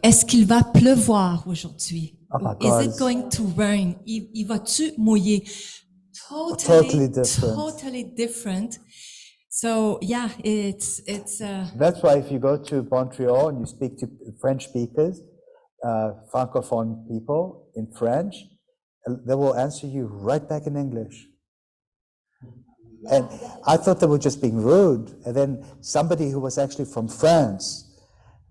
est-ce qu'il va pleuvoir aujourd'hui? Is it going to rain? Il va-tu mouiller? Totally different. So yeah, it's. That's why if you go to Montreal and you speak to French speakers, francophone people in French, they will answer you right back in English. And I thought they were just being rude. And then somebody who was actually from France,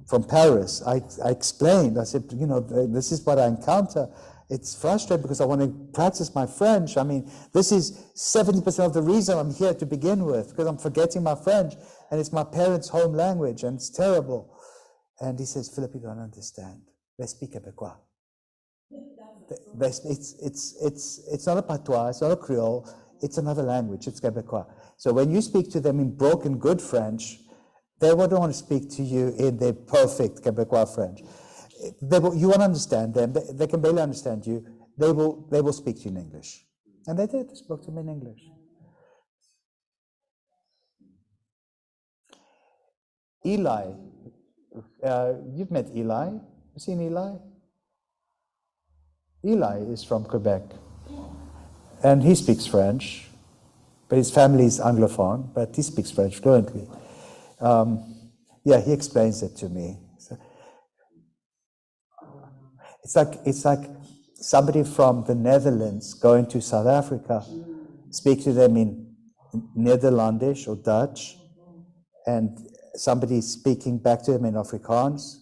from Paris, I explained. I said, this is what I encounter. It's frustrating because I want to practice my French. I mean, this is 70% of the reason I'm here to begin with, because I'm forgetting my French, and it's my parents' home language, and it's terrible. And he says, Philip, you don't understand. They speak Quebecois. It's not a patois, it's not a Creole, it's another language, it's Quebecois. So when you speak to them in broken, good French, they won't want to speak to you in their perfect Quebecois French. You won't understand them. They can barely understand you. They will speak to you in English. And they did. They spoke to me in English. Eli. You've met Eli. You seen Eli? Eli is from Quebec. And he speaks French. But his family is Anglophone, but he speaks French fluently. He explains it to me. It's like somebody from the Netherlands going to South Africa, speak to them in Netherlandish or Dutch, and somebody speaking back to them in Afrikaans,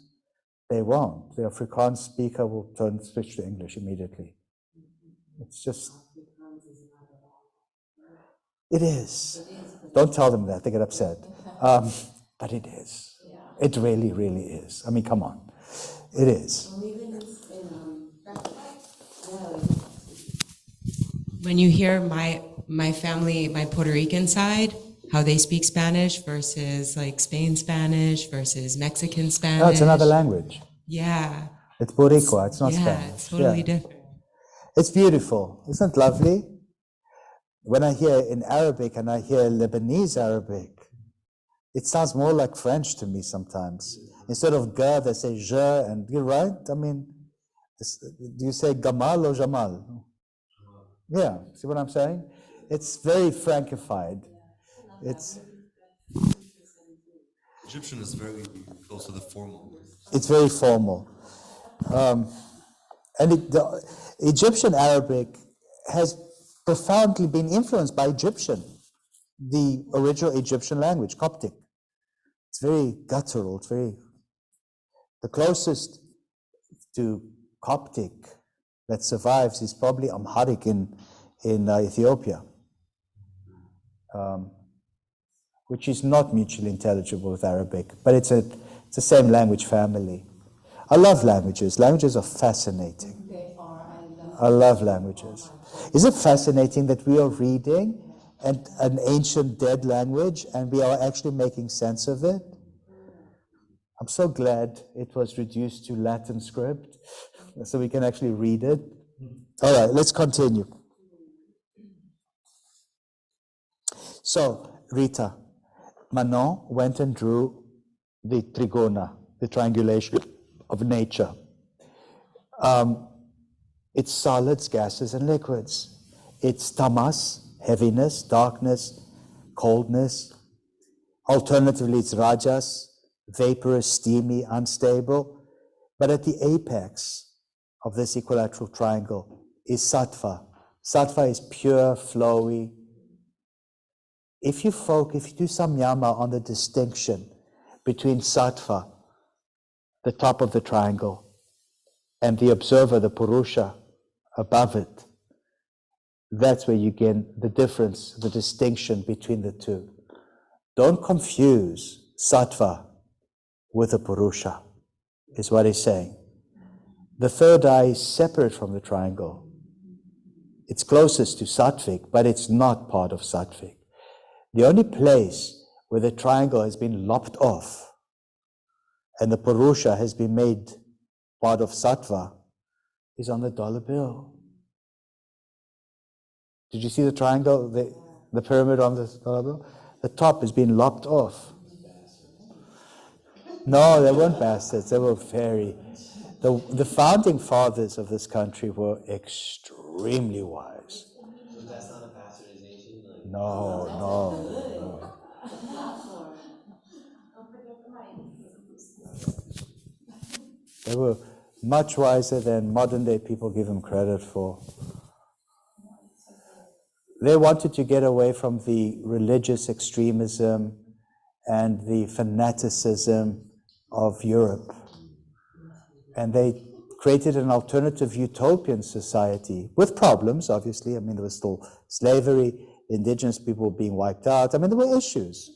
they won't. The Afrikaans speaker will switch to English immediately. It's just, it is. Don't tell them that, they get upset. But it is. It really, really is. I mean, come on. It is. When you hear my family, my Puerto Rican side, how they speak Spanish versus like Spain Spanish versus Mexican Spanish. No, it's another language. Yeah. It's Boricua, it's not yeah, Spanish. It's totally different. It's beautiful. Isn't it lovely? When I hear in Arabic and I hear Lebanese Arabic, it sounds more like French to me sometimes. Instead of ga, they say je, and you're right. I mean, do you say gamal or jamal? Yeah, see what I'm saying? It's very Frankified. It's Egyptian is very close to the formal. It's very formal. And the Egyptian Arabic has profoundly been influenced by Egyptian, the original Egyptian language, Coptic. It's very guttural. It's very, the closest to Coptic that survives is probably Amharic in Ethiopia, which is not mutually intelligible with Arabic, but it's the same language family. I love languages. Languages are fascinating. I love languages. Is it fascinating that we are reading an ancient dead language and we are actually making sense of it? I'm so glad it was reduced to Latin script so we can actually read it. All right, let's continue. So, Rita, Manon went and drew the trigona, the triangulation of nature. It's solids, gases, and liquids. It's tamas, heaviness, darkness, coldness. Alternatively, it's rajas, vaporous, steamy, unstable. But at the apex of this equilateral triangle is sattva. Sattva is pure, flowy. If you do samyama on the distinction between sattva, the top of the triangle, and the observer, the purusha, above it, that's where you get the difference, the distinction between the two. Don't confuse sattva with the purusha, is what he's saying. The third eye is separate from the triangle. It's closest to sattvic, but it's not part of sattvic. The only place where the triangle has been lopped off and the purusha has been made part of sattva is on the dollar bill. Did you see the triangle, the pyramid on the dollar bill? The top has been lopped off. No, they weren't bastards. They were very... The founding fathers of this country were extremely wise. But that's not a bastardization? Like, No. They were much wiser than modern day people give them credit for. They wanted to get away from the religious extremism and the fanaticism of Europe. And they created an alternative utopian society with problems, obviously. I mean, there was still slavery, indigenous people were being wiped out. I mean, there were issues,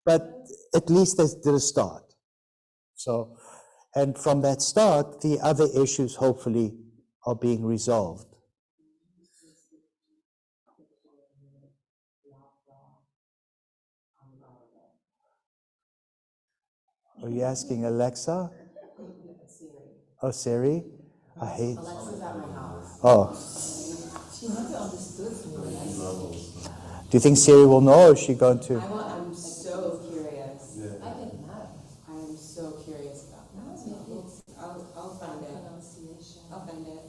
but at least they did a start. So, and from that start, the other issues hopefully are being resolved. Are you asking Alexa? Oh, Siri? I hate. Alexa's at my house. Oh. She never understood me. Do you think Siri will know, or is she going to? I'm so curious. I can not. I am so curious about that. I'll find it. I'll find it.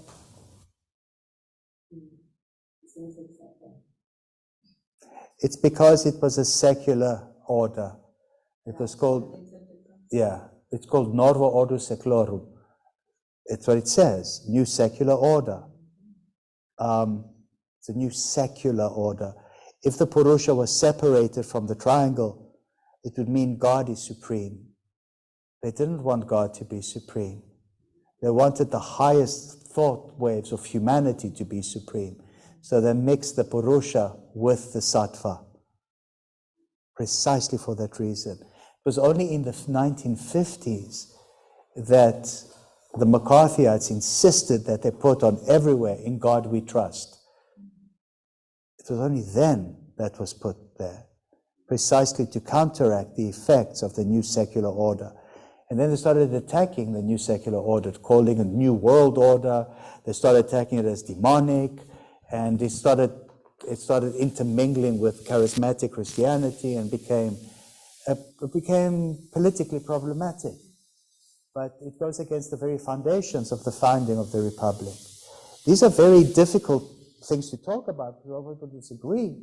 It's because it was a secular order. It was called, it's called Novo Ordo Seclorum. It's what it says, new secular order. It's a new secular order. If the Purusha was separated from the triangle, it would mean God is supreme. They didn't want God to be supreme. They wanted the highest thought waves of humanity to be supreme. So they mixed the Purusha with the Sattva, precisely for that reason. It was only in the 1950s that the McCarthyites insisted that they put on everywhere, "In God we trust." It was only then that was put there, precisely to counteract the effects of the new secular order. And then they started attacking the new secular order, calling it a new world order. They started attacking it as demonic, and it started intermingling with charismatic Christianity and became politically problematic. But it goes against the very foundations of the founding of the Republic. These are very difficult things to talk about, because all people disagree,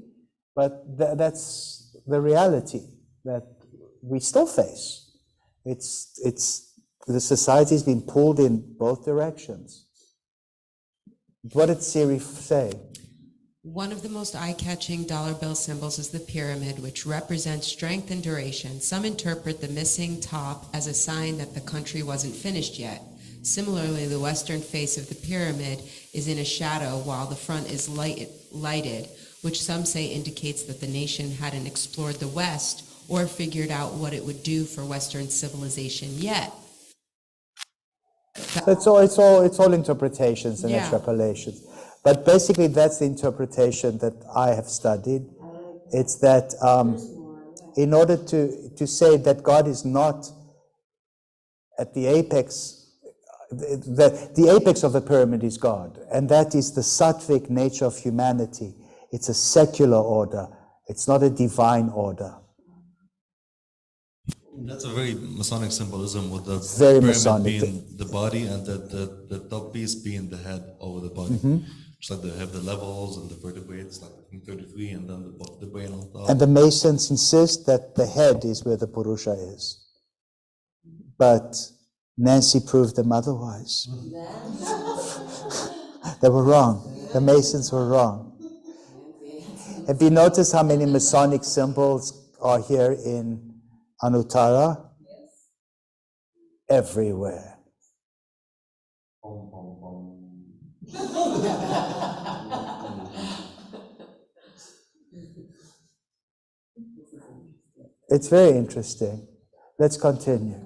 but that's the reality that we still face. The society's been pulled in both directions. What did Siri say? One of the most eye-catching dollar bill symbols is the pyramid, which represents strength and duration. Some interpret the missing top as a sign that the country wasn't finished yet. Similarly, the western face of the pyramid is in a shadow while the front is lighted, which some say indicates that the nation hadn't explored the West or figured out what it would do for Western civilization yet. So it's all interpretations and extrapolations. But basically, that's the interpretation that I have studied. It's that in order to say that God is not at the apex, the apex of the pyramid is God, and that is the sattvic nature of humanity. It's a secular order. It's not a divine order. That's a very Masonic symbolism, with the very pyramid Masonic. Being the body and the top piece being the head over the body. Just like they have the levels and the vertebrae, it's like 33, and then the brain on top. And the Masons insist that the head is where the Purusha is. But Nancy proved them otherwise. They were wrong. The Masons were wrong. Have you noticed how many Masonic symbols are here in Anuttara? Everywhere. It's very interesting. Let's continue.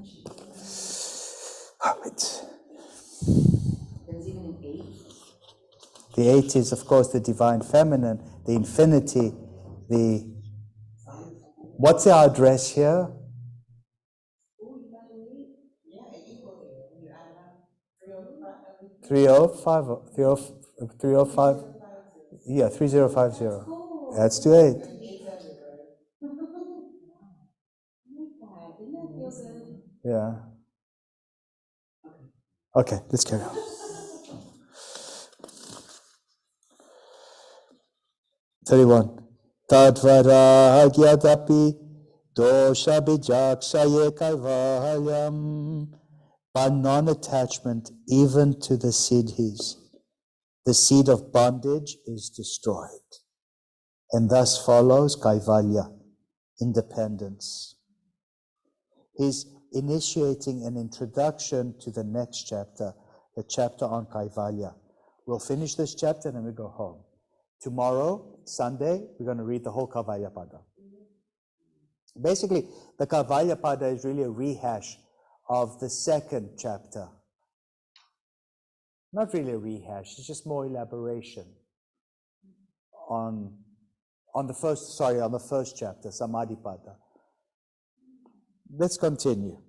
All right. There's even an 8. The 8 is, of course, the divine feminine, the infinity, what's our address here? 305. Yeah, 3050. That's to 8. Yeah. Okay, let's carry on. 31. Tadvaragyadapi dosha bijakshaye kaivalyam. By non-attachment even to the siddhis, the seed of bondage is destroyed. And thus follows kaivalya, independence. He's initiating an introduction to the next chapter, the chapter on kaivalya. We'll finish this chapter and then we go home. Tomorrow, Sunday, we're going to read the whole Kaivalyapada. Basically, the Kaivalyapada is really a rehash of the second chapter. Not really a rehash, it's just more elaboration on the first chapter, Samadhipada. Let's continue.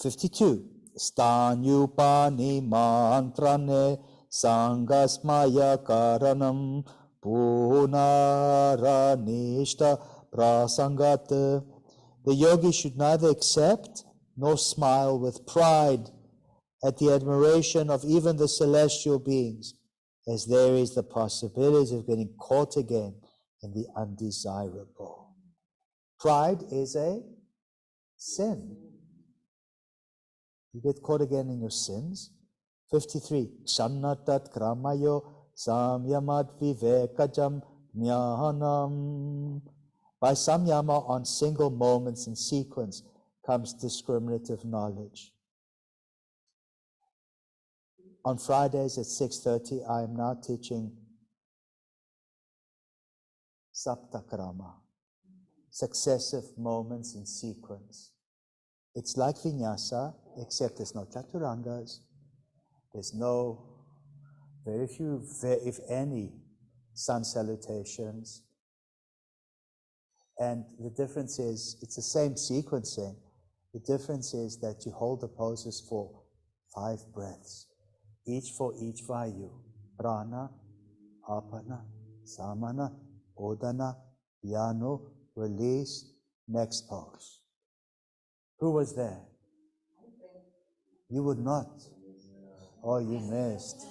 (52) Stanyupani mantrane sangasmaya karanam punaranishta prasangat. The yogi should neither accept nor smile with pride at the admiration of even the celestial beings, as there is the possibility of getting caught again in the undesirable. Pride is a sin. You get caught again in your sins. 53. Kshannatat kramayo samyamat vivekajam jnanam. By samyama, on single moments in sequence, comes discriminative knowledge. On Fridays at 6:30, I am now teaching Saptakrama, successive moments in sequence. It's like vinyasa, except there's no chaturangas, there's no, very few, if any, sun salutations. And the difference is, it's the same sequencing. The difference is that you hold the poses for 5 breaths, each for each vayu. Prana, apana, samana, odana, yano, release, next pose. Who was there? You would not. Oh, you missed.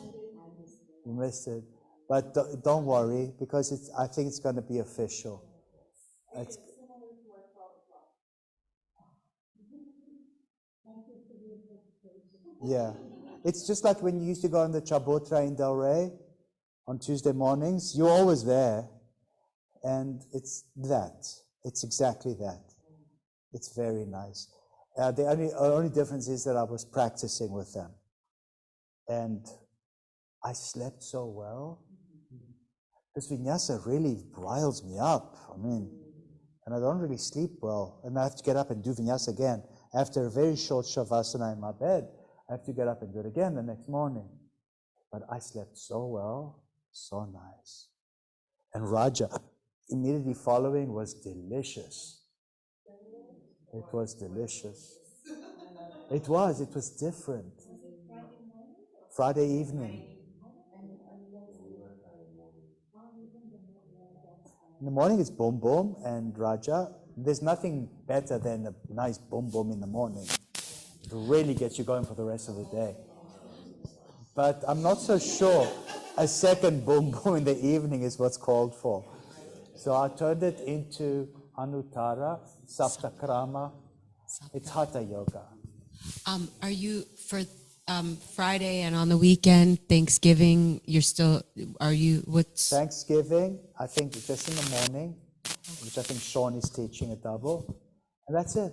You missed it. But don't worry, because I think it's going to be official. It's, yeah. It's just like when you used to go on the Chabotra in Del Rey on Tuesday mornings. You're always there. And it's that. It's exactly that. It's very nice. The only difference is that I was practicing with them. And I slept so well. This vinyasa really riles me up. I mean, and I don't really sleep well. And I have to get up and do vinyasa again. After a very short shavasana in my bed, I have to get up and do it again the next morning. But I slept so well, so nice. And Raja, immediately following, was delicious. It was delicious. It was different. Friday evening. In the morning it's boom boom and Raja. There's nothing better than a nice boom boom in the morning. It really gets you going for the rest of the day. But I'm not so sure a second boom boom in the evening is what's called for. So I turned it into Anuttara, Saptakrama. It's Hatha Yoga. Are you for Friday and on the weekend, Thanksgiving? What's Thanksgiving? I think just in the morning, which I think Sean is teaching a double, and that's it.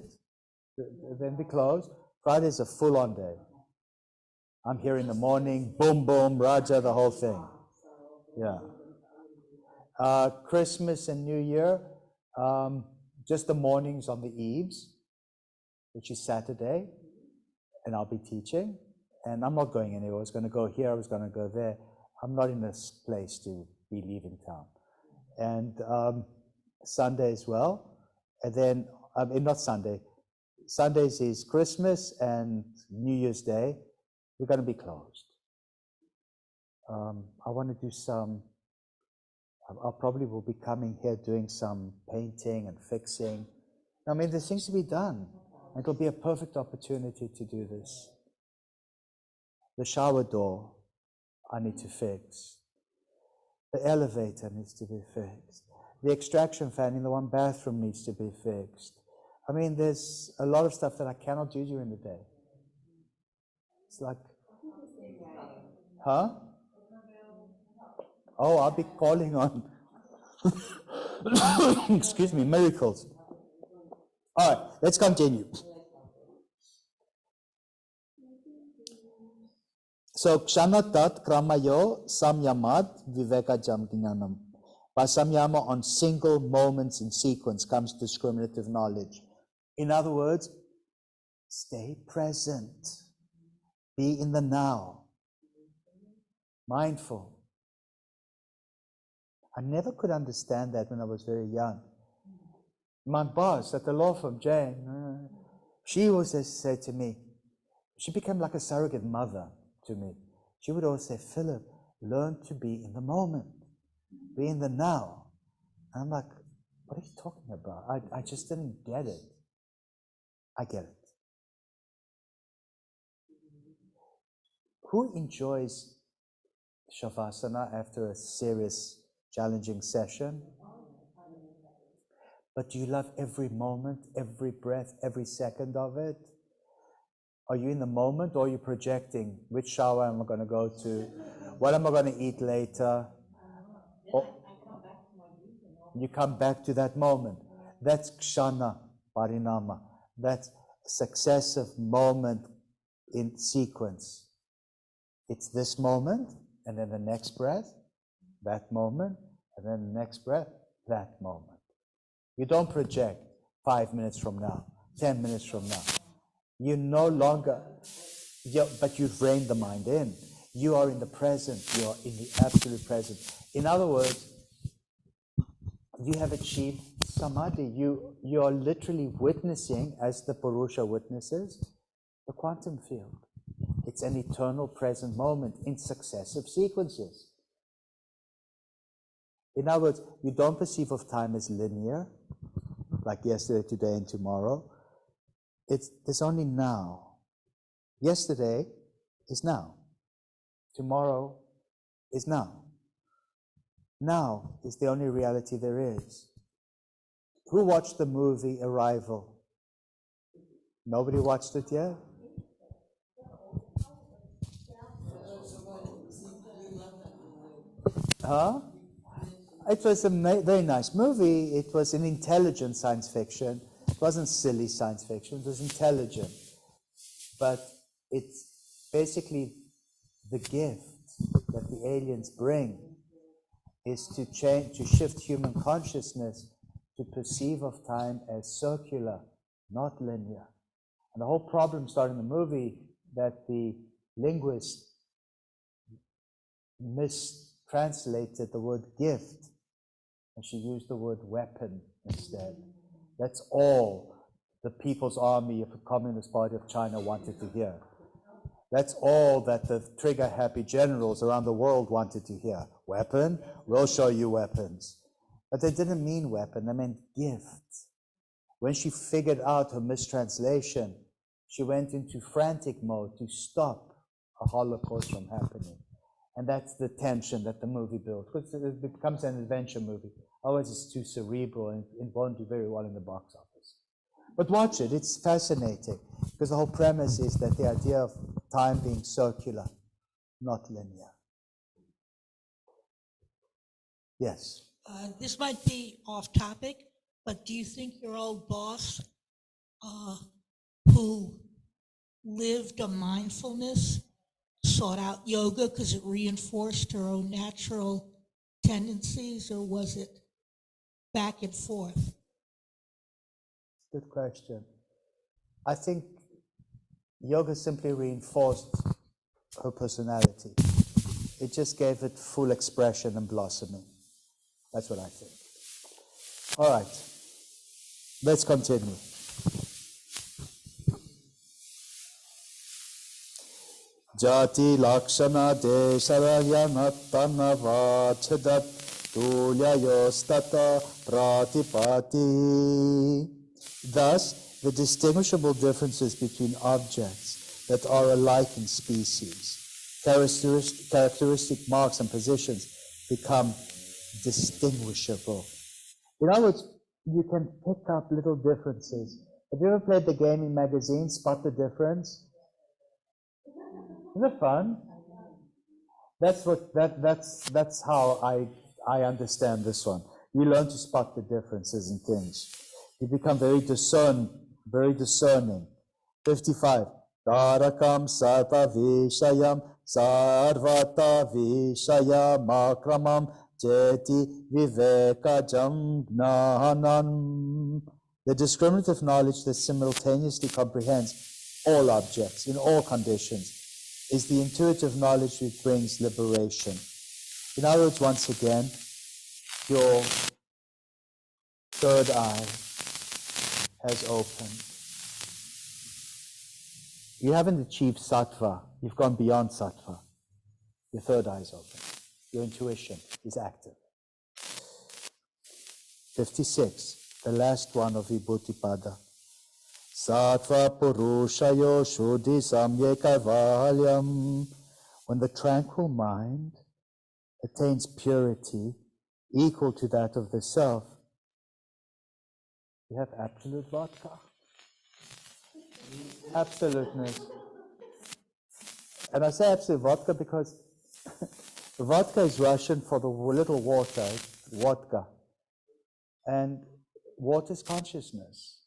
Then we close. Friday is a full-on day. I'm here in the morning, boom boom, Raja, the whole thing. Yeah. Christmas and New Year, just the mornings on the eves, which is Saturday, and I'll be teaching. And I'm not going anywhere. I was going to go here, I was going to go there. I'm not in this place to be leaving town. And Sunday as well. And then, not Sunday. Sundays is Christmas and New Year's Day. We're going to be closed. I want to do I probably will be coming here doing some painting and fixing. I mean, there's things to be done. It'll be a perfect opportunity to do this. The shower door, I need to fix. The elevator needs to be fixed. The extraction fan in the one bathroom needs to be fixed. I mean, there's a lot of stuff that I cannot do during the day. It's like, huh? Oh, I'll be calling on, excuse me, miracles. All right, let's continue. So, ksanatat kramayo samyamat vivekajam jnanam. By samyama, on single moments in sequence, comes discriminative knowledge. In other words, stay present. Be in the now. Mindful. I never could understand that when I was very young. My boss at the law firm, Jane, she always said to me, she became like a surrogate mother to me. She would always say, Philip, learn to be in the moment. Be in the now. And I'm like, what are you talking about? I just didn't get it. I get it. Who enjoys Shavasana after a serious, challenging session? But do you love every moment, every breath, every second of it? Are you in the moment, or are you projecting? Which shower am I going to go to? What am I going to eat later? You come back to that moment. That's kshana parinama. That's successive moment in sequence. It's this moment, and then the next breath, that moment, and then the next breath, that moment. You don't project 5 minutes from now, 10 minutes from now. You no longer, but you've reined the mind in. You are in the present. You are in the absolute present. In other words, you have achieved samadhi. You are literally witnessing, as the Purusha witnesses, the quantum field. It's an eternal present moment in successive sequences. In other words, you don't perceive of time as linear, like yesterday, today, and tomorrow. There's only now. Yesterday is now. Tomorrow is now. Now is the only reality there is. Who watched the movie Arrival? Nobody watched it yet? Huh? It was a very nice movie. It was an intelligent science fiction. It wasn't silly science fiction. It was intelligent. But it's basically the gift that the aliens bring is to change, to shift human consciousness to perceive of time as circular, not linear. And the whole problem started in the movie that the linguist mistranslated the word gift, and she used the word weapon instead. That's all the People's Army of the Communist Party of China wanted to hear. That's all that the trigger-happy generals around the world wanted to hear. Weapon? We'll show you weapons. But they didn't mean weapon, they meant gift. When she figured out her mistranslation, she went into frantic mode to stop a Holocaust from happening. And that's the tension that the movie built. It becomes an adventure movie. Otherwise, it's too cerebral and it won't do very well in the box office. But watch it, it's fascinating. Because the whole premise is that the idea of time being circular, not linear. Yes? This might be off topic, but do you think your old boss, who lived a mindfulness, sought out yoga because it reinforced her own natural tendencies, or was it back and forth? Good question. I think yoga simply reinforced her personality. It just gave it full expression and blossoming. That's what I think. All right. Let's continue. Jati lakshana desarayanattana vachadat tulyayostata pratipati. Thus, the distinguishable differences between objects that are alike in species, characteristic marks and positions become distinguishable. In other words, you can pick up little differences. Have you ever played the game in magazines, Spot the Difference? Isn't it fun? That's how I understand this one. You learn to spot the differences in things. You become very discerning. 55. Tarakam sarva vishayam sarvata vishayam akramam jeti vivekajam gnanam. The discriminative knowledge that simultaneously comprehends all objects in all conditions is the intuitive knowledge which brings liberation. In other words, once again, your third eye has opened. You haven't achieved sattva. You've gone beyond sattva. Your third eye is open. Your intuition is active. 56, the last one of Vibhuti-pada. Sattva purushayo shuddhi samyekavalyam. When the tranquil mind attains purity equal to that of the self, you have absolute vodka. Absoluteness. And I say absolute vodka because vodka is Russian for the little water, vodka. And water is consciousness.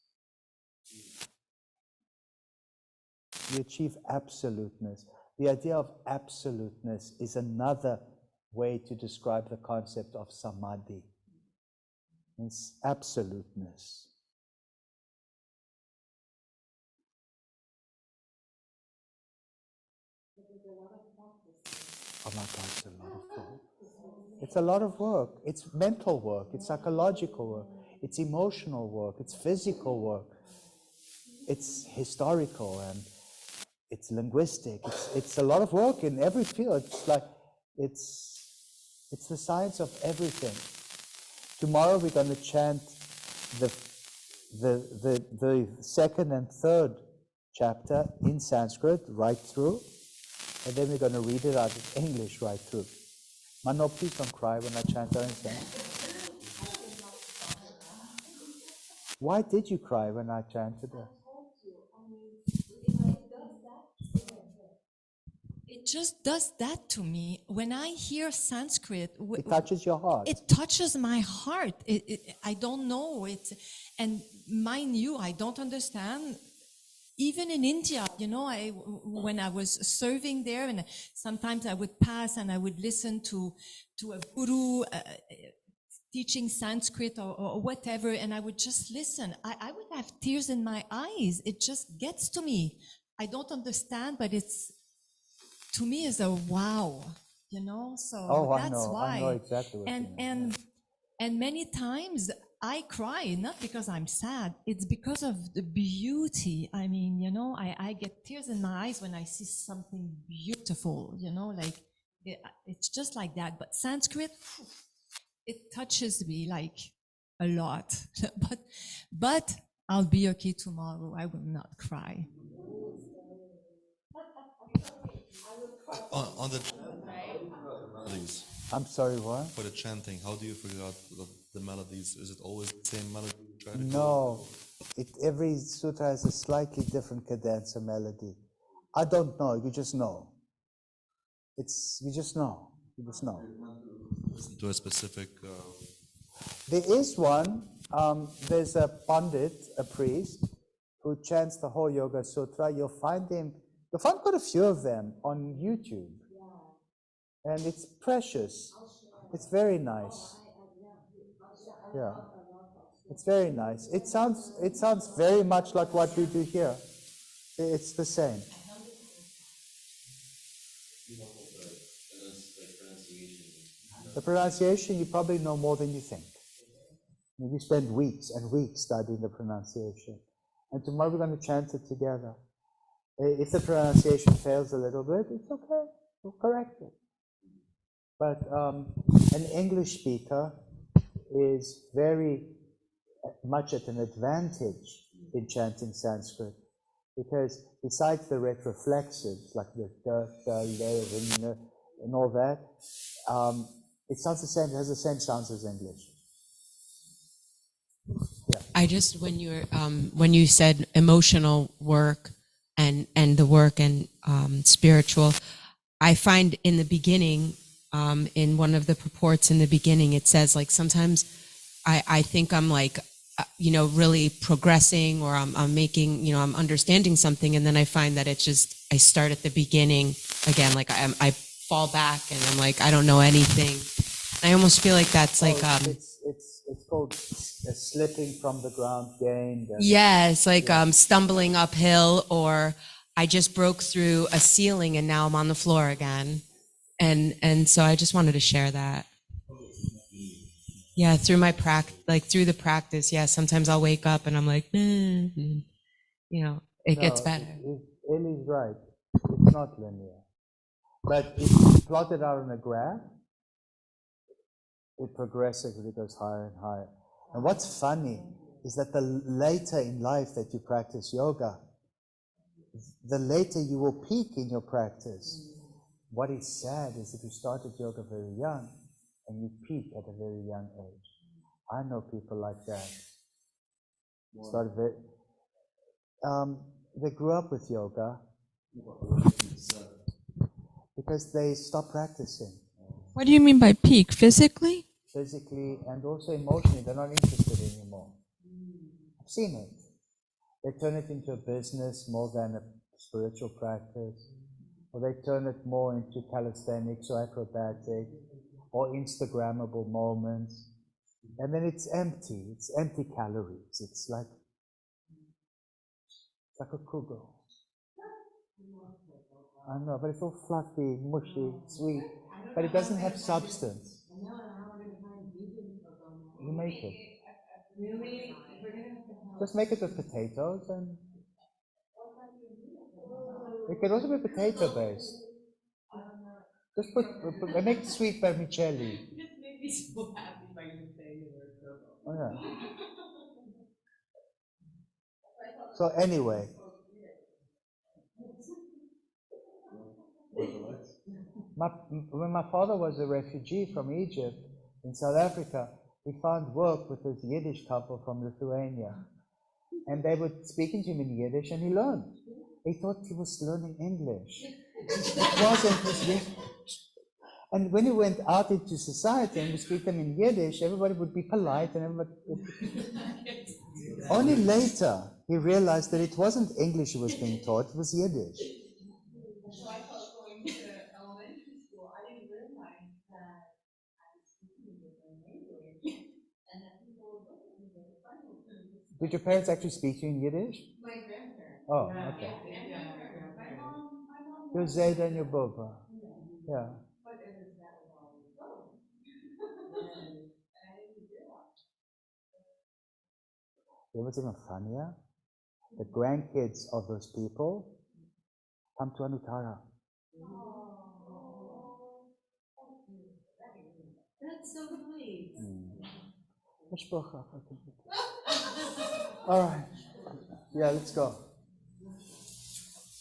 We achieve absoluteness. The idea of absoluteness is another way to describe the concept of samadhi. It's absoluteness. Oh my God, it's a lot of work. It's a lot of work. It's mental work. It's psychological work. It's emotional work. It's physical work. It's historical and it's linguistic. It's a lot of work in every field. It's like it's the science of everything. Tomorrow we're going to chant the second and third chapter in Sanskrit right through, and then we're going to read it out in English right through. Mano, please don't cry when I chant that in Sanskrit. Why did you cry when I chanted it? It just does that to me. When I hear Sanskrit, It touches your heart. It touches my heart. I don't know it, and mind you, I don't understand. Even in India, you know, when I was serving there, and sometimes I would pass and I would listen to a guru teaching Sanskrit or whatever, and I would just listen. I would have tears in my eyes. It just gets to me. I don't understand, but to me is a wow, you know. So that's why. I know exactly what you mean. And many times I cry, not because I'm sad, it's because of the beauty. I mean, you know, I get tears in my eyes when I see something beautiful, you know, like it's just like that. But Sanskrit, it touches me like a lot. but I'll be okay tomorrow. I will not cry. On the melodies. I'm sorry, what? For the chanting, how do you figure out the melodies? Is it always the same melody you try to No, every sutra has a slightly different cadenza melody. I don't know, you just know. You just know. listen to a specific... There is one, there's a pandit, a priest, who chants the whole Yoga Sutra. You'll find quite a few of them on YouTube. And it's precious. It's very nice. Yeah. It's very nice. It sounds very much like what we do here. It's the same. The pronunciation you probably know more than you think. You spend weeks and weeks studying the pronunciation. And tomorrow we're going to chant it together. If the pronunciation fails a little bit, it's okay. We'll correct it. But an English speaker is very much at an advantage in chanting Sanskrit, because besides the retroflexives, like the le, and all that, it sounds the same, it has the same sounds as English. Yeah. I just, when you said emotional work and the work and spiritual, I find in the beginning, in one of the purports in the beginning, it says like sometimes I think I'm like, really progressing, or I'm making, I'm understanding something, and then I find that it's just, I start at the beginning again, like I fall back and I'm like, I don't know anything. I almost feel like that's like it's called slipping from the ground gained. Yeah, it's like stumbling uphill, or I just broke through a ceiling and now I'm on the floor again. And so I just wanted to share that. Yeah, through my through the practice, yeah, sometimes I'll wake up and I'm like, it gets better. Ellie's right. It's not linear. But if you plot it out on a graph, it progressively goes higher and higher. And what's funny is that the later in life that you practice yoga, the later you will peak in your practice. What is sad is that you started yoga very young and you peak at a very young age. I know people like that. They grew up with yoga. because they stop practicing. What do you mean by peak? Physically? Physically and also emotionally, they're not interested anymore. I've seen it. They turn it into a business more than a spiritual practice, or they turn it more into calisthenics or acrobatics or Instagrammable moments. And then it's empty calories. It's like a kugel. I know, but it's all fluffy, mushy, sweet, but it doesn't have substance. You make it. Just make it with potatoes, and it can also be potato based. Just make sweet vermicelli. It just made me so happy by you saying the word kugel. Oh, yeah. So anyway, when my father was a refugee from Egypt in South Africa, he found work with this Yiddish couple from Lithuania. And they were speaking to him in Yiddish, and he learned. He thought he was learning English. It wasn't his Yiddish. And when he went out into society and we speak to them in Yiddish, everybody would be polite, and everybody would... Only later he realized that it wasn't English he was being taught, it was Yiddish. So I thought going to elementary school, I didn't realize that I was speaking a different language, and that people were looking at me very funny. Did your parents actually speak to you in Yiddish? My grandparents. Oh, okay. My mom. Your Zayda and your Boba. Yeah. But it was that was all we go. And I didn't realize. It was even funnier. The grandkids of those people come to Anuttara. That's so nice. All right. Yeah, let's go.